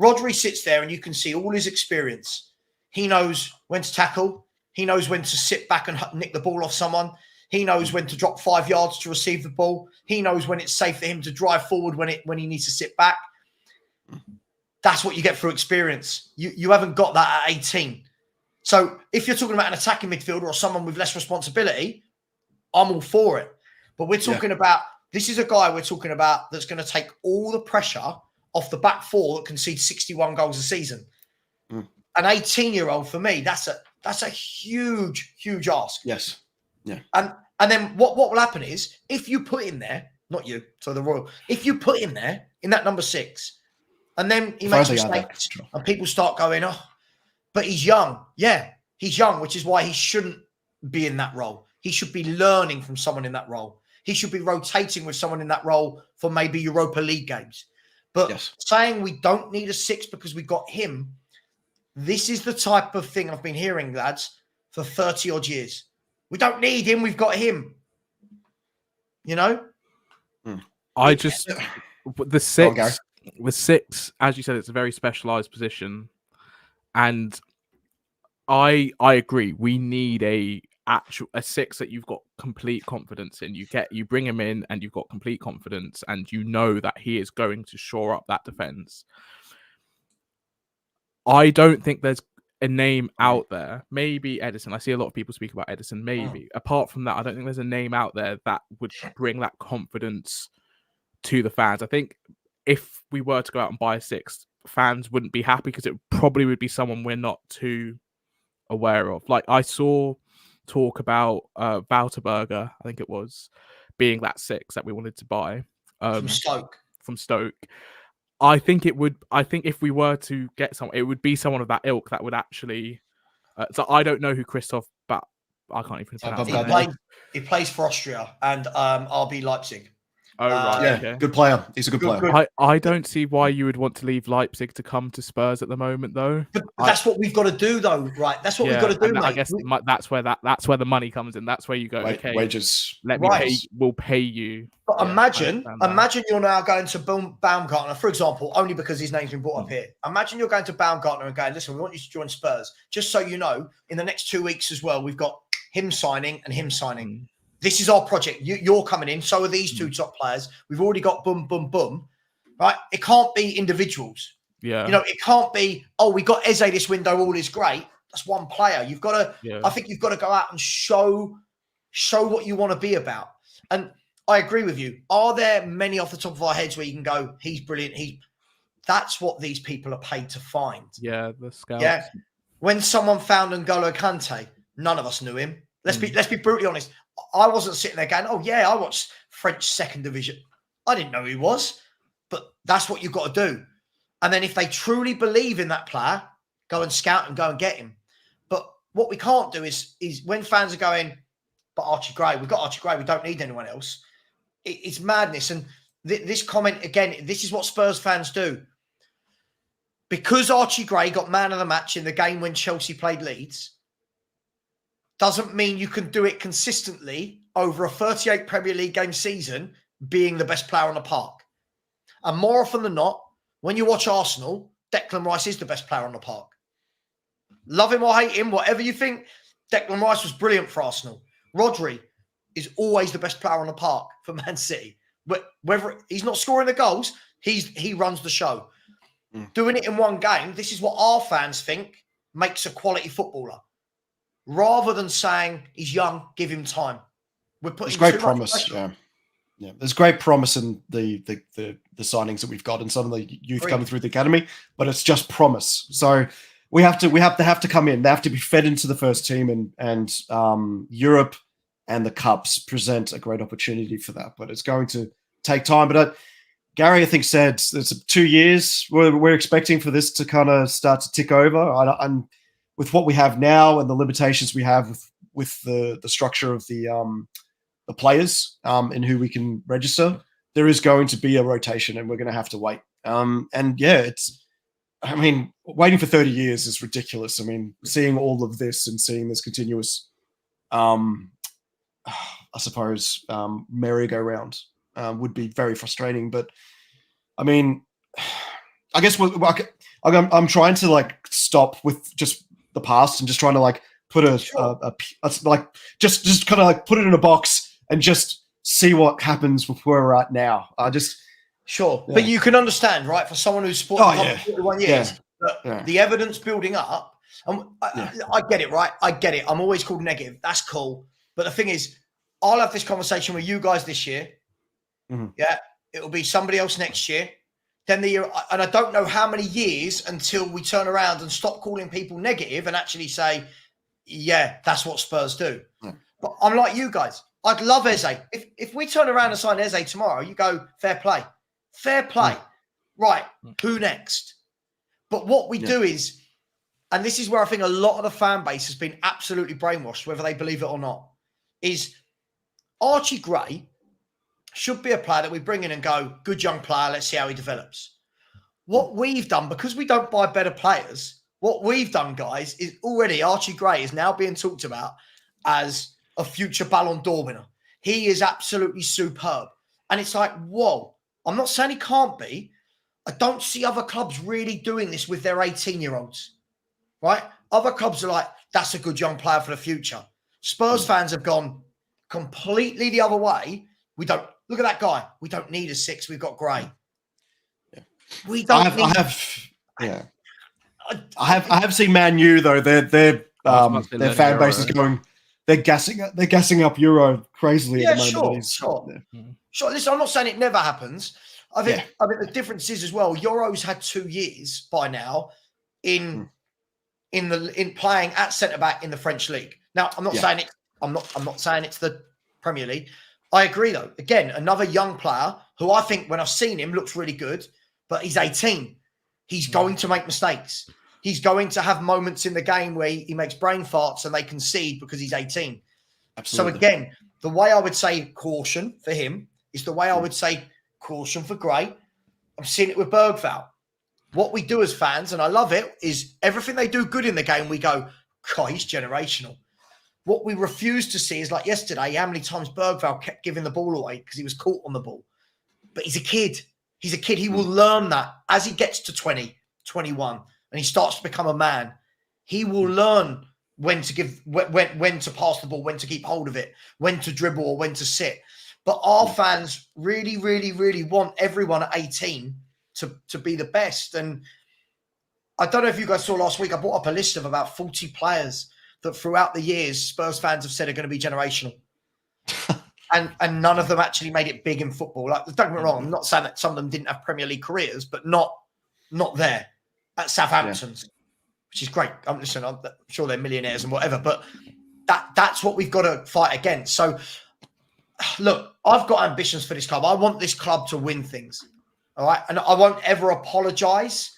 Rodri sits there and you can see all his experience. He knows when to tackle. He knows when to sit back and nick the ball off someone. He knows when to drop 5 yards to receive the ball. He knows when it's safe for him to drive forward when he needs to sit back. That's what you get through experience. You haven't got that at 18. So if you're talking about an attacking midfielder or someone with less responsibility, I'm all for it. But we're talking about, this is a guy we're talking about that's going to take all the pressure off the back four that concedes 61 goals a season. An 18-year-old, for me, that's a huge, huge ask. Yes. Yeah. And then what will happen is if you put in there, not you, so the Royal, if you put in there in that number 6, and then he makes mistakes and people start going, oh, but he's young. Yeah, he's young, which is why he shouldn't be in that role. He should be learning from someone in that role. He should be rotating with someone in that role for maybe Europa League games. But saying we don't need a 6 because we got him, this is the type of thing I've been hearing, lads, for 30 odd years. We don't need him. We've got him. You know? The 6, as you said, it's a very specialized position. And I agree. We need a 6 that you've got complete confidence in. You bring him in and you've got complete confidence and you know that he is going to shore up that defense. I don't think there's a name out there. Maybe Edison. I see a lot of people speak about Edison. Maybe. Apart from that, I don't think there's a name out there that would bring that confidence to the fans. I think if we were to go out and buy a 6, fans wouldn't be happy because it probably would be someone we're not too aware of. Like I saw talk about Wouterberger, I think it was, being that 6 that we wanted to buy from Stoke. I think if we were to get someone, it would be someone of that ilk that would actually. So I don't know who Christoph, but I can't even pronounce. He plays for Austria and RB Leipzig. Oh right, yeah, okay. Good player. He's a good player. I don't see why you would want to leave Leipzig to come to Spurs at the moment, though. But that's what we've got to do, though, right? That's what we've got to do, mate. I guess that's where the money comes in. That's where you go. Okay, wages. We'll pay you. But imagine you're now going to Baumgartner, for example, only because his name's been brought up here. Imagine you're going to Baumgartner and going, listen, we want you to join Spurs. Just so you know, in the next 2 weeks as well, we've got him signing and him signing. This is our project. You're coming in. So are these 2 top players. We've already got boom, boom, boom. Right? It can't be individuals. Yeah. You know, it can't be, oh, we got Eze this window, all is great. That's one player. You've got to, I think you've got to go out and show what you want to be about. And I agree with you. Are there many off the top of our heads where you can go, he's brilliant. That's what these people are paid to find. Yeah, the scouts. Yeah. When someone found N'Golo Kante, none of us knew him. Let's be brutally honest. I wasn't sitting there going, oh, yeah, I watched French 2nd division. I didn't know who he was, but that's what you've got to do. And then if they truly believe in that player, go and scout and go and get him. But what we can't do is when fans are going, but Archie Gray, we've got Archie Gray, we don't need anyone else. It's madness. And this comment, again, this is what Spurs fans do. Because Archie Gray got man of the match in the game when Chelsea played Leeds, doesn't mean you can do it consistently over a 38 Premier League game season being the best player on the park. And more often than not, when you watch Arsenal, Declan Rice is the best player on the park. Love him or hate him, whatever you think, Declan Rice was brilliant for Arsenal. Rodri is always the best player on the park for Man City. Whether he's not scoring the goals, he runs the show. Doing it in one game, this is what our fans think makes a quality footballer. Rather than saying he's young, give him time. We're putting great promise. Yeah. There's great promise in the signings that we've got and some of the youth coming through the academy, but it's just promise. So we have to come in. They have to be fed into the first team, and Europe and the Cups present a great opportunity for that. But it's going to take time. But Gary, I think, said it's 2 years we're expecting for this to kind of start to tick over. And with what we have now and the limitations we have with the structure of the players and who we can register, there is going to be a rotation, and we're going to have to wait. And yeah, waiting for 30 years is ridiculous. I mean, seeing all of this and seeing this continuous, I suppose, merry-go-round would be very frustrating. But I mean, I guess I'm trying to like stop with just the past and just trying to like put just kind of like put it in a box and just see what happens with where we're at now. Sure. Yeah. But you can understand, right, for someone who's sported for 41 years, the evidence building up, and I get it, right? I get it. I'm always called negative. That's cool. But the thing is, I'll have this conversation with you guys this year. Mm-hmm. Yeah. It'll be somebody else next year. Then the year, and I don't know how many years until we turn around and stop calling people negative and actually say, yeah, that's what Spurs do. Yeah. But I'm like you guys. I'd love Eze. If we turn around and sign Eze tomorrow, you go, fair play. Fair play. Right. Who next? But what we do is, and this is where I think a lot of the fan base has been absolutely brainwashed, whether they believe it or not, is Archie Gray should be a player that we bring in and go, good young player, let's see how he develops. What we've done, because we don't buy better players, what we've done, guys, is already Archie Gray is now being talked about as a future Ballon d'Or winner. He is absolutely superb. And it's like, whoa, I'm not saying he can't be. I don't see other clubs really doing this with their 18-year-olds, right? Other clubs are like, that's a good young player for the future. Spurs fans have gone completely the other way. We don't, look at that guy. We don't need a 6. We've got Gray. Yeah. We don't need... I have seen Man U though. Their fan base is going. They're gassing up Euro crazily at the moment. Sure. Listen, I'm not saying it never happens. I think the difference is as well. Euro's had 2 years by now in playing at centre back in the French league. Now, I'm not saying it. I'm not saying it's the Premier League. I agree though. Again, another young player who I think when I've seen him looks really good, but he's 18. He's going to make mistakes. He's going to have moments in the game where he makes brain farts and they concede because he's 18. Absolutely. So again, the way I would say caution for him is the way I would say caution for Gray. I'm seeing it with Bergvall. What we do as fans, and I love it, is everything they do good in the game, we go, God, he's generational. What we refuse to see is like yesterday, how many times Bergvall kept giving the ball away because he was caught on the ball. But he's a kid. He's a kid. He will learn that as he gets to 20, 21, and he starts to become a man. He will learn when to give, when to pass the ball, when to keep hold of it, when to dribble or when to sit. But our fans really, really, really want everyone at 18 to be the best. And I don't know if you guys saw last week, I brought up a list of about 40 players that throughout the years, Spurs fans have said are going to be generational. and none of them actually made it big in football. Like, don't get me wrong, I'm not saying that some of them didn't have Premier League careers, but not there at Southampton's, which is great. I'm sure they're millionaires and whatever, but that's what we've got to fight against. So, look, I've got ambitions for this club. I want this club to win things, all right? And I won't ever apologise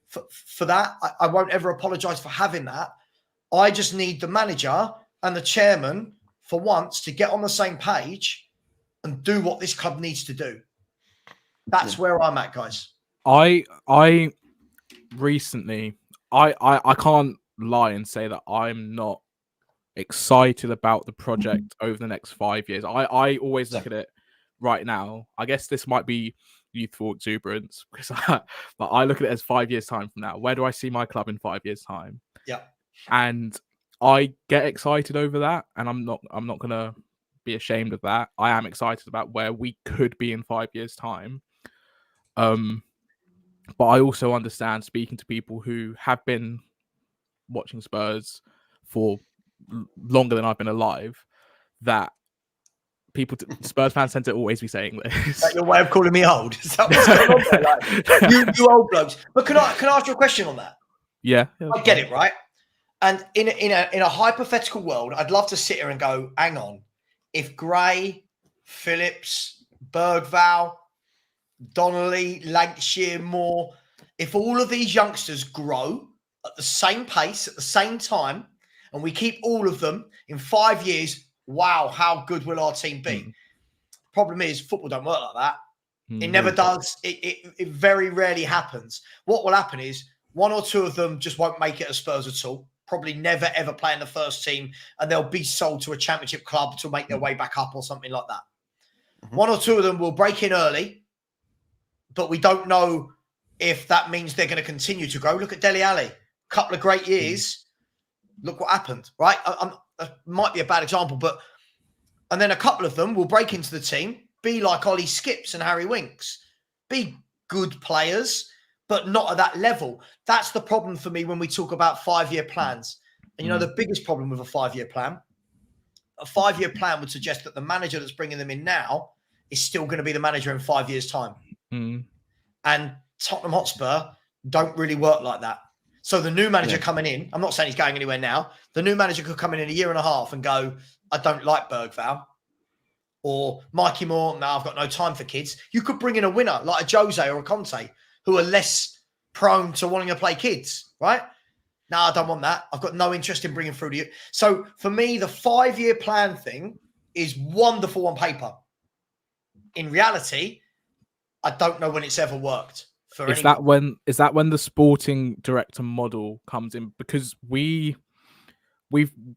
for that. I won't ever apologise for having that. I just need the manager and the chairman for once to get on the same page and do what this club needs to do. That's where I'm at, guys. I recently, I can't lie and say that I'm not excited about the project over the next 5 years. I always look at it right now. I guess this might be youthful exuberance because I look at it as 5 years time from now. Where do I see my club in 5 years time? Yeah. And I get excited over that, and I'm not gonna be ashamed of that. I am excited about where we could be in 5 years time. But I also understand, speaking to people who have been watching Spurs for longer than I've been alive, that Spurs fans tend to always be saying this. Is that your way of calling me old? Is that what's going on there? Like, you old blokes. But can I ask you a question on that? Yeah. I get it, right? And in a hypothetical world, I'd love to sit here and go, hang on, if Gray, Phillips, Bergval, Donnelly, Lancashire, Moore, if all of these youngsters grow at the same pace, at the same time, and we keep all of them in 5 years, wow, how good will our team be? Problem is, football don't work like that. It never does. It very rarely happens. What will happen is one or two of them just won't make it as Spurs at all. Probably never, ever play in the first team, and they'll be sold to a championship club to make their way back up or something like that. One or two of them will break in early, but we don't know if that means they're going to continue to grow. Look at Dele Alli. Couple of great years. Look what happened, right? That might be a bad example, but and then a couple of them will break into the team, be like Ollie Skips and Harry Winks, be good players, but not at that level. That's the problem for me when we talk about 5-year plans. And you know, the biggest problem with a 5-year plan, a 5-year plan would suggest that the manager that's bringing them in now is still going to be the manager in 5 years' time. And Tottenham Hotspur don't really work like that. So the new manager coming in, I'm not saying he's going anywhere now. The new manager could come in a year and a half and go, I don't like Bergval. Or Mikey Moore, no, I've got no time for kids. You could bring in a winner like a Jose or a Conte who are less prone to wanting to play kids, right? No, I don't want that. I've got no interest in bringing through to you. So for me, the 5-year plan thing is wonderful on paper. In reality, I don't know when it's ever worked. Is that when the sporting director model comes in? Because we've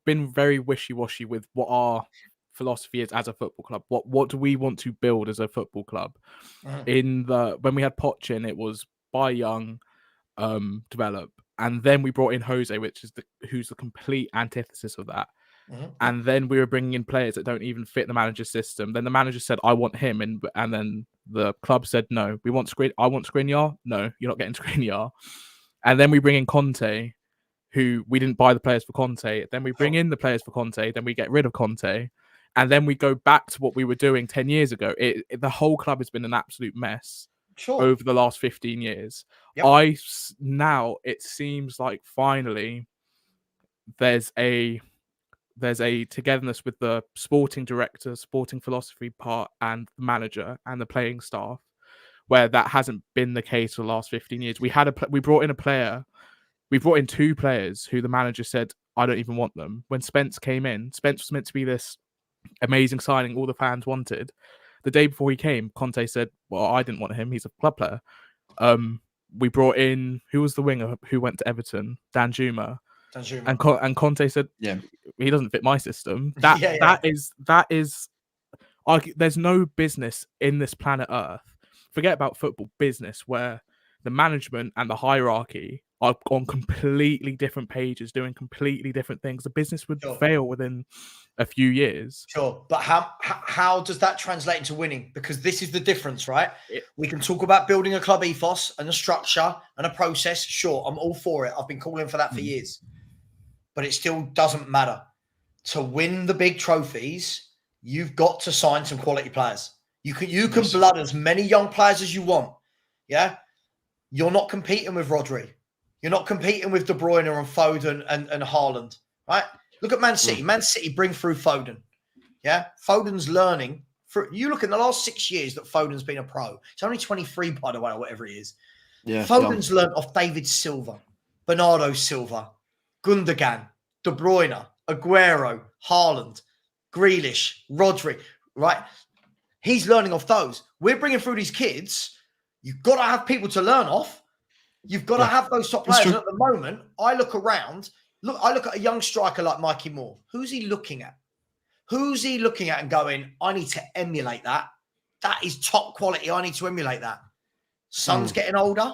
been very wishy-washy with what our philosophy is as a football club. What do we want to build as a football club? When we had Poch in, it was buy young, develop, and then we brought in Jose, who's the complete antithesis of that. And then we were bringing in players that don't even fit the manager's system. Then the manager said, I want him. And then the club said, no, I want Skriniar. No, you're not getting Skriniar. And then we bring in Conte, who we didn't buy the players for Conte. Then we bring in the players for Conte. Then we get rid of Conte. And then we go back to what we were doing 10 years ago. The whole club has been an absolute mess over the last 15 years. Now it seems like finally there's a togetherness with the sporting director, sporting philosophy part, and the manager and the playing staff, where that hasn't been the case for the last 15 years. We brought in 2 players who the manager said, I don't even want them. When Spence came in, Spence was meant to be this amazing signing all the fans wanted. The day before he came, Conte said, well, I didn't want him. He's a club player. We brought in, who was the winger who went to Everton? Danjuma. And Conte said, he doesn't fit my system. That is there's no business in this planet Earth. Forget about football, business, where the management and the hierarchy are on completely different pages doing completely different things. The business would fail within a few years. Sure. But how does that translate into winning? Because this is the difference, right? We can talk about building a club ethos and a structure and a process. Sure, I'm all for it. I've been calling for that for years. But it still doesn't matter. To win the big trophies, you've got to sign some quality players. You can blood as many young players as you want. Yeah? You're not competing with Rodri. You're not competing with De Bruyne and Foden and Haaland, right? Look at Man City. Man City bring through Foden. Yeah? Foden's learning. You look in the last 6 years that Foden's been a pro. He's only 23, by the way, or whatever he is. Yeah, Foden's learned off David Silva, Bernardo Silva, Gundogan, De Bruyne, Aguero, Haaland, Grealish, Rodri, right? He's learning off those. We're bringing through these kids. You've got to have people to learn off. You've got to have those top players. And at the moment, I look around. I look at a young striker like Mikey Moore. Who's he looking at? Who's he looking at and going, I need to emulate that. That is top quality. I need to emulate that. Son's getting older.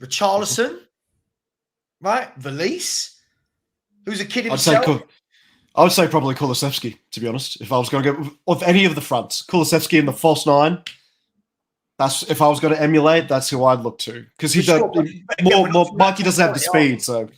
Richarlison. Right? Valise, who's a kid himself. I would say probably Kulusevski, to be honest. If I was going to go of any of the fronts, Kulusevski in the false 9. That's if I was going to emulate. That's who I'd look to because he does. Mikey doesn't have the speed, so.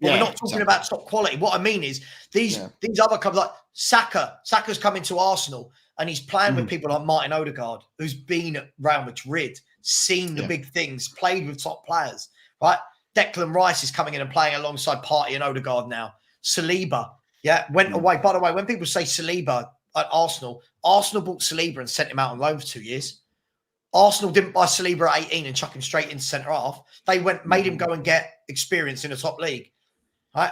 We're not talking about top quality. What I mean is these other clubs like Saka. Saka's coming to Arsenal and he's playing with people like Martin Odegaard, who's been at Real Madrid, seen the big things, played with top players, right? Declan Rice is coming in and playing alongside Partey and Odegaard now. Saliba, went away. By the way, when people say Saliba at Arsenal bought Saliba and sent him out on loan for 2 years. Arsenal didn't buy Saliba at 18 and chuck him straight into centre half. They made him go and get experience in a top league. Right?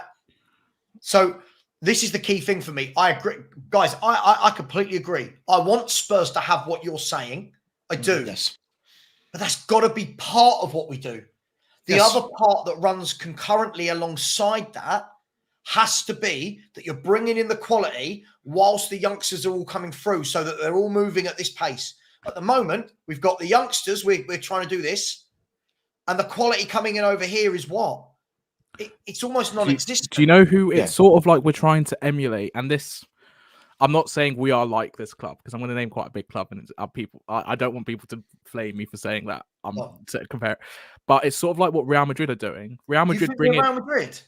So this is the key thing for me. I agree. Guys, I completely agree. I want Spurs to have what you're saying. I do. Yes. But that's got to be part of what we do. The other part that runs concurrently alongside that has to be that you're bringing in the quality whilst the youngsters are all coming through so that they're all moving at this pace. At the moment, we've got the youngsters. We're trying to do this. And the quality coming in over here is what? It's almost non-existent. Do you know who it's sort of like we're trying to emulate? And this, I'm not saying we are like this club because I'm going to name quite a big club, and it's people. I don't want people to flame me for saying that. I'm to compare, but it's sort of like what Real Madrid are doing. Real Madrid bring in Real Madrid.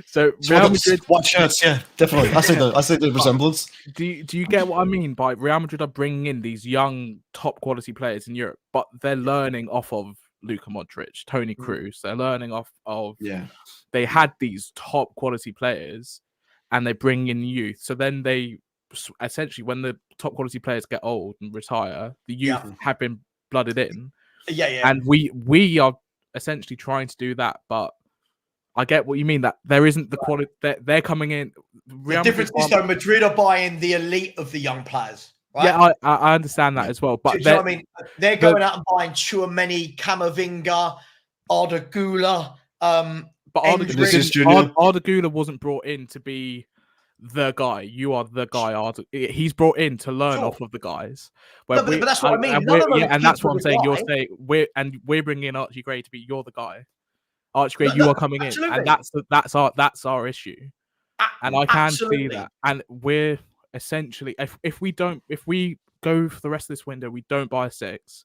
So Real Madrid white shirts, yeah, definitely. I see the resemblance. Do you get what I mean by Real Madrid are bringing in these young top quality players in Europe, but they're learning off of Luka Modric, Toni Kroos. They're learning off of they had these top quality players and they bring in youth. So then they essentially, when the top quality players get old and retire, the youth have been blooded in. And we are essentially trying to do that, but I get what you mean that there isn't the quality. They're coming in. The difference is though, Madrid are buying the elite of the young players. Right? Yeah, I understand that as well. But do you know what I mean? They're going out and buying Tchouaméni, Camavinga, Arda Güler. But Arda Güler wasn't brought in to be the guy. You are the guy. Arda. He's brought in to learn off of the guys. But that's what I mean. And that's what I'm saying. You're saying we're bringing in Archie Gray to be. You're the guy. Archie Gray, you are coming in, and that's our issue. And I can see that. And we're essentially, if we go for the rest of this window, we don't buy a 6,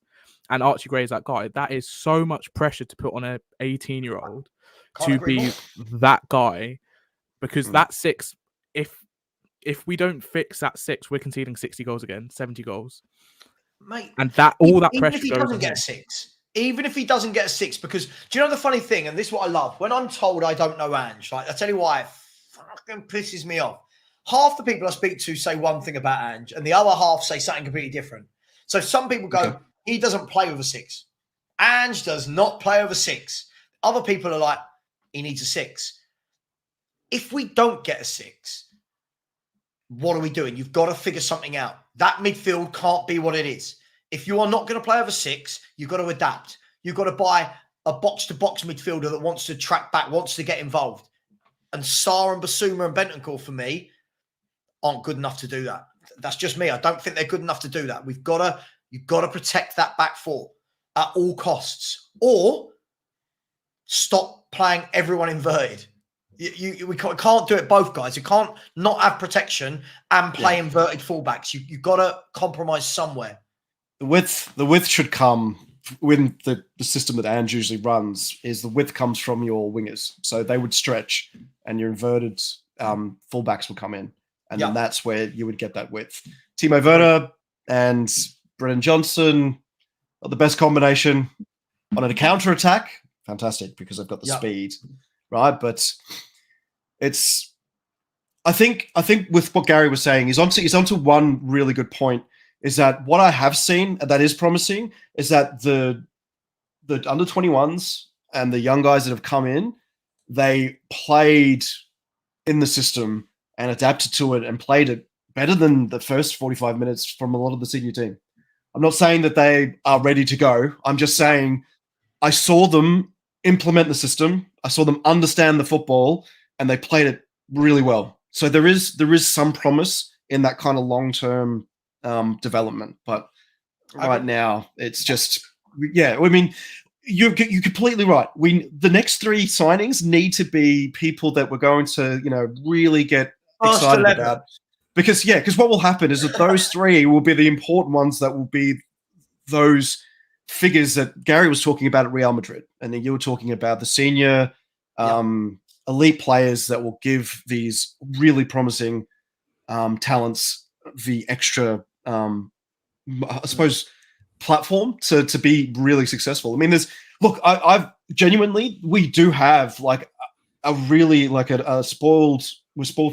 and Archie Gray is that guy. That is so much pressure to put on a 18-year-old to be that guy, because that 6, if we don't fix that 6, we're conceding 60 goals again, 70 goals, mate. And that pressure even if he doesn't get a 6. Even if he doesn't get a 6, because do you know the funny thing? And this is what I love. When I'm told I don't know Ange, like I tell you why, it fucking pisses me off. Half the people I speak to say one thing about Ange, and the other half say something completely different. So some people go, he doesn't play with a 6. Ange does not play with a 6. Other people are like, he needs a 6. If we don't get a 6, what are we doing? You've got to figure something out. That midfield can't be what it is. If you are not going to play over 6, you've got to adapt. You've got to buy a box-to-box midfielder that wants to track back, wants to get involved. And Sarr and Basuma and Bentancur, for me, aren't good enough to do that. That's just me. I don't think they're good enough to do that. You've got to protect that back four at all costs, or stop playing everyone inverted. We can't do it both, guys. You can't not have protection and play inverted fullbacks. You've got to compromise somewhere. The width should come when the system that Ange usually runs is the width comes from your wingers. So they would stretch and your inverted fullbacks will come in. And then that's where you would get that width. Timo Werner and Brennan Johnson are the best combination on a counter attack. Fantastic, because they've got the speed, right? But I think with what Gary was saying, he's onto one really good point. Is that what I have seen, and that is promising, is that the under 21s and the young guys that have come in, they played in the system and adapted to it and played it better than the first 45 minutes from a lot of the senior team. I'm not saying that they are ready to go. I'm just saying I saw them implement the system. I saw them understand the football, and they played it really well. So there is some promise in that kind of long-term development, but right now it's just I mean you're completely right. The next 3 signings need to be people that we're going to really get excited about, because what will happen is that those 3 will be the important ones that will be those figures that Gary was talking about at Real Madrid, and then you were talking about the senior elite players that will give these really promising talents the extra I suppose platform to be really successful. I mean, I've genuinely, we do have like a really like we're spoiled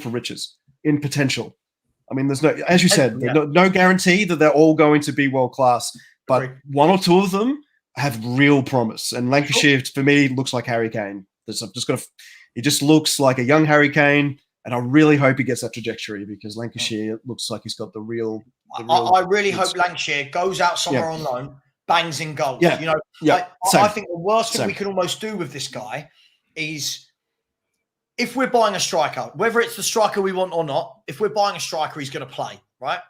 for riches in potential. I mean, there's no, as you said, Yeah. no guarantee that they're all going to be world class, but Agreed. one or two of them have real promise. And Lancashire, for me, looks like Harry Kane. He just looks like a young Harry Kane, and I really hope he gets that trajectory because Lancashire looks like he's got the real. I really hope Lancashire goes out somewhere on loan, bangs in goals. Yeah. You know, Yeah. I think the worst thing we can almost do with this guy is, if we're buying a striker, whether it's the striker we want or not, if we're buying a striker, he's going to play, right?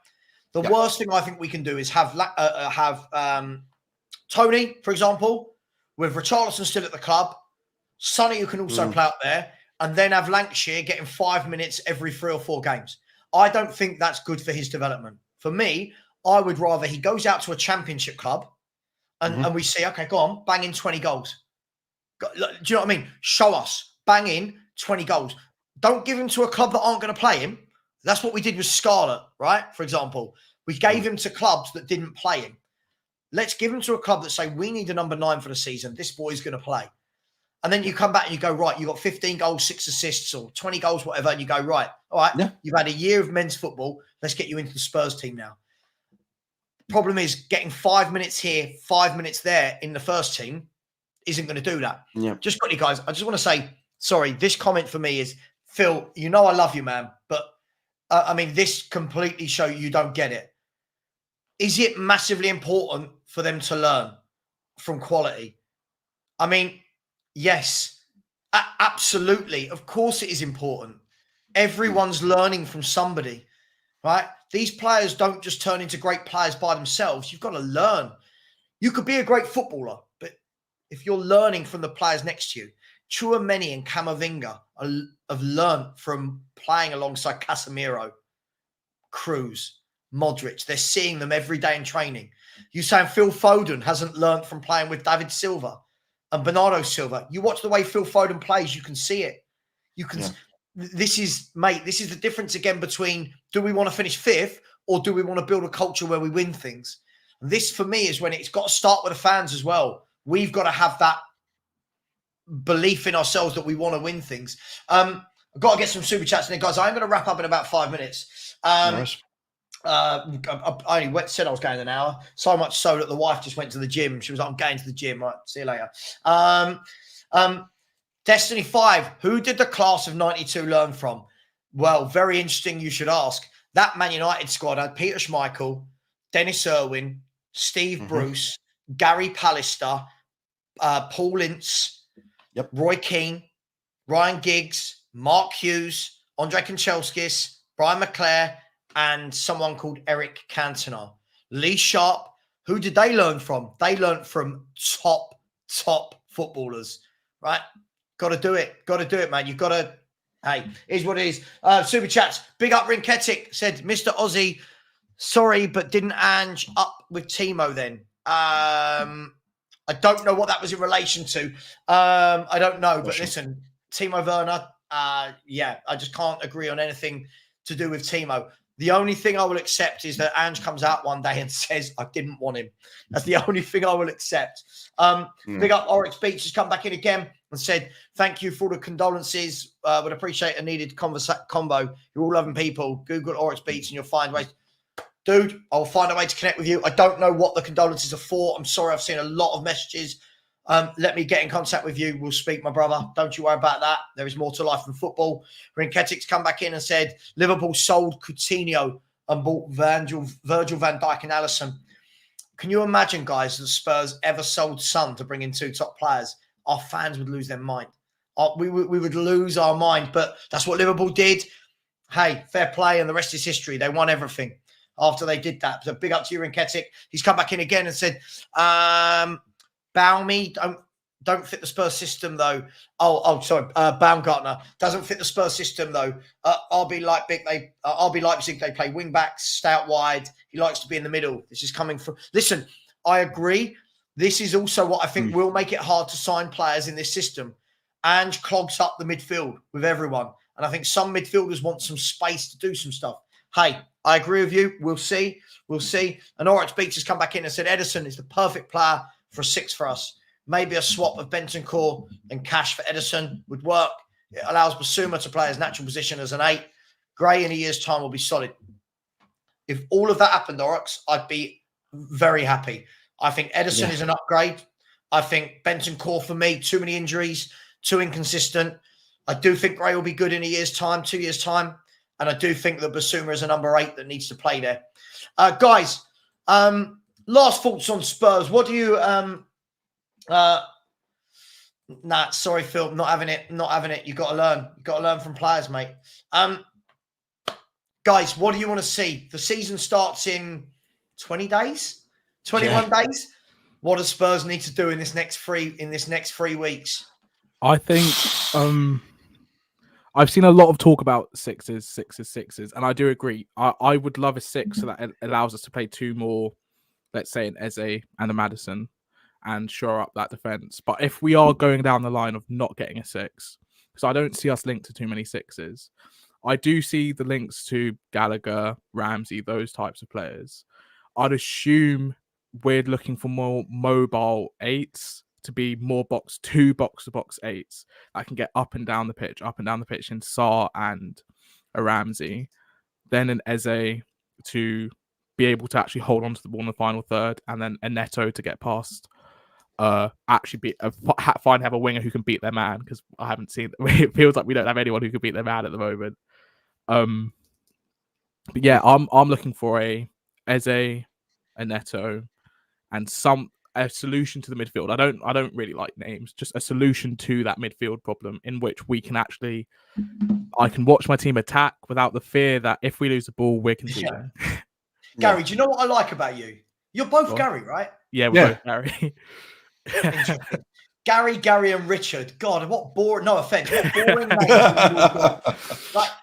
The worst thing I think we can do is have Tony, for example, with Richarlison still at the club, Sonny, who can also play up there, and then have Lancashire getting 5 minutes every 3 or 4 games. I don't think that's good for his development. For me, I would rather he goes out to a championship club and we see, okay, go on, bang in 20 goals. Do you know what I mean? Show us, bang in 20 goals. Don't give him to a club that aren't going to play him. That's what we did with Scarlett, right? For example, we gave him to clubs that didn't play him. Let's give him to a club that say, we need a number 9 for the season. This boy's going to play. And then you come back and you go, right, you got 15 goals, 6 assists, or 20 goals, whatever. And you go, right, all right, you've had a year of men's football. Let's get you into the Spurs team now. Problem is, getting 5 minutes here, 5 minutes there in the first team isn't going to do that. Yeah. Just quickly, guys, I just want to say, sorry, this comment for me is, Phil, you know I love you, man. But, I mean, this completely shows you don't get it. Is it massively important for them to learn from quality? I mean, yes, absolutely. Of course it is important. Everyone's learning from somebody, right? These players don't just turn into great players by themselves. You've got to learn. You could be a great footballer, but if you're learning from the players next to you, Chouameni and Camavinga have learned from playing alongside Casemiro, Cruz, Modric. They're seeing them every day in training. You saying Phil Foden hasn't learned from playing with David Silva and Bernardo Silva? You watch the way Phil Foden plays, you can see it. You can. Yeah. This is the difference again between, do we want to finish 5th or do we want to build a culture where we win things? And this, for me, is when it's got to start with the fans as well. We've got to have that belief in ourselves that we want to win things. I've got to get some super chats in there, guys. I'm going to wrap up in about 5 minutes. Nice. I only said I was going an hour, so much so that the wife just went to the gym. She was like, I'm going to the gym. Right, see you later. Destiny 5, who did the class of 92 learn from? Well, very interesting you should ask. That Man United squad had Peter Schmeichel, Dennis Irwin, Steve Bruce, Gary Pallister, Paul Ince, Roy Keane, Ryan Giggs, Mark Hughes, Andre Kanchelskis, Brian McClare, and someone called Eric Cantona. Lee Sharp, who did they learn from? They learned from top footballers, right? Got to do it. Got to do it, man. You've got to, hey, here's what it is. Super chats. Big up Rinketic said, Mr. Aussie, sorry, but didn't Ange up with Timo then? I don't know what that was in relation to. I don't know, but listen, Timo Werner, yeah, I just can't agree on anything to do with Timo. The only thing I will accept is that Ange comes out one day and says, I didn't want him. That's the only thing I will accept. Big up Oryx Beach has come back in again and said, thank you for all the condolences. Would appreciate a needed combo. You're all loving people. Google Oryx Beach and you'll find ways. Dude, I'll find a way to connect with you. I don't know what the condolences are for. I'm sorry, I've seen a lot of messages. Let me get in contact with you. We'll speak, my brother. Don't you worry about that. There is more to life than football. Rinketic's come back in and said, Liverpool sold Coutinho and bought Virgil van Dijk and Alisson. Can you imagine, guys, that Spurs ever sold Son to bring in 2 top players? Our fans would lose their mind. We would lose our mind, but that's what Liverpool did. Hey, fair play, and the rest is history. They won everything after they did that. So big up to you, Rinketic. He's come back in again and said, Baumey don't fit the Spurs system though. Sorry, Baumgartner doesn't fit the Spurs system though. RB Leipzig, they play wing backs, stay out wide. He likes to be in the middle. This is coming from. Listen, I agree. This is also what I think will make it hard to sign players in this system. Ange clogs up the midfield with everyone, and I think some midfielders want some space to do some stuff. Hey, I agree with you. We'll see. We'll see. And Oryx Beach has come back in and said Edison is the perfect player for a 6 for us. Maybe a swap of Bentancur and Cash for Edison would work. It allows Basuma to play his natural position as an 8. Gray in a year's time will be solid. If all of that happened, Oryx, I'd be very happy. I think Edison is an upgrade. I think Bentancur, for me, too many injuries, too inconsistent. I do think Gray will be good in a year's time, 2 years' time. And I do think that Basuma is a number 8 that needs to play there. Guys, last thoughts on Spurs. What do you... Nah, sorry, Phil, not having it. Not having it. You got to learn. You got to learn from players, mate. Guys, what do you want to see? The season starts in 20 days, 21 days. What does Spurs need to do in this next 3 weeks? I think I've seen a lot of talk about sixes, and I do agree. I would love a 6 so that it allows us to play 2 more, let's say, an Eze and a Maddison, and shore up that defense. But if we are going down the line of not getting a 6, because I don't see us linked to too many 6s, I do see the links to Gallagher, Ramsey, those types of players. I'd assume we're looking for more mobile 8s to be more box-to-box 8s that can get up and down the pitch in Sarr and a Ramsey. Then an Eze to be able to actually hold on to the ball in the final third, and then a Neto to get past. Actually have a winger who can beat their man, because I haven't seen. It feels like we don't have anyone who can beat their man at the moment. But yeah, I'm looking for a Eze, a Neto, and a solution to the midfield. I don't really like names, just a solution to that midfield problem in which we can actually. I can watch my team attack without the fear that if we lose the ball, we're conceding. Gary, do you know what I like about you? You're both Gary, right? Yeah, we're both Gary. Gary, and Richard. God, what boring. No offense. What boring names.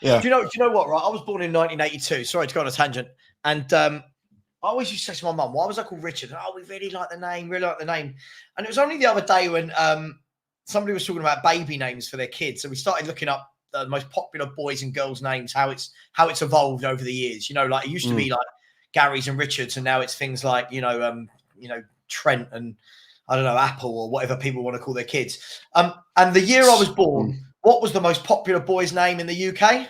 Do you know what? Right, I was born in 1982. Sorry to go on a tangent. And I always used to say to my mum, "Why was I called Richard?" Oh, we really like the name. And it was only the other day when somebody was talking about baby names for their kids, so we started looking up the most popular boys and girls' names, how it's evolved over the years. You know, like it used to be like Garys and Richards, and now it's things like Trent and I don't know, Apple or whatever people want to call their kids. And the year I was born, what was the most popular boy's name in the UK?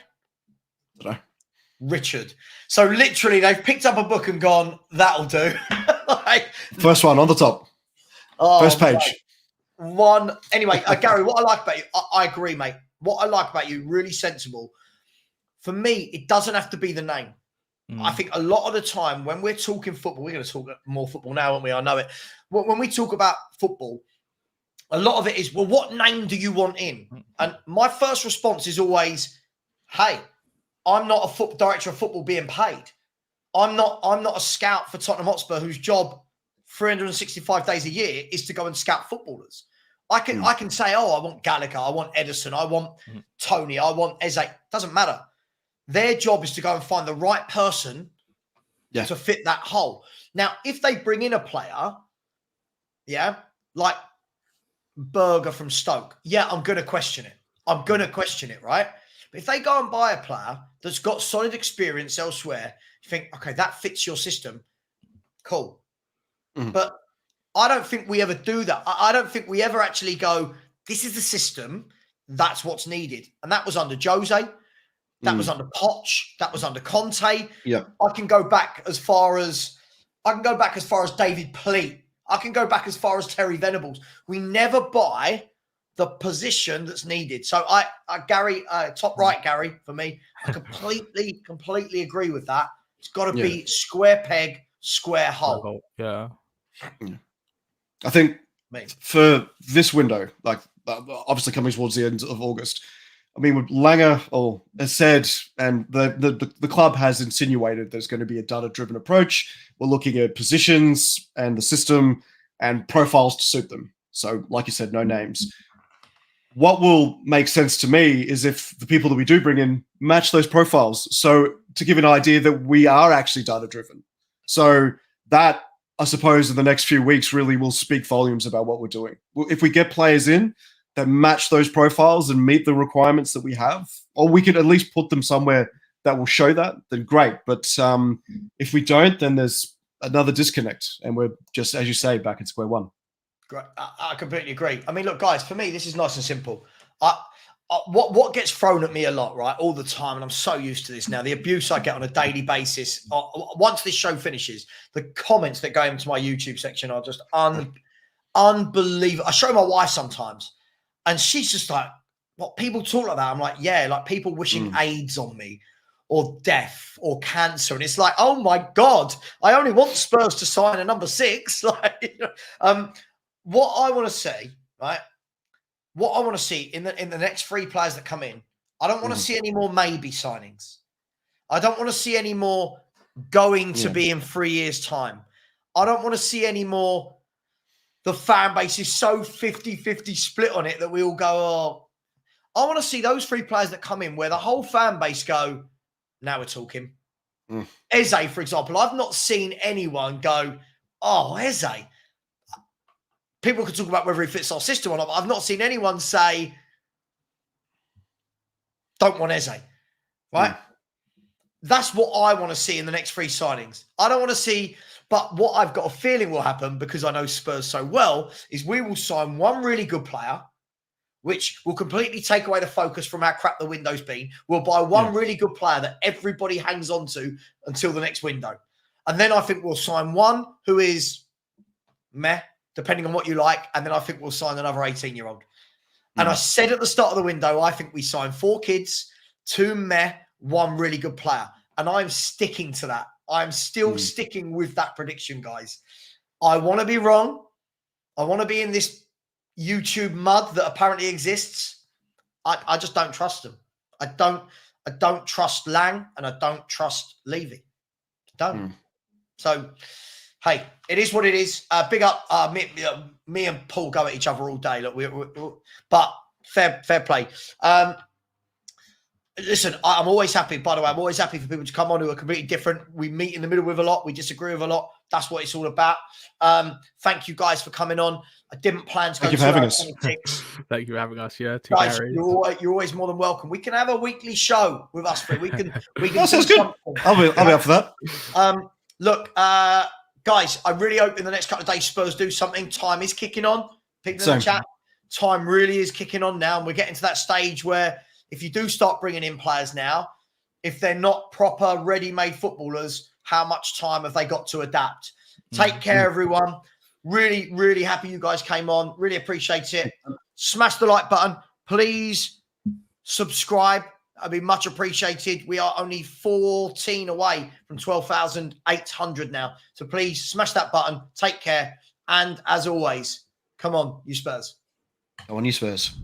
Richard. So literally, they've picked up a book and gone, "That'll do." First one on the top. First page. One. Anyway, Gary, what I like about you, I agree, mate. What I like about you, really sensible. For me, it doesn't have to be the name. I think a lot of the time when we're talking football, we're going to talk more football now, aren't we? I know it. When we talk about football, a lot of it is, well, what name do you want in? And my first response is always, hey, I'm not a director of football being paid. I'm not a scout for Tottenham Hotspur whose job 365 days a year is to go and scout footballers. I can say, oh, I want Gallagher, I want Edison, I want Tony, I want Eze. Doesn't matter. Their job is to go and find the right person to fit that hole. Now, if they bring in a player, like Berger from Stoke, I'm going to question it. Right? But if they go and buy a player that's got solid experience elsewhere, you think, okay, that fits your system. Cool. But I don't think we ever do that. I don't think we ever actually go, this is the system, that's what's needed. And that was under Jose. That was under Poch. That was under Conte. Yeah. I can go back as far as David Pleat. I can go back as far as Terry Venables. We never buy the position that's needed. So Gary, top right, Gary, for me, I completely agree with that. It's got to be square peg, square hole. Yeah. I think for this window, like obviously coming towards the end of August, I mean, with Langer, as said, and the club has insinuated there's going to be a data-driven approach. We're looking at positions and the system and profiles to suit them. So, like you said, no names. What will make sense to me is if the people that we do bring in match those profiles. So, to give an idea that we are actually data-driven. So, that, I suppose, in the next few weeks really will speak volumes about what we're doing. If we get players in that match those profiles and meet the requirements that we have, or we could at least put them somewhere that will show that, then great. But if we don't, then there's another disconnect, and we're just, as you say, back at square one. Great. I completely agree. I mean, look, guys, for me, this is nice and simple. What gets thrown at me a lot, right, all the time, and I'm so used to this now, the abuse I get on a daily basis. Once this show finishes, the comments that go into my YouTube section are just unbelievable. I show my wife sometimes, and she's just like, what, people talk like that? I'm like, yeah, like people wishing AIDS on me, or death, or cancer. And it's like, oh my God, I only want Spurs to sign a number 6. Like, what I want to see, right? What I want to see in the next 3 players that come in, I don't want to see any more maybe signings. I don't want to see any more going to be in 3 years' time. I don't want to see any more. The fan base is so 50-50 split on it that we all go, oh. I want to see those 3 players that come in where the whole fan base go, now we're talking. Eze, for example, I've not seen anyone go, oh, Eze. People can talk about whether he fits our system or not, but I've not seen anyone say, don't want Eze, right? That's what I want to see in the next 3 signings. I don't want to see, but what I've got a feeling will happen, because I know Spurs so well, is we will sign one really good player, which will completely take away the focus from how crap the window's been. We'll buy one really good player that everybody hangs on to until the next window. And then I think we'll sign one who is meh, depending on what you like. And then I think we'll sign another 18-year-old. And I said at the start of the window, I think we sign 4 kids, 2 meh, 1 really good player. And I'm sticking to that. I'm still sticking with that prediction, guys. I want to be wrong. I want to be in this YouTube mud that apparently exists. I just don't trust them. I don't trust Lang, and I don't trust Levy. I don't. So, hey, it is what it is. Big up. Me and Paul go at each other all day. Look, but fair play. Listen, I'm always happy. By the way, I'm always happy for people to come on who are completely different. We meet in the middle with a lot. We disagree with a lot. That's what it's all about. Thank you guys for coming on. I didn't plan to go. Thank you for having us. Thank you for having us. Yeah, guys, you're always more than welcome. We can have a weekly show with us three. We can. That sounds good. I'll be up for that. Look, guys, I really hope in the next couple of days Spurs do something. Time is kicking on. People in the chat, time really is kicking on now, and we're getting to that stage where if you do start bringing in players now, if they're not proper ready-made footballers, how much time have they got to adapt? Take care, everyone. Really, really happy you guys came on. Really appreciate it. Smash the like button. Please subscribe. I'd be much appreciated. We are only 14 away from 12,800 now. So please smash that button. Take care. And as always, come on, you Spurs. Come on, you Spurs.